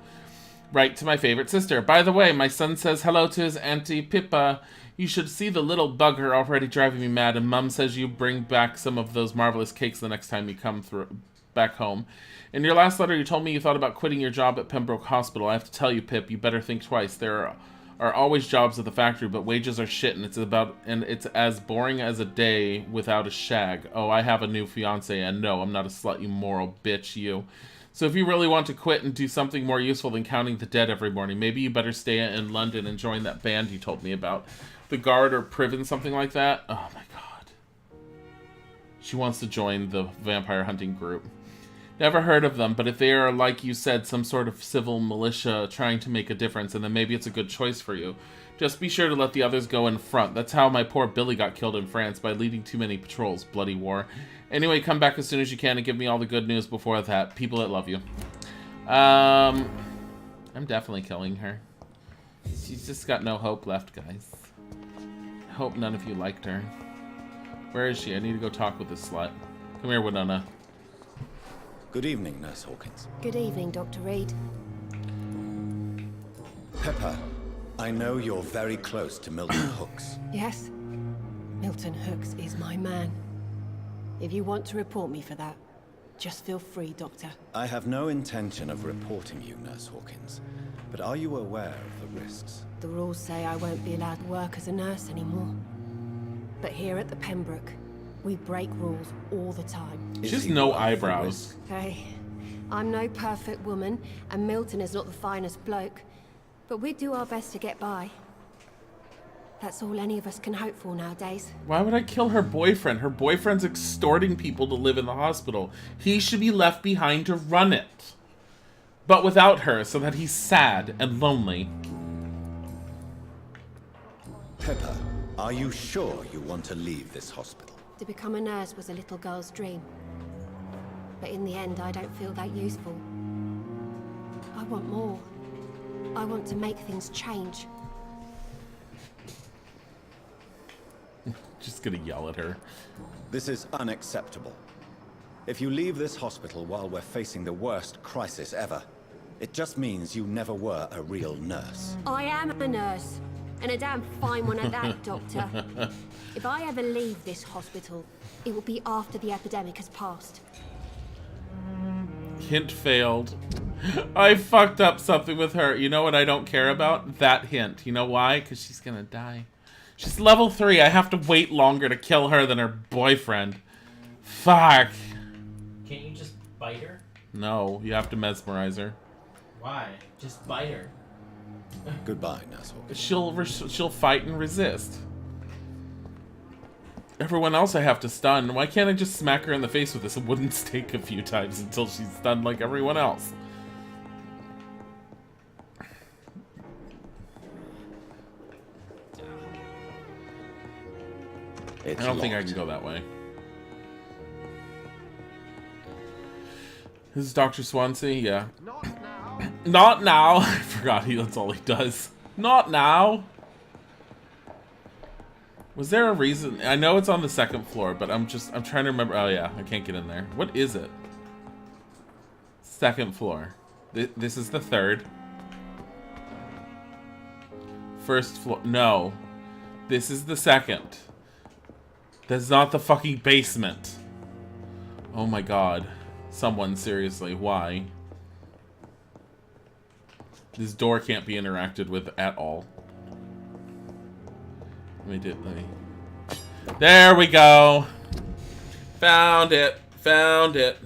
write to my favorite sister. By the way, my son says hello to his Auntie Pippa. You should see the little bugger already driving me mad, and Mum says you bring back some of those marvelous cakes the next time you come back home. In your last letter, you told me you thought about quitting your job at Pembroke Hospital. I have to tell you, Pip, you better think twice. There are always jobs at the factory, but wages are shit, and it's as boring as a day without a shag. Oh, I have a new fiance, and no, I'm not a slut, you moral bitch, you. So if you really want to quit and do something more useful than counting the dead every morning, maybe you better stay in London and join that band you told me about. The Guard or Priven, something like that. Oh my god. She wants to join the vampire hunting group. Never heard of them, but if they are, like you said, some sort of civil militia trying to make a difference, and then maybe it's a good choice for you. Just be sure to let the others go in front. That's how my poor Billy got killed in France, by leading too many patrols. Bloody war. Anyway, come back as soon as you can and give me all the good news before that. People that love you. I'm definitely killing her. She's just got no hope left, guys. I hope none of you liked her. Where is she? I need to go talk with this slut. Come here, Winona. Good evening, Nurse Hawkins. Good evening, Dr. Reed. Pepper, I know you're very close to Milton Hooks. Yes? Milton Hooks is my man. If you want to report me for that, just feel free, Doctor. I have no intention of reporting you, Nurse Hawkins. But are you aware of the risks? The rules say I won't be allowed to work as a nurse anymore. But here at the Pembroke, we break rules all the time. She's no eyebrows. Hey, I'm no perfect woman, and Milton is not the finest bloke. But we do our best to get by. That's all any of us can hope for nowadays. Why would I kill her boyfriend? Her boyfriend's extorting people to live in the hospital. He should be left behind to run it. But without her, so that he's sad and lonely. Pepper, are you sure you want to leave this hospital? To become a nurse was a little girl's dream. But in the end, I don't feel that useful. I want more. I want to make things change. Just gonna yell at her. This is unacceptable. If you leave this hospital while we're facing the worst crisis ever, it just means you never were a real nurse. I am a nurse, and a damn fine one at that, Doctor. If I ever leave this hospital, it will be after the epidemic has passed. Hint failed. I fucked up something with her. You know what I don't care about? That hint. You know why? Because she's gonna die. She's level 3. I have to wait longer to kill her than her boyfriend. Fuck. Can't you just bite her? No, you have to mesmerize her. Why? Just bite her. Goodbye, Nurse Hawkins. She'll fight and resist. Everyone else I have to stun. Why can't I just smack her in the face with this wooden stake a few times until she's stunned like everyone else? I don't think I can go that way. This is Dr. Swansea? Yeah. Not now. I forgot that's all he does. Not now. Was there a reason? I know it's on the 2nd floor, but I'm trying to remember. Oh yeah, I can't get in there. What is it? 2nd floor. This is the 3rd. 1st floor. No. This is the 2nd. That's not the fucking basement. Oh my god. Someone, seriously, why? This door can't be interacted with at all. Let me... There we go! Found it! Found it!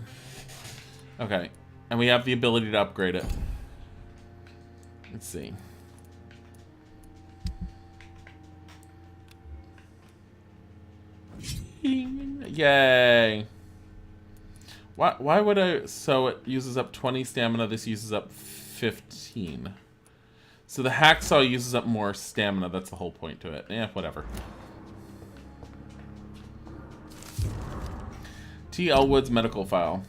Okay. And we have the ability to upgrade it. Let's see. Yay. Why would I... So it uses up 20 stamina. This uses up 15. So the hacksaw uses up more stamina. That's the whole point to it. Yeah, whatever. T. Elwood's medical file.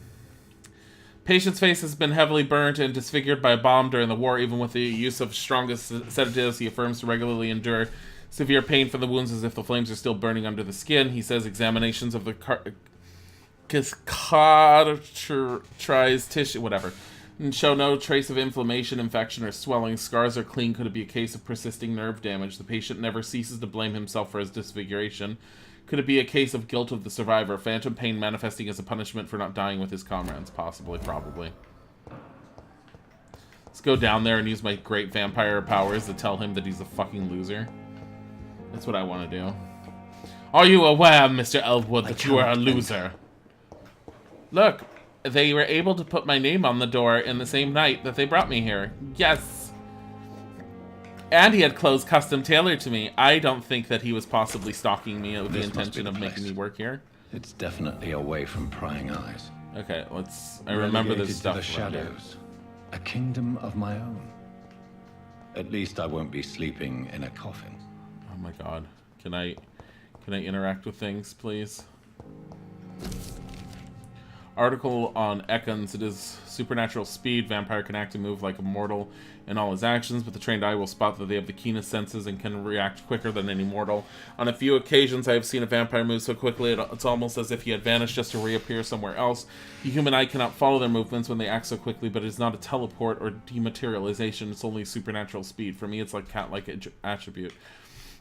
Patient's face has been heavily burnt and disfigured by a bomb during the war. Even with the use of strongest sedatives, he affirms to regularly endure severe pain from the wounds as if the flames are still burning under the skin. He says examinations of the cicatrized tissue, whatever, and show no trace of inflammation, infection, or swelling. Scars are clean. Could it be a case of persisting nerve damage? The patient never ceases to blame himself for his disfiguration. Could it be a case of guilt of the survivor? Phantom pain manifesting as a punishment for not dying with his comrades? Possibly, probably. Let's go down there and use my great vampire powers to tell him that he's a fucking loser. That's what I want to do. Are you aware, Mr. Elwood, that you are a loser? Look, they were able to put my name on the door in the same night that they brought me here. Yes. And he had clothes custom tailored to me. I don't think that he was possibly stalking me with the intention of making me work here. It's definitely away from prying eyes. Okay, let's... I remember this stuff. To the shadows. A kingdom of my own. At least I won't be sleeping in a coffin. Oh my god. Can I interact with things, please? Article on Ekans. It is supernatural speed. Vampire can act and move like a mortal in all his actions, but the trained eye will spot that they have the keenest senses and can react quicker than any mortal. On a few occasions, I have seen a vampire move so quickly it's almost as if he had vanished just to reappear somewhere else. The human eye cannot follow their movements when they act so quickly, but it is not a teleport or dematerialization. It's only supernatural speed. For me, it's like cat-like attribute.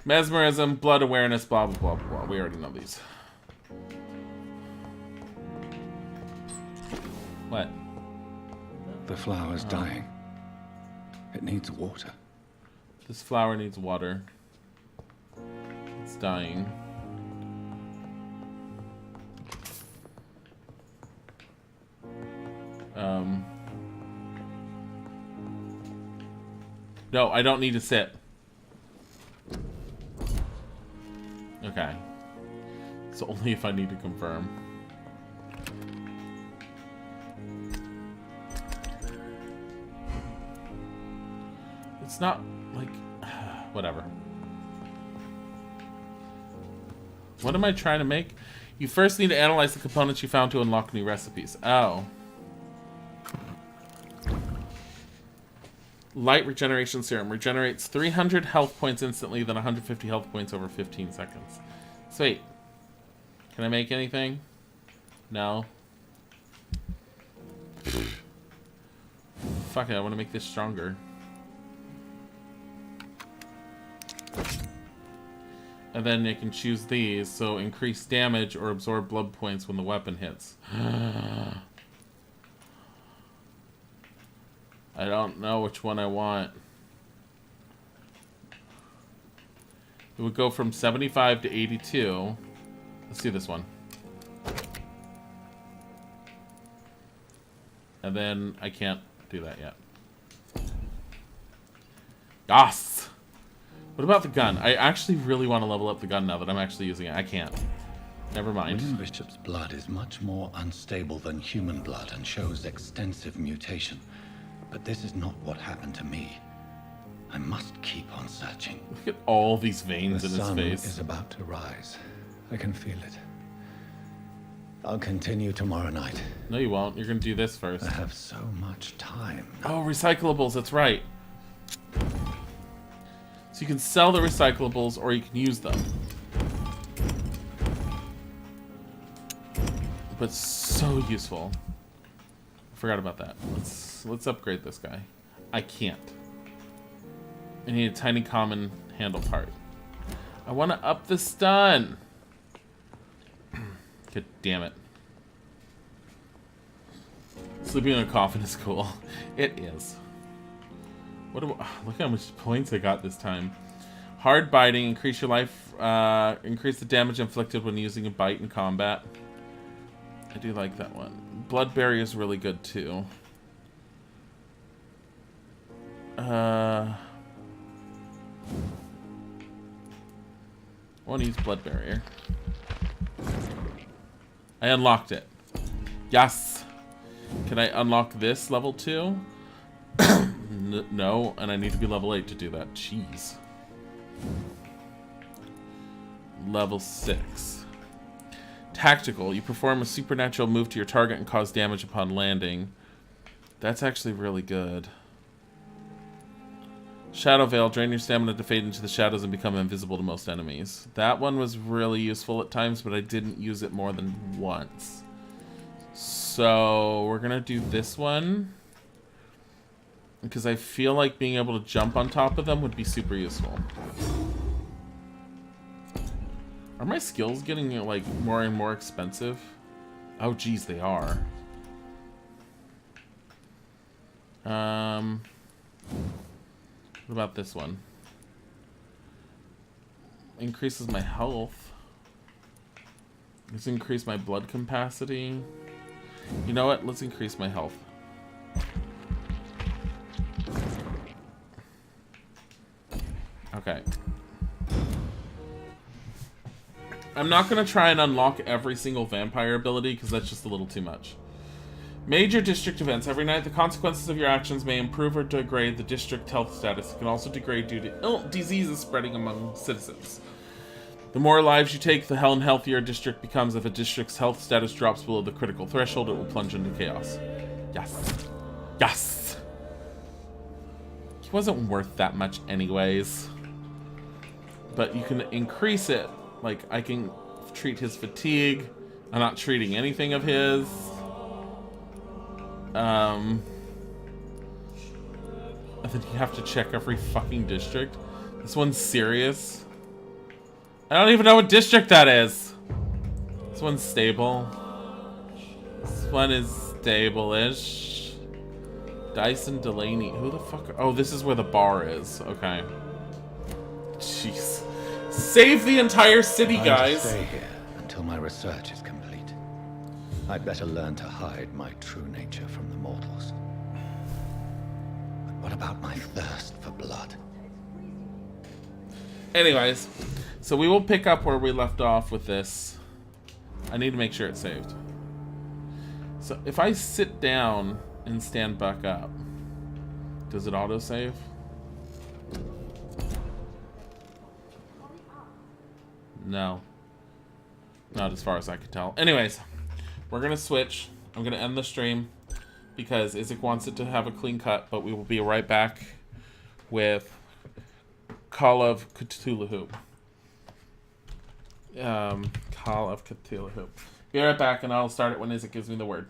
Mesmerism, blood awareness, blah, blah, blah, blah. We already know these. What? The flower's dying. It needs water. This flower needs water. It's dying. No, I don't need to sit. Okay. So only if I need to confirm. It's not, like, whatever. What am I trying to make? You first need to analyze the components you found to unlock new recipes. Oh. Light regeneration serum. Regenerates 300 health points instantly, then 150 health points over 15 seconds. Sweet. Can I make anything? No. Fuck it, I want to make this stronger. And then you can choose these, so increase damage or absorb blood points when the weapon hits. I don't know which one I want. It would go from 75 to 82. Let's do this one. And then I can't do that yet. Yes! What about the gun? I actually really want to level up the gun now that I'm actually using it. I can't. Never mind. William Bishop's blood is much more unstable than human blood and shows extensive mutation. But this is not what happened to me. I must keep on searching. Look at all these veins in his face. The sun is about to rise. I can feel it. I'll continue tomorrow night. No, you won't. You're going to do this first. I have so much time. Oh, recyclables. That's right. So you can sell the recyclables or you can use them. But so useful. Forgot about that. Let's upgrade this guy. I can't. I need a tiny common handle part. I want to up the stun. God damn it. Sleeping in a coffin is cool. It is. What do look how much points I got this time. Hard biting, increase your life, increase the damage inflicted when using a bite in combat. I do like that one. Blood barrier is really good too. I want to use blood barrier. I unlocked it. Yes. Can I unlock this level 2? No, and I need to be level 8 to do that. Jeez. Level 6. Tactical. You perform a supernatural move to your target and cause damage upon landing. That's actually really good. Shadow Veil. Drain your stamina to fade into the shadows and become invisible to most enemies. That one was really useful at times, but I didn't use it more than once. So we're going to do this one. Because I feel like being able to jump on top of them would be super useful. Are my skills getting, like, more and more expensive? Oh, geez, they are. What about this one? Increases my health. Let's increase my blood capacity. You know what? Let's increase my health. Okay. I'm not going to try and unlock every single vampire ability because that's just a little too much. Major district events. Every night, the consequences of your actions may improve or degrade the district health status. It can also degrade due to diseases spreading among citizens. The more lives you take, the healthier a district becomes. If a district's health status drops below the critical threshold, it will plunge into chaos. Yes. Yes! He wasn't worth that much anyways. But you can increase it. Like, I can treat his fatigue. I'm not treating anything of his. And then you have to check every fucking district. This one's serious. I don't even know what district that is. This one's stable. This one is stable-ish. Dyson Delaney. Who the fuck? Oh, this is where the bar is. Okay. Jeez. Save the entire city, guys. I'll stay here until my research is complete. I'd better learn to hide my true nature from the mortals. But what about my thirst for blood? Anyways, so we will pick up where we left off with this. I need to make sure it's saved. So if I sit down and stand back up, does it autosave? No. Not as far as I could tell. Anyways, we're going to switch. I'm going to end the stream because Isaac wants it to have a clean cut, but we will be right back with Call of Cthulhu. Call of Cthulhu. Be right back, and I'll start it when Isaac gives me the word.